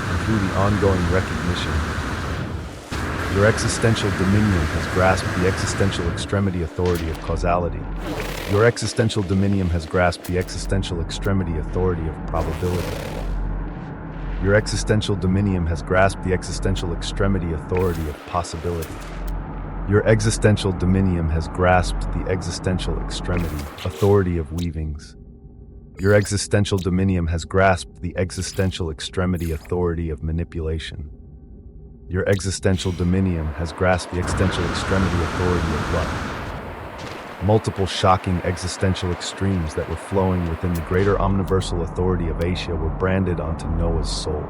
And through the ongoing recognition, your existential dominion has grasped the existential extremity authority of causality. Your existential dominion has grasped the existential extremity authority of probability. Your existential dominion has grasped the existential extremity authority of possibility. Your existential dominion has grasped the existential extremity authority of weavings. Your existential dominion has grasped the existential extremity authority of manipulation. Your existential dominion has grasped the existential extremity authority of love. Multiple shocking existential extremes that were flowing within the greater omniversal authority of Asia were branded onto Noah's soul.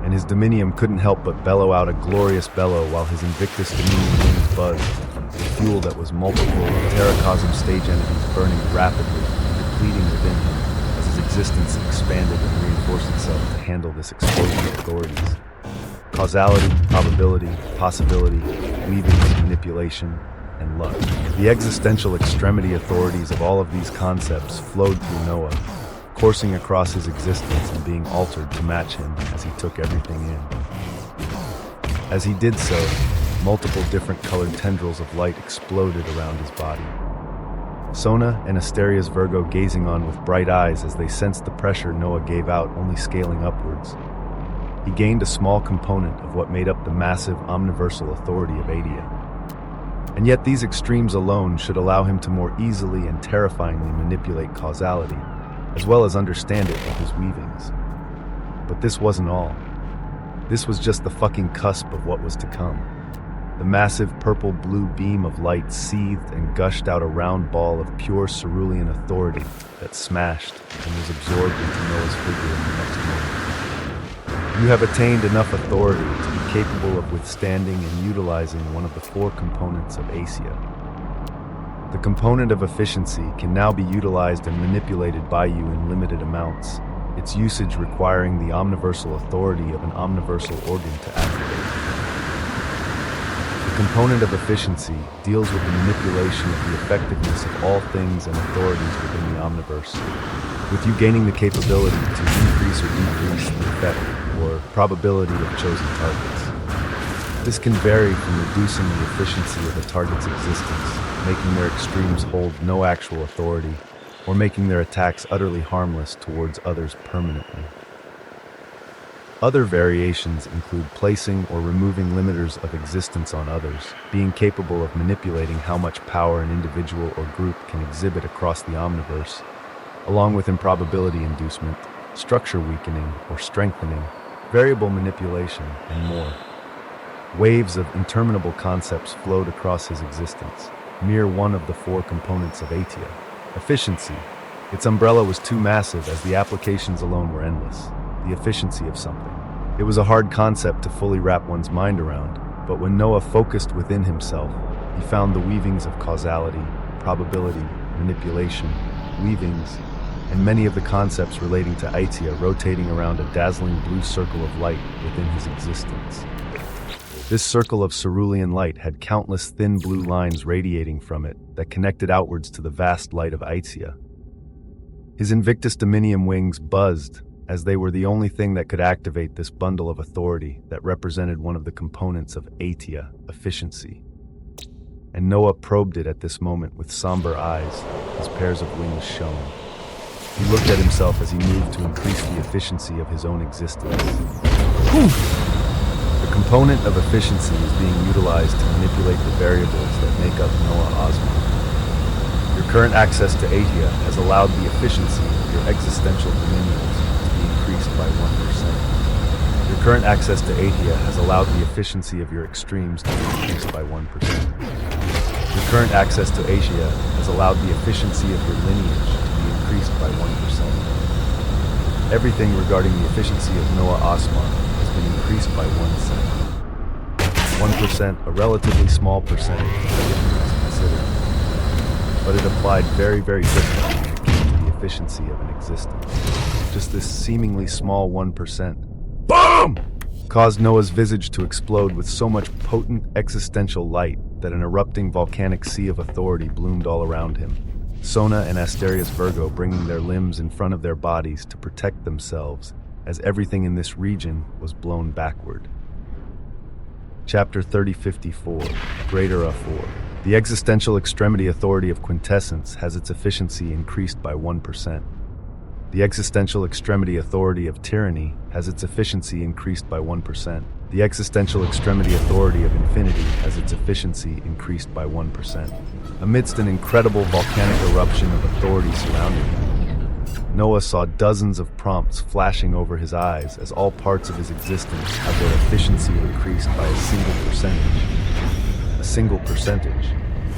And his dominion couldn't help but bellow out a glorious bellow while his Invictus dominion wings buzzed, the fuel that was multiple terracosm stage entities burning rapidly, depleting within him as his existence expanded and reinforced itself to handle this explosion of authorities. Causality, probability, possibility, weavings, manipulation, and luck. The existential extremity authorities of all of these concepts flowed through Noah, coursing across his existence and being altered to match him as he took everything in. As he did so, multiple different colored tendrils of light exploded around his body. Sona and Asteria's Virgo gazing on with bright eyes as they sensed the pressure Noah gave out only scaling upwards. He gained a small component of what made up the massive omniversal authority of Adia. And yet these extremes alone should allow him to more easily and terrifyingly manipulate causality, as well as understand it with his weavings. But this wasn't all. This was just the fucking cusp of what was to come. The massive purple-blue beam of light seethed and gushed out a round ball of pure cerulean authority that smashed and was absorbed into Noah's figure in the next moment. You have attained enough authority to be capable of withstanding and utilizing one of the four components of Asia. The component of efficiency can now be utilized and manipulated by you in limited amounts, its usage requiring the omniversal authority of an omniversal organ to activate. The component of efficiency deals with the manipulation of the effectiveness of all things and authorities within the omniverse, with you gaining the capability to increase or decrease the effect or probability of chosen targets. This can vary from reducing the efficiency of a target's existence, making their extremes hold no actual authority, or making their attacks utterly harmless towards others permanently. Other variations include placing or removing limiters of existence on others, being capable of manipulating how much power an individual or group can exhibit across the omniverse, along with improbability inducement, structure weakening or strengthening, variable manipulation, and more. Waves of interminable concepts flowed across his existence, mere one of the four components of Atia. Efficiency. Its umbrella was too massive as the applications alone were endless. The efficiency of something. It was a hard concept to fully wrap one's mind around, but when Noah focused within himself, he found the weavings of causality, probability, manipulation, weavings, and many of the concepts relating to Aitia rotating around a dazzling blue circle of light within his existence. This circle of cerulean light had countless thin blue lines radiating from it that connected outwards to the vast light of Aitia. His Invictus Dominium wings buzzed, as they were the only thing that could activate this bundle of authority that represented one of the components of Aitia, efficiency. And Noah probed it at this moment with somber eyes, his pairs of wings shone. He looked at himself as he moved to increase the efficiency of his own existence. The component of efficiency is being utilized to manipulate the variables that make up Noah Osman. Your current access to Atia has allowed the efficiency of your existential dominions to be increased by 1%. Your current access to Atia has allowed the efficiency of your extremes to be increased by 1%. Your current access to Asia has allowed the efficiency of your lineage to be increased by 1%. Everything regarding the efficiency of Noah Osman has been increased by 1 cent. 1%, a relatively small percentage, but it applied very, very differently when it came to the efficiency of an existence. Just this seemingly small 1%. BOOM! Caused Noah's visage to explode with so much potent existential light that an erupting volcanic sea of authority bloomed all around him. Sona and Asterius Virgo bringing their limbs in front of their bodies to protect themselves, as everything in this region was blown backward. Chapter 3054, Greater 4. The existential extremity authority of quintessence has its efficiency increased by 1%. The existential extremity authority of tyranny has its efficiency increased by 1%. The existential extremity authority of infinity has its efficiency increased by 1%. Amidst an incredible volcanic eruption of authority surrounding him, Noah saw dozens of prompts flashing over his eyes as all parts of his existence had their efficiency increased by a single percentage. A single percentage.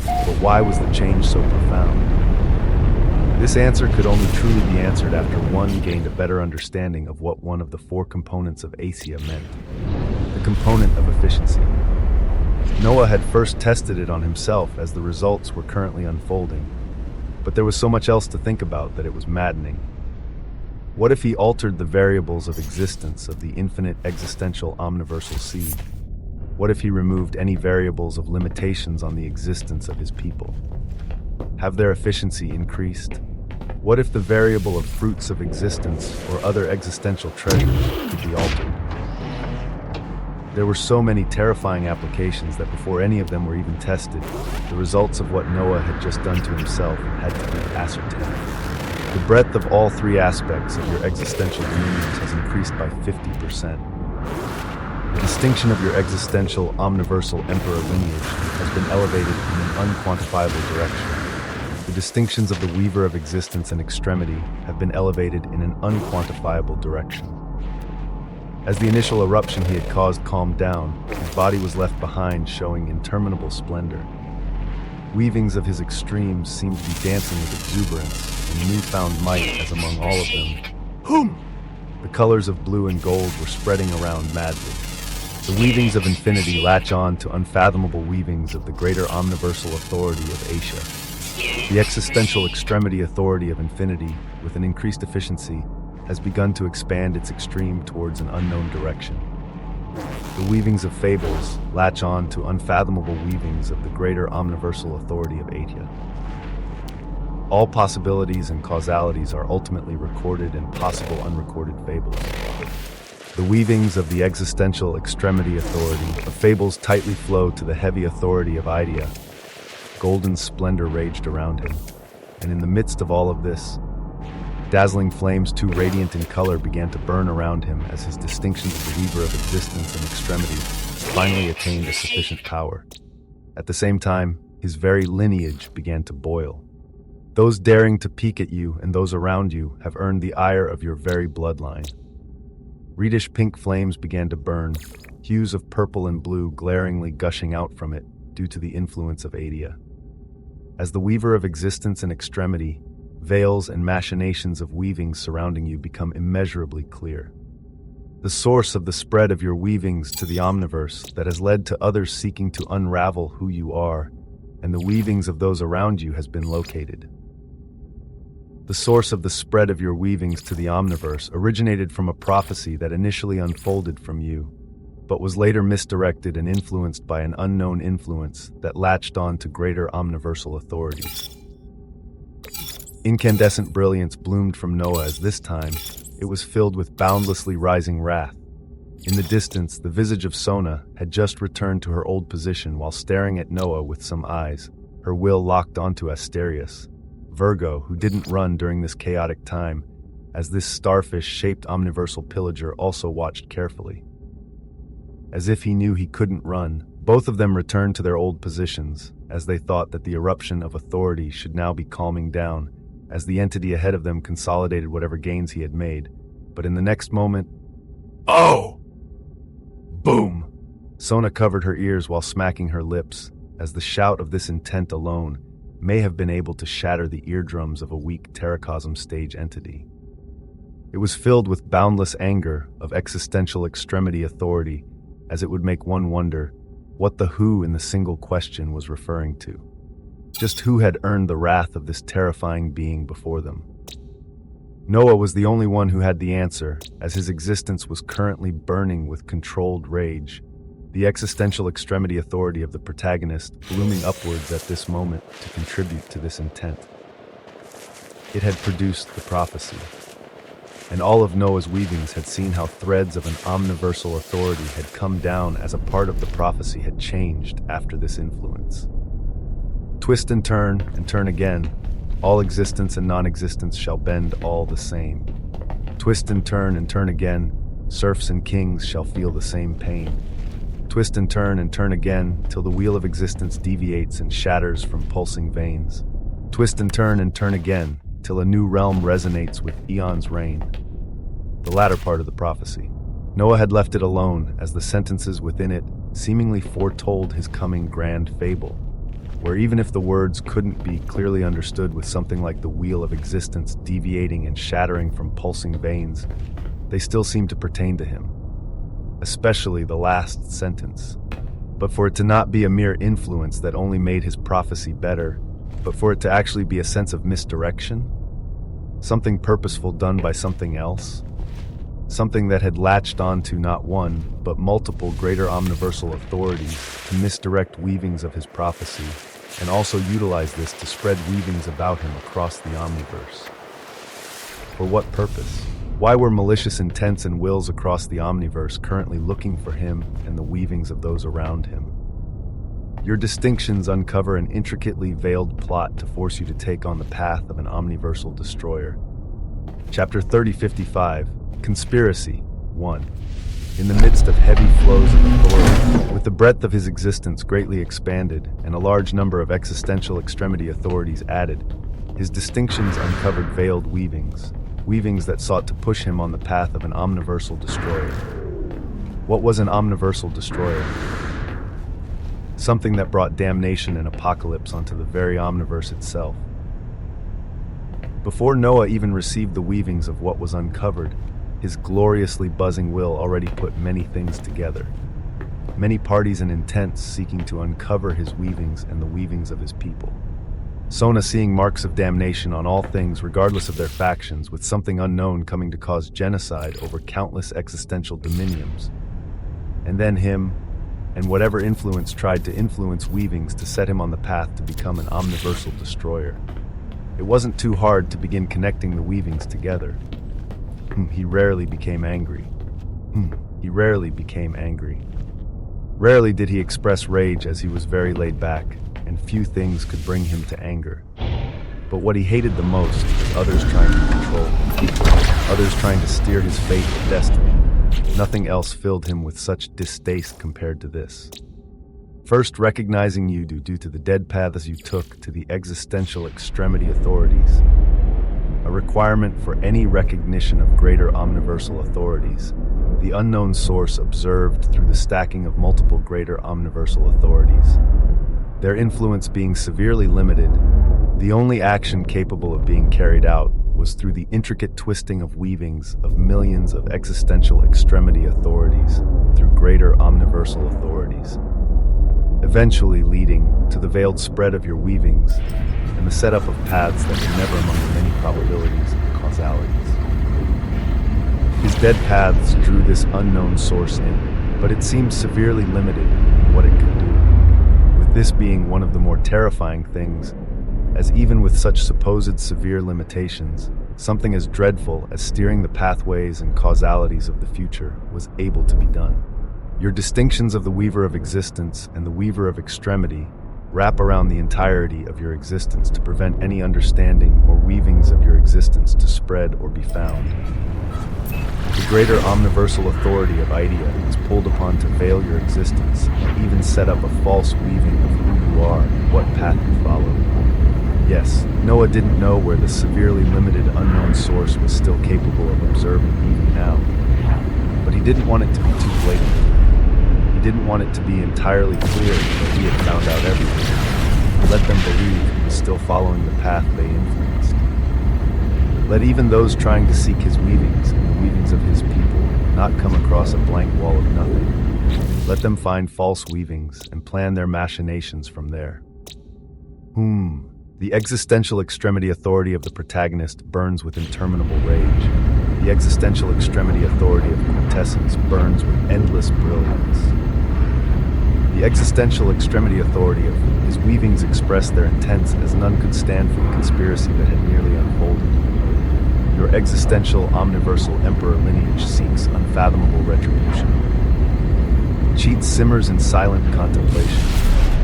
But why was the change so profound? This answer could only truly be answered after one gained a better understanding of what one of the four components of Asia meant. The component of efficiency. Noah had first tested it on himself as the results were currently unfolding, but there was so much else to think about that it was maddening. What if he altered the variables of existence of the infinite existential omniversal seed? What if he removed any variables of limitations on the existence of his people? Have their efficiency increased? What if the variable of fruits of existence or other existential treasures could be altered? There were so many terrifying applications that before any of them were even tested, the results of what Noah had just done to himself had to be ascertained. The breadth of all three aspects of your existential dominions has increased by 50%. The distinction of your existential omniversal emperor lineage has been elevated in an unquantifiable direction. The distinctions of the weaver of existence and extremity have been elevated in an unquantifiable direction. As the initial eruption he had caused calmed down, his body was left behind, showing interminable splendor. Weavings of his extremes seemed to be dancing with exuberance and newfound might as among all of them. Whom? The colors of blue and gold were spreading around madly. The weavings of infinity latch on to unfathomable weavings of the greater omniversal authority of Asia. The existential extremity authority of infinity, with an increased efficiency, has begun to expand its extreme towards an unknown direction. The weavings of fables latch on to unfathomable weavings of the greater omniversal authority of Atia. All possibilities and causalities are ultimately recorded in possible unrecorded fables. The weavings of the existential extremity authority of fables tightly flow to the heavy authority of idea. Golden splendor raged around him, and in the midst of all of this, dazzling flames too radiant in color began to burn around him as his distinctions of the weaver of existence and extremity finally attained a sufficient power. At the same time, his very lineage began to boil. Those daring to peek at you and those around you have earned the ire of your very bloodline. Reddish pink flames began to burn, hues of purple and blue glaringly gushing out from it due to the influence of Adia. As the weaver of existence and extremity, veils and machinations of weavings surrounding you become immeasurably clear. The source of the spread of your weavings to the omniverse that has led to others seeking to unravel who you are, and the weavings of those around you has been located. The source of the spread of your weavings to the omniverse originated from a prophecy that initially unfolded from you, but was later misdirected and influenced by an unknown influence that latched on to greater omniversal authorities. Incandescent brilliance bloomed from Noah as this time it was filled with boundlessly rising wrath. In the distance, the visage of Sona had just returned to her old position while staring at Noah with some eyes, her will locked onto Asterius. Virgo, who didn't run during this chaotic time, as this starfish-shaped omniversal pillager also watched carefully. As if he knew he couldn't run, both of them returned to their old positions, as they thought that the eruption of authority should now be calming down, as the entity ahead of them consolidated whatever gains he had made. But in the next moment, oh! Boom! Sona covered her ears while smacking her lips, as the shout of this intent alone may have been able to shatter the eardrums of a weak terracosm stage entity. It was filled with boundless anger of existential extremity authority, as it would make one wonder what the who in the single question was referring to. Just who had earned the wrath of this terrifying being before them? Noah was the only one who had the answer, as his existence was currently burning with controlled rage, the existential extremity authority of the protagonist blooming upwards at this moment to contribute to this intent. It had produced the prophecy, and all of Noah's weavings had seen how threads of an omniversal authority had come down as a part of the prophecy had changed after this influence. Twist and turn again, all existence and non-existence shall bend all the same. Twist and turn again, serfs and kings shall feel the same pain. Twist and turn again, till the wheel of existence deviates and shatters from pulsing veins. Twist and turn again, till a new realm resonates with eon's reign. The latter part of the prophecy. Noah had left it alone, as the sentences within it seemingly foretold his coming grand fable, where even if the words couldn't be clearly understood with something like the wheel of existence deviating and shattering from pulsing veins, they still seemed to pertain to him, especially the last sentence. But for it to not be a mere influence that only made his prophecy better, but for it to actually be a sense of misdirection, something purposeful done by something else, something that had latched onto not one, but multiple greater omniversal authorities to misdirect weavings of his prophecy, and also utilize this to spread weavings about him across the omniverse. For what purpose? Why were malicious intents and wills across the omniverse currently looking for him and the weavings of those around him? Your distinctions uncover an intricately veiled plot to force you to take on the path of an omniversal destroyer. Chapter 3055, Conspiracy 1. In the midst of heavy flows of authority, with the breadth of his existence greatly expanded and a large number of existential extremity authorities added, his distinctions uncovered veiled weavings that sought to push him on the path of an omniversal destroyer. What was an omniversal destroyer? Something that brought damnation and apocalypse onto the very omniverse itself. Before Noah even received the weavings of what was uncovered, his gloriously buzzing will already put many things together. Many parties and intents seeking to uncover his weavings and the weavings of his people. Sona seeing marks of damnation on all things regardless of their factions, with something unknown coming to cause genocide over countless existential dominions. And then him, and whatever influence tried to influence weavings to set him on the path to become an omniversal destroyer. It wasn't too hard to begin connecting the weavings together. He rarely became angry. Rarely did he express rage, as he was very laid back, and few things could bring him to anger. But what he hated the most was others trying to control him, others trying to steer his fate and destiny. Nothing else filled him with such distaste compared to this. First, recognizing you due to the dead paths you took to the existential extremity authorities. A requirement for any recognition of greater omniversal authorities, the unknown source observed through the stacking of multiple greater omniversal authorities. Their influence being severely limited, the only action capable of being carried out was through the intricate twisting of weavings of millions of existential extremity authorities through greater omniversal authorities, eventually leading to the veiled spread of your weavings and the setup of paths that were never among the many probabilities and causalities. His dead paths drew this unknown source in, but it seemed severely limited in what it could do, with this being one of the more terrifying things, as even with such supposed severe limitations, something as dreadful as steering the pathways and causalities of the future was able to be done. Your distinctions of the Weaver of Existence and the Weaver of Extremity wrap around the entirety of your existence to prevent any understanding or weavings of your existence to spread or be found. The greater omniversal authority of idea is pulled upon to veil your existence and even set up a false weaving of who you are and what path you follow. Yes, Noah didn't know where the severely limited unknown source was still capable of observing even now, but he didn't want it to be too blatant. He didn't want it to be entirely clear that he had found out everything. Let them believe he was still following the path they influenced. Let even those trying to seek his weavings and the weavings of his people not come across a blank wall of nothing. Let them find false weavings and plan their machinations from there. The existential extremity authority of the protagonist burns with interminable rage. The existential extremity authority of quintessence burns with endless brilliance. The existential extremity authority of his weavings expressed their intents as none could stand for the conspiracy that had nearly unfolded. Your existential omniversal emperor lineage seeks unfathomable retribution. Cheats simmers in silent contemplation.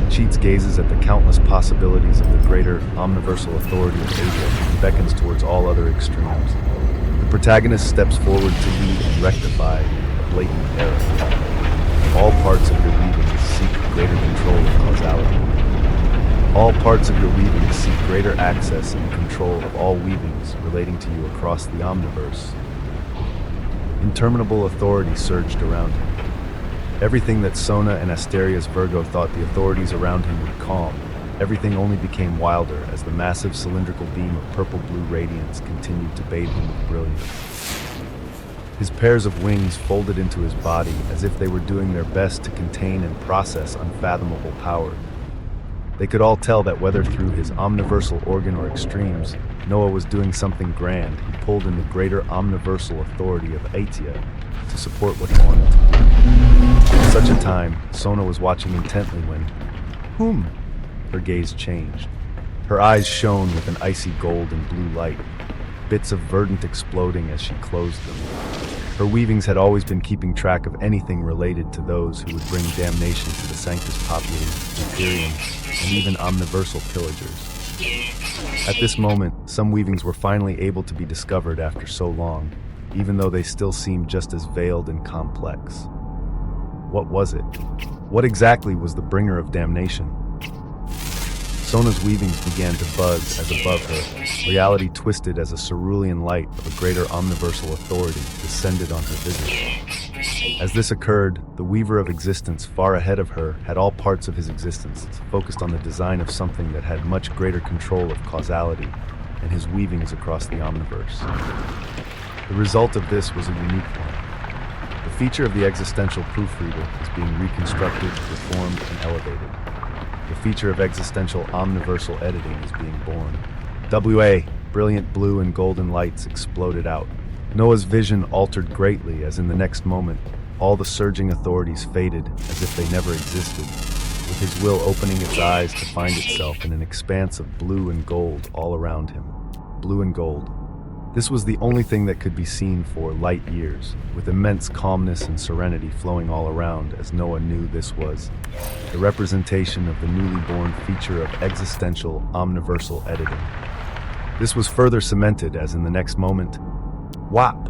Cheats gazes at the countless possibilities of the greater omniversal authority of Asia and beckons towards all other extremes. The protagonist steps forward to lead and rectify a blatant error. All parts of your weaving seek greater control of causality. All parts of your weaving seek greater access and control of all weavings relating to you across the omniverse. Interminable authority surged around him. Everything that Sona and Asteria's Virgo thought the authorities around him would calm, everything only became wilder as the massive cylindrical beam of purple-blue radiance continued to bathe him with brilliance. His pairs of wings folded into his body as if they were doing their best to contain and process unfathomable power. They could all tell that whether through his omniversal organ or extremes, Noah was doing something grand. He pulled in the greater omniversal authority of Atia to support what he wanted to do. At such a time, Sona was watching intently when, her gaze changed. Her eyes shone with an icy gold and blue light, bits of verdant exploding as she closed them. Her weavings had always been keeping track of anything related to those who would bring damnation to the Sanctus Populi, Imperium, and even omniversal pillagers. At this moment, some weavings were finally able to be discovered after so long, even though they still seemed just as veiled and complex. What was it? What exactly was the bringer of damnation? Sona's weavings began to buzz as above her, reality twisted as a cerulean light of a greater omniversal authority descended on her visage. As this occurred, the weaver of existence far ahead of her had all parts of his existence focused on the design of something that had much greater control of causality and his weavings across the omniverse. The result of this was a unique one. The feature of the existential proofreader is being reconstructed, reformed, and elevated. The feature of existential omniversal editing is being born. WA, brilliant blue and golden lights exploded out. Noah's vision altered greatly as in the next moment, all the surging authorities faded as if they never existed, with his will opening its eyes to find itself in an expanse of blue and gold all around him. Blue and gold. This was the only thing that could be seen for light years, with immense calmness and serenity flowing all around, as Noah knew this was the representation of the newly born feature of existential omniversal editing. This was further cemented as in the next moment, whop!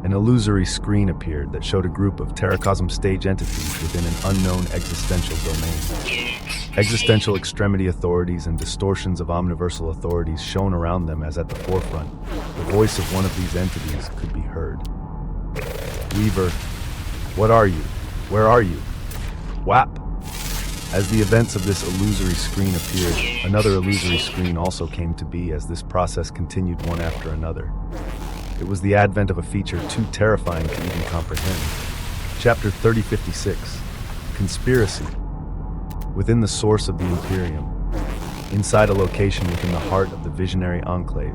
An illusory screen appeared that showed a group of Terracosm stage entities within an unknown existential domain. Existential extremity authorities and distortions of omniversal authorities shone around them as at the forefront, the voice of one of these entities could be heard. Weaver, what are you? Where are you? Whap! As the events of this illusory screen appeared, another illusory screen also came to be as this process continued one after another. It was the advent of a feature too terrifying to even comprehend. Chapter 3056, Conspiracy. Within the source of the Imperium, inside a location within the heart of the visionary enclave,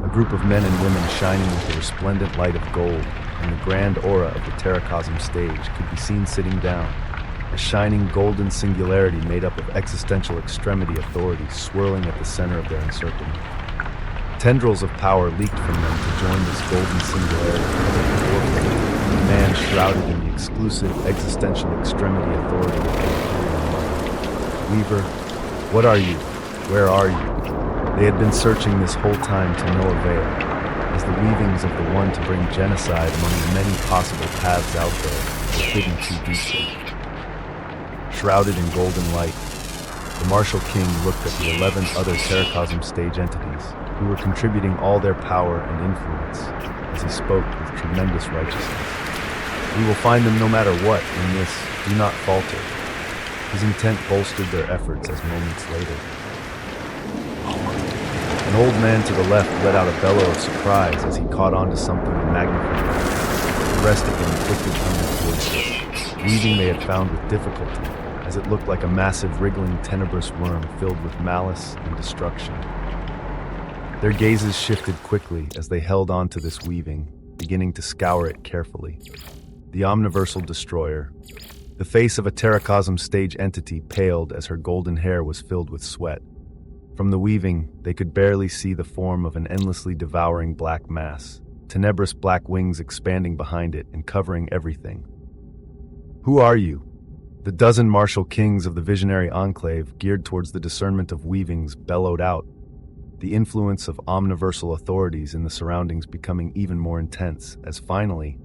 a group of men and women shining with the resplendent light of gold and the grand aura of the Terracosm stage could be seen sitting down, a shining golden singularity made up of existential extremity authorities swirling at the center of their encirclement. Tendrils of power leaked from them to join this golden singularity, a man shrouded in the exclusive existential extremity authority of the Imperium mind. Weaver, what are you? Where are you? They had been searching this whole time to no avail, as the weavings of the one to bring genocide among the many possible paths out there were hidden too deeply. Shrouded in golden light, the Martial King looked at the 11 other Terracosm stage entities, who were contributing all their power and influence, as he spoke with tremendous righteousness. We will find them no matter what in this, do not falter. His intent bolstered their efforts as moments later. An old man to the left let out a bellow of surprise as he caught on to something in magnifying. The rest of them quickly turned towards it, weaving they had found with difficulty, as it looked like a massive, wriggling, tenebrous worm filled with malice and destruction. Their gazes shifted quickly as they held on to this weaving, beginning to scour it carefully. The omniversal destroyer. The face of a Terracosm stage entity paled as her golden hair was filled with sweat. From the weaving, they could barely see the form of an endlessly devouring black mass, tenebrous black wings expanding behind it and covering everything. Who are you? The dozen martial kings of the visionary enclave, geared towards the discernment of weavings, bellowed out, the influence of omniversal authorities in the surroundings becoming even more intense, as finally,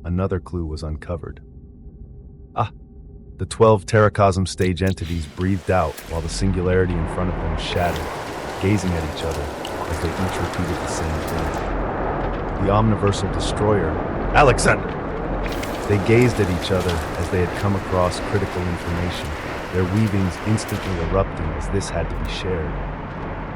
another clue was uncovered. The 12 Terracosm stage entities breathed out while the singularity in front of them shattered, gazing at each other as they each repeated the same thing. The omniversal destroyer, Alexander! They gazed at each other as they had come across critical information, their weavings instantly erupting as this had to be shared.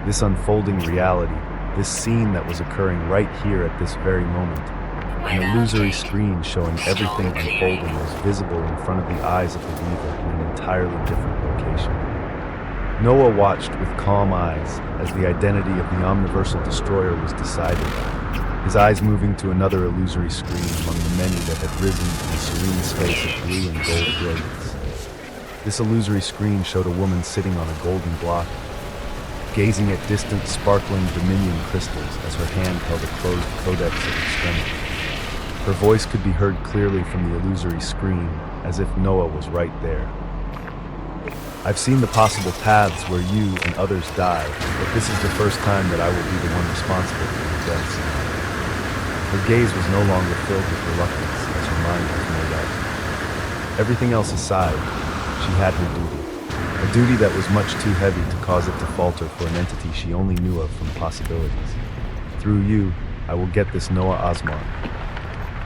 This unfolding reality, this scene that was occurring right here at this very moment, an illusory screen showing everything unfolding was visible in front of the eyes of the weaver in an entirely different location. Noah watched with calm eyes as the identity of the omniversal destroyer was decided, his eyes moving to another illusory screen among the many that had risen in a serene space of blue and gold brilliance. This illusory screen showed a woman sitting on a golden block, gazing at distant, sparkling Dominion crystals as her hand held a closed codex of extremity. Her voice could be heard clearly from the illusory screen, as if Noah was right there. I've seen the possible paths where you and others die, but this is the first time that I will be the one responsible for your deaths. Her gaze was no longer filled with reluctance, as her mind was made up. Everything else aside, she had her duty. A duty that was much too heavy to cause it to falter for an entity she only knew of from possibilities. Through you, I will get this Noah Osmar.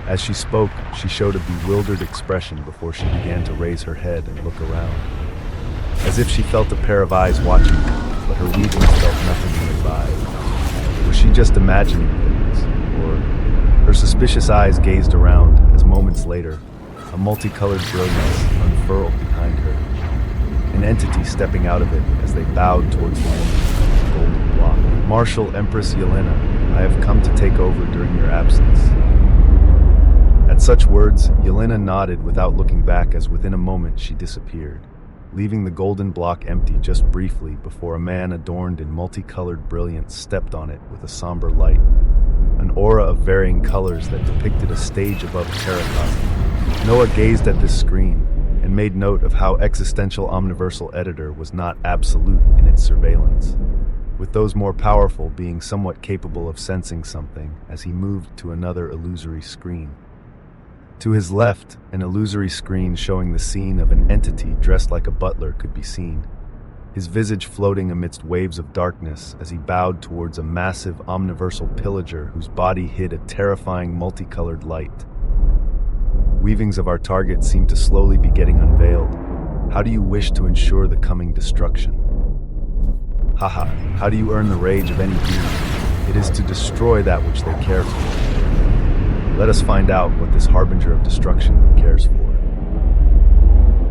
As she spoke, she showed a bewildered expression before she began to raise her head and look around, as if she felt a pair of eyes watching her, but her weavings felt nothing nearby. Was she just imagining things, or her suspicious eyes gazed around as moments later, a multicolored brilliance unfurled behind her, an entity stepping out of it as they bowed towards the woman with the golden block. Martial Empress Yelena, I have come to take over during your absence. At such words, Yelena nodded without looking back as within a moment she disappeared, leaving the golden block empty just briefly before a man adorned in multicolored brilliance stepped on it with a somber light, an aura of varying colors that depicted a stage above Terracosm. Noah gazed at this screen and made note of how existential omniversal editor was not absolute in its surveillance, with those more powerful being somewhat capable of sensing something as he moved to another illusory screen. To his left, an illusory screen showing the scene of an entity dressed like a butler could be seen, his visage floating amidst waves of darkness as he bowed towards a massive omniversal pillager whose body hid a terrifying multicolored light. Weavings of our target seem to slowly be getting unveiled. How do you wish to ensure the coming destruction? Haha, how do you earn the rage of any being? It is to destroy that which they care for. Let us find out what this harbinger of destruction cares for.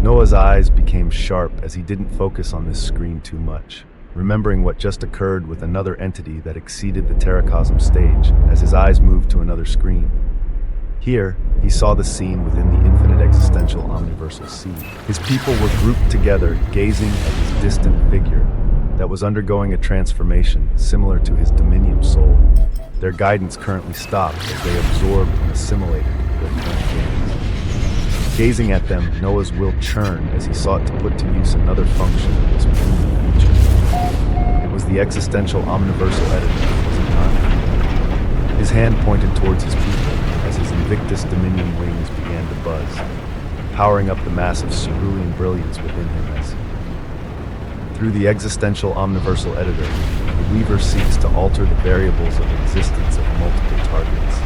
Noah's eyes became sharp as he didn't focus on this screen too much, remembering what just occurred with another entity that exceeded the Terracosm stage as his eyes moved to another screen. Here, he saw the scene within the infinite existential omniversal sea. His people were grouped together, gazing at his distant figure that was undergoing a transformation similar to his Dominion soul. Their guidance currently stopped as they absorbed and assimilated their current gains. Gazing at them, Noah's will churned as he sought to put to use another function of this puny creature. It was the existential omniversal editor, was it not? His hand pointed towards his people as his Invictus Dominion wings began to buzz, powering up the massive cerulean brilliance within him as through the existential omniversal editor, the Weaver seeks to alter the variables of existence of multiple targets.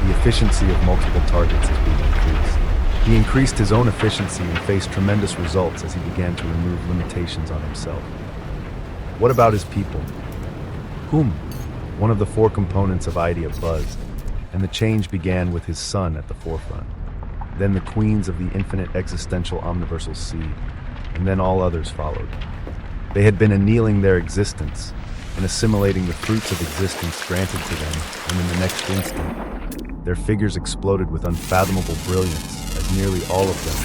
The efficiency of multiple targets is being increased. He increased his own efficiency and faced tremendous results as he began to remove limitations on himself. What about his people? Whom? One of the four components of Idea buzzed, and the change began with his son at the forefront. then the queens of the infinite existential omniversal seed, and then all others followed. They had been annealing their existence and assimilating the fruits of existence granted to them, and in the next instant, their figures exploded with unfathomable brilliance as nearly all of them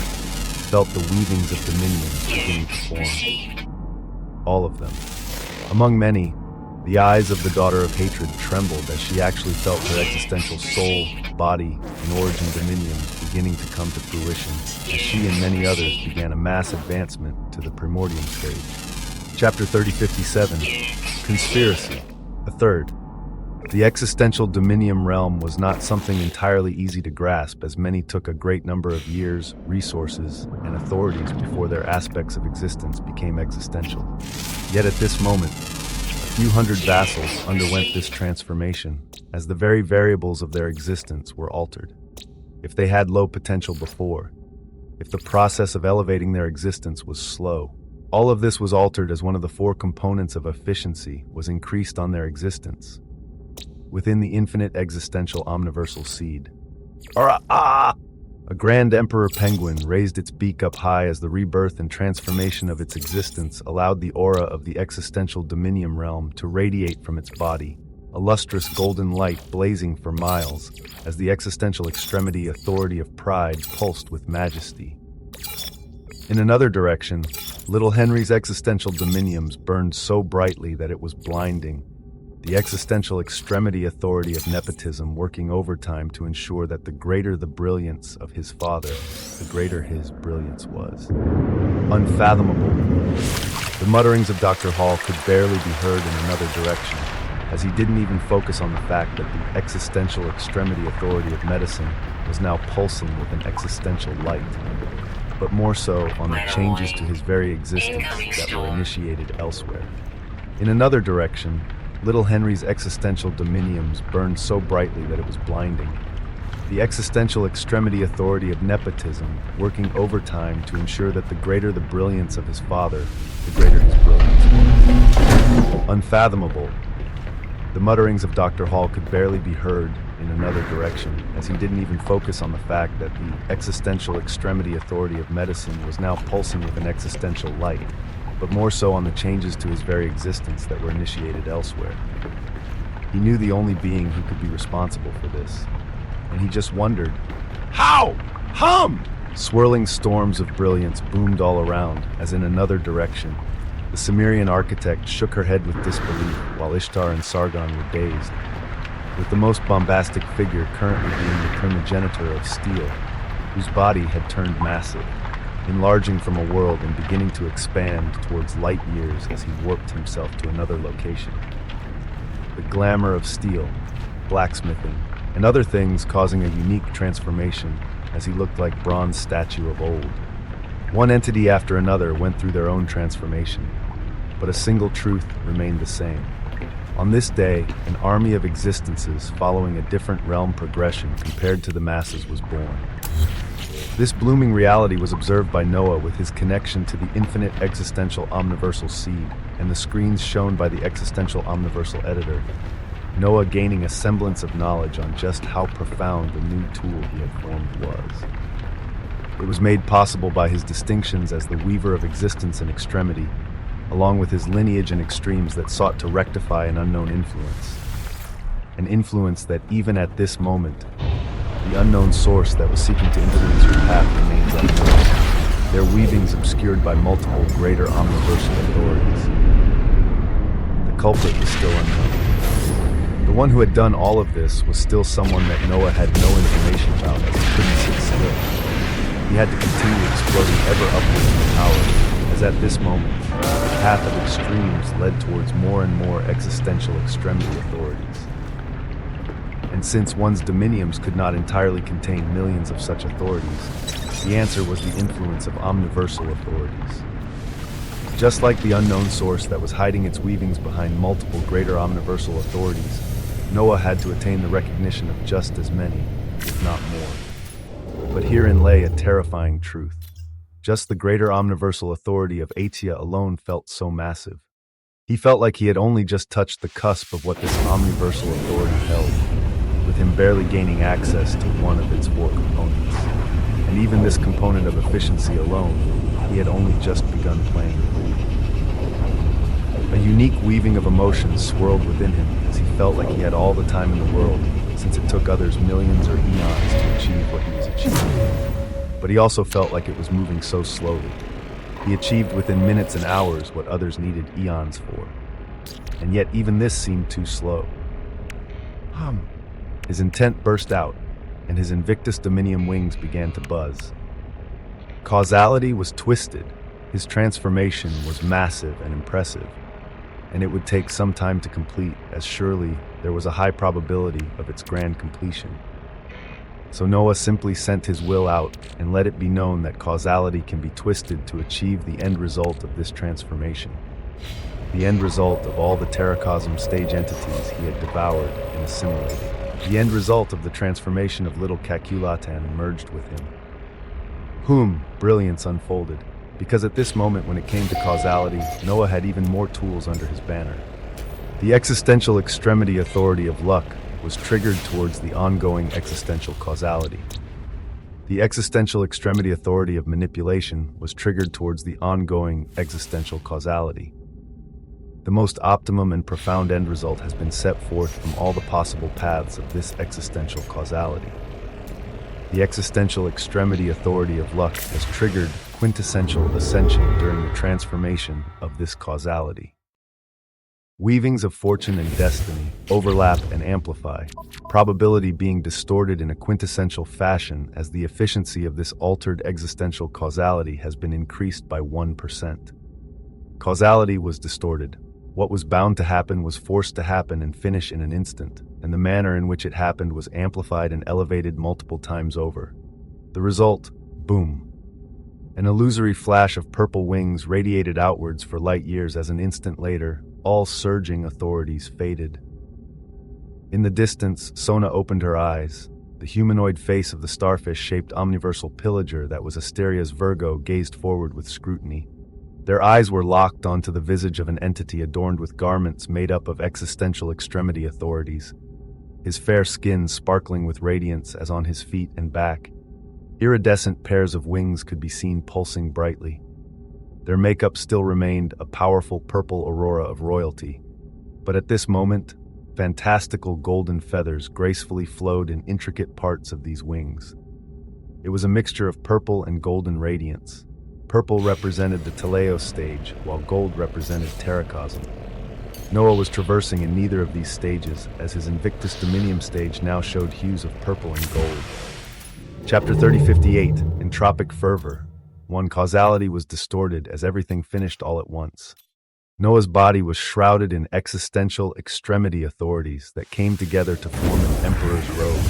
felt the weavings of dominion beginning to form. All of them. Among many, the eyes of the daughter of hatred trembled as she actually felt her existential soul, body, and origin dominion beginning to come to fruition, as she and many others began a mass advancement to the primordium stage. Chapter 3057, Conspiracy. A third. The existential dominium realm was not something entirely easy to grasp, as many took a great number of years, resources, and authorities before their aspects of existence became existential. Yet at this moment, a few hundred vassals underwent this transformation, as the very variables of their existence were altered. If they had low potential before, if the process of elevating their existence was slow, all of this was altered as one of the four components of efficiency was increased on their existence. Within the infinite existential omniversal seed, a grand emperor penguin raised its beak up high as the rebirth and transformation of its existence allowed the aura of the existential dominium realm to radiate from its body, a lustrous golden light blazing for miles as the existential extremity authority of pride pulsed with majesty. In another direction, little Henry's existential dominiums burned so brightly that it was blinding, the existential extremity authority of nepotism working overtime to ensure that the greater the brilliance of his father, the greater his brilliance was. Unfathomable. The mutterings of Dr. Hall could barely be heard in another direction, as he didn't even focus on the fact that the existential extremity authority of medicine was now pulsing with an existential light, but more so on the changes to his very existence that were initiated elsewhere. In another direction, little Henry's existential dominiums burned so brightly that it was blinding. The existential extremity authority of nepotism working overtime to ensure that the greater the brilliance of his father, the greater his brilliance was. Unfathomable. The mutterings of Dr. Hall could barely be heard in another direction, as he didn't even focus on the fact that the existential extremity authority of medicine was now pulsing with an existential light, but more so on the changes to his very existence that were initiated elsewhere. He knew the only being who could be responsible for this, and he just wondered, how? Hum! Swirling storms of brilliance boomed all around, as in another direction. The Cimmerian architect shook her head with disbelief, while Ishtar and Sargon were dazed, with the most bombastic figure currently being the primogenitor of steel, whose body had turned massive, enlarging from a world and beginning to expand towards light years as he warped himself to another location. The glamour of steel, blacksmithing, and other things causing a unique transformation as he looked like bronze statue of old. One entity after another went through their own transformation, but a single truth remained the same. On this day, an army of existences following a different realm progression compared to the masses was born. This blooming reality was observed by Noah with his connection to the infinite existential omniversal seed and the screens shown by the existential omniversal editor, Noah gaining a semblance of knowledge on just how profound the new tool he had formed was. It was made possible by his distinctions as the weaver of existence and extremity, along with his lineage and extremes that sought to rectify an unknown influence. An influence that even at this moment, the unknown source that was seeking to influence your path remains unknown, their weavings obscured by multiple greater omniversal authorities. The culprit was still unknown. The one who had done all of this was still someone that Noah had no information about, as he couldn't sit still. He had to continue exploding ever upward in power, as at this moment, the path of extremes led towards more and more existential extremity authorities. And since one's dominiums could not entirely contain millions of such authorities, the answer was the influence of omniversal authorities. Just like the unknown source that was hiding its weavings behind multiple greater omniversal authorities, Noah had to attain the recognition of just as many, if not more. But herein lay a terrifying truth. Just the greater omniversal authority of Atia alone felt so massive. He felt like he had only just touched the cusp of what this omniversal authority held, with him barely gaining access to one of its four components. And and even this component of efficiency alone, he had only just begun playing. A unique weaving of emotions swirled within him as he felt like he had all the time in the world, since it took others millions or eons to achieve what he was achieving. But he also felt like it was moving so slowly. He achieved within minutes and hours what others needed eons for. And yet even this seemed too slow. His intent burst out, and his Invictus Dominium wings began to buzz. Causality was twisted. His transformation was massive and impressive, and it would take some time to complete, as surely there was a high probability of its grand completion. So Noah simply sent his will out and let it be known that causality can be twisted to achieve the end result of this transformation. The end result of all the terracosm stage entities he had devoured and assimilated. The end result of the transformation of little Kakulatan merged with him. Brilliance unfolded, because at this moment when it came to causality, Noah had even more tools under his banner. The existential extremity authority of luck was triggered towards the ongoing existential causality. The existential extremity authority of manipulation was triggered towards the ongoing existential causality. The most optimum and profound end result has been set forth from all the possible paths of this existential causality. The existential extremity authority of luck has triggered quintessential ascension during the transformation of this causality. Weavings of fortune and destiny overlap and amplify, probability being distorted in a quintessential fashion as the efficiency of this altered existential causality has been increased by 1%. Causality was distorted. What was bound to happen was forced to happen and finish in an instant, and the manner in which it happened was amplified and elevated multiple times over. The result, boom. An illusory flash of purple wings radiated outwards for light years as an instant later, all surging authorities faded. In the distance, Sona opened her eyes. The humanoid face of the starfish-shaped omniversal pillager that was Asteria's Virgo gazed forward with scrutiny. Their eyes were locked onto the visage of an entity adorned with garments made up of existential extremity authorities, his fair skin sparkling with radiance as on his feet and back. Iridescent pairs of wings could be seen pulsing brightly. Their makeup still remained a powerful purple aurora of royalty, but at this moment, fantastical golden feathers gracefully flowed in intricate parts of these wings. It was a mixture of purple and golden radiance. Purple represented the Teleos stage, while gold represented Terracosm. Noah was traversing in neither of these stages, as his Invictus Dominium stage now showed hues of purple and gold. Chapter 3058, Entropic Fervor. One causality was distorted as everything finished all at once. Noah's body was shrouded in existential extremity authorities that came together to form an emperor's robe,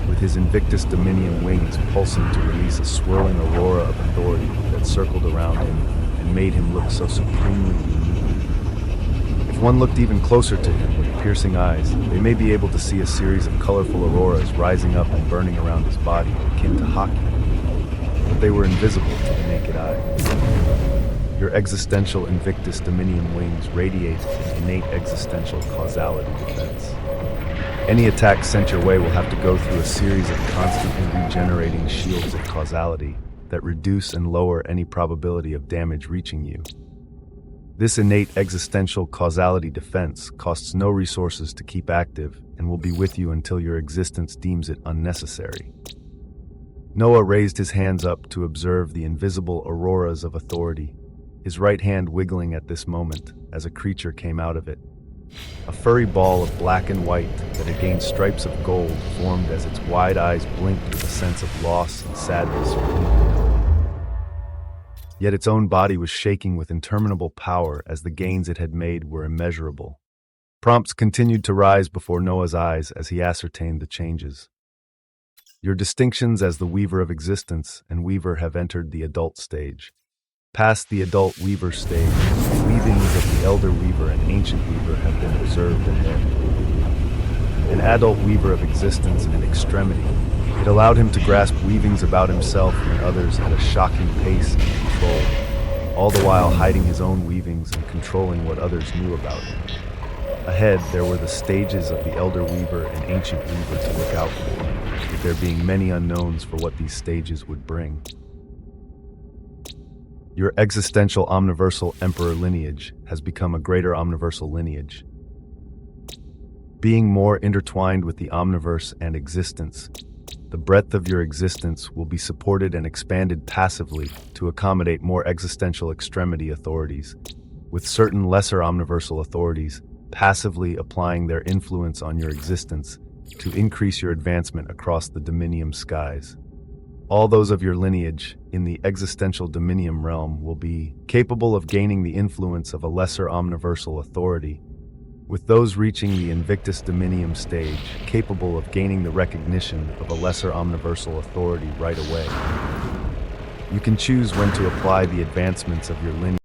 with his Invictus Dominium wings pulsing to release a swirling aurora of authority that circled around him and made him look so supremely unique. If one looked even closer to him with piercing eyes, they may be able to see a series of colorful auroras rising up and burning around his body, akin to hockey. But they were invisible to the naked eye. Your existential Invictus Dominium wings radiate an innate existential causality defense. Any attack sent your way will have to go through a series of constantly regenerating shields of causality that reduce and lower any probability of damage reaching you. This innate existential causality defense costs no resources to keep active and will be with you until your existence deems it unnecessary. Noah raised his hands up to observe the invisible auroras of authority, his right hand wiggling at this moment as a creature came out of it. A furry ball of black and white that had gained stripes of gold formed as its wide eyes blinked with a sense of loss and sadness. Yet its own body was shaking with interminable power as the gains it had made were immeasurable. Prompts continued to rise before Noah's eyes as he ascertained the changes. Your distinctions as the Weaver of Existence and Weaver have entered the adult stage. Past the adult Weaver stage, weavings of the Elder Weaver and Ancient Weaver have been observed ahead. An adult Weaver of Existence and Extremity, it allowed him to grasp weavings about himself and others at a shocking pace and control, all the while hiding his own weavings and controlling what others knew about him. Ahead, there were the stages of the Elder Weaver and Ancient Weaver to look out for. with there being many unknowns for what these stages would bring. Your existential omniversal emperor lineage has become a greater omniversal lineage. Being more intertwined with the omniverse and existence, the breadth of your existence will be supported and expanded passively to accommodate more existential extremity authorities, with certain lesser omniversal authorities passively applying their influence on your existence to increase your advancement across the dominium skies. All those of your lineage in the existential dominium realm will be capable of gaining the influence of a lesser omniversal authority, with those reaching the Invictus Dominium stage capable of gaining the recognition of a lesser omniversal authority right away. You can choose when to apply the advancements of your lineage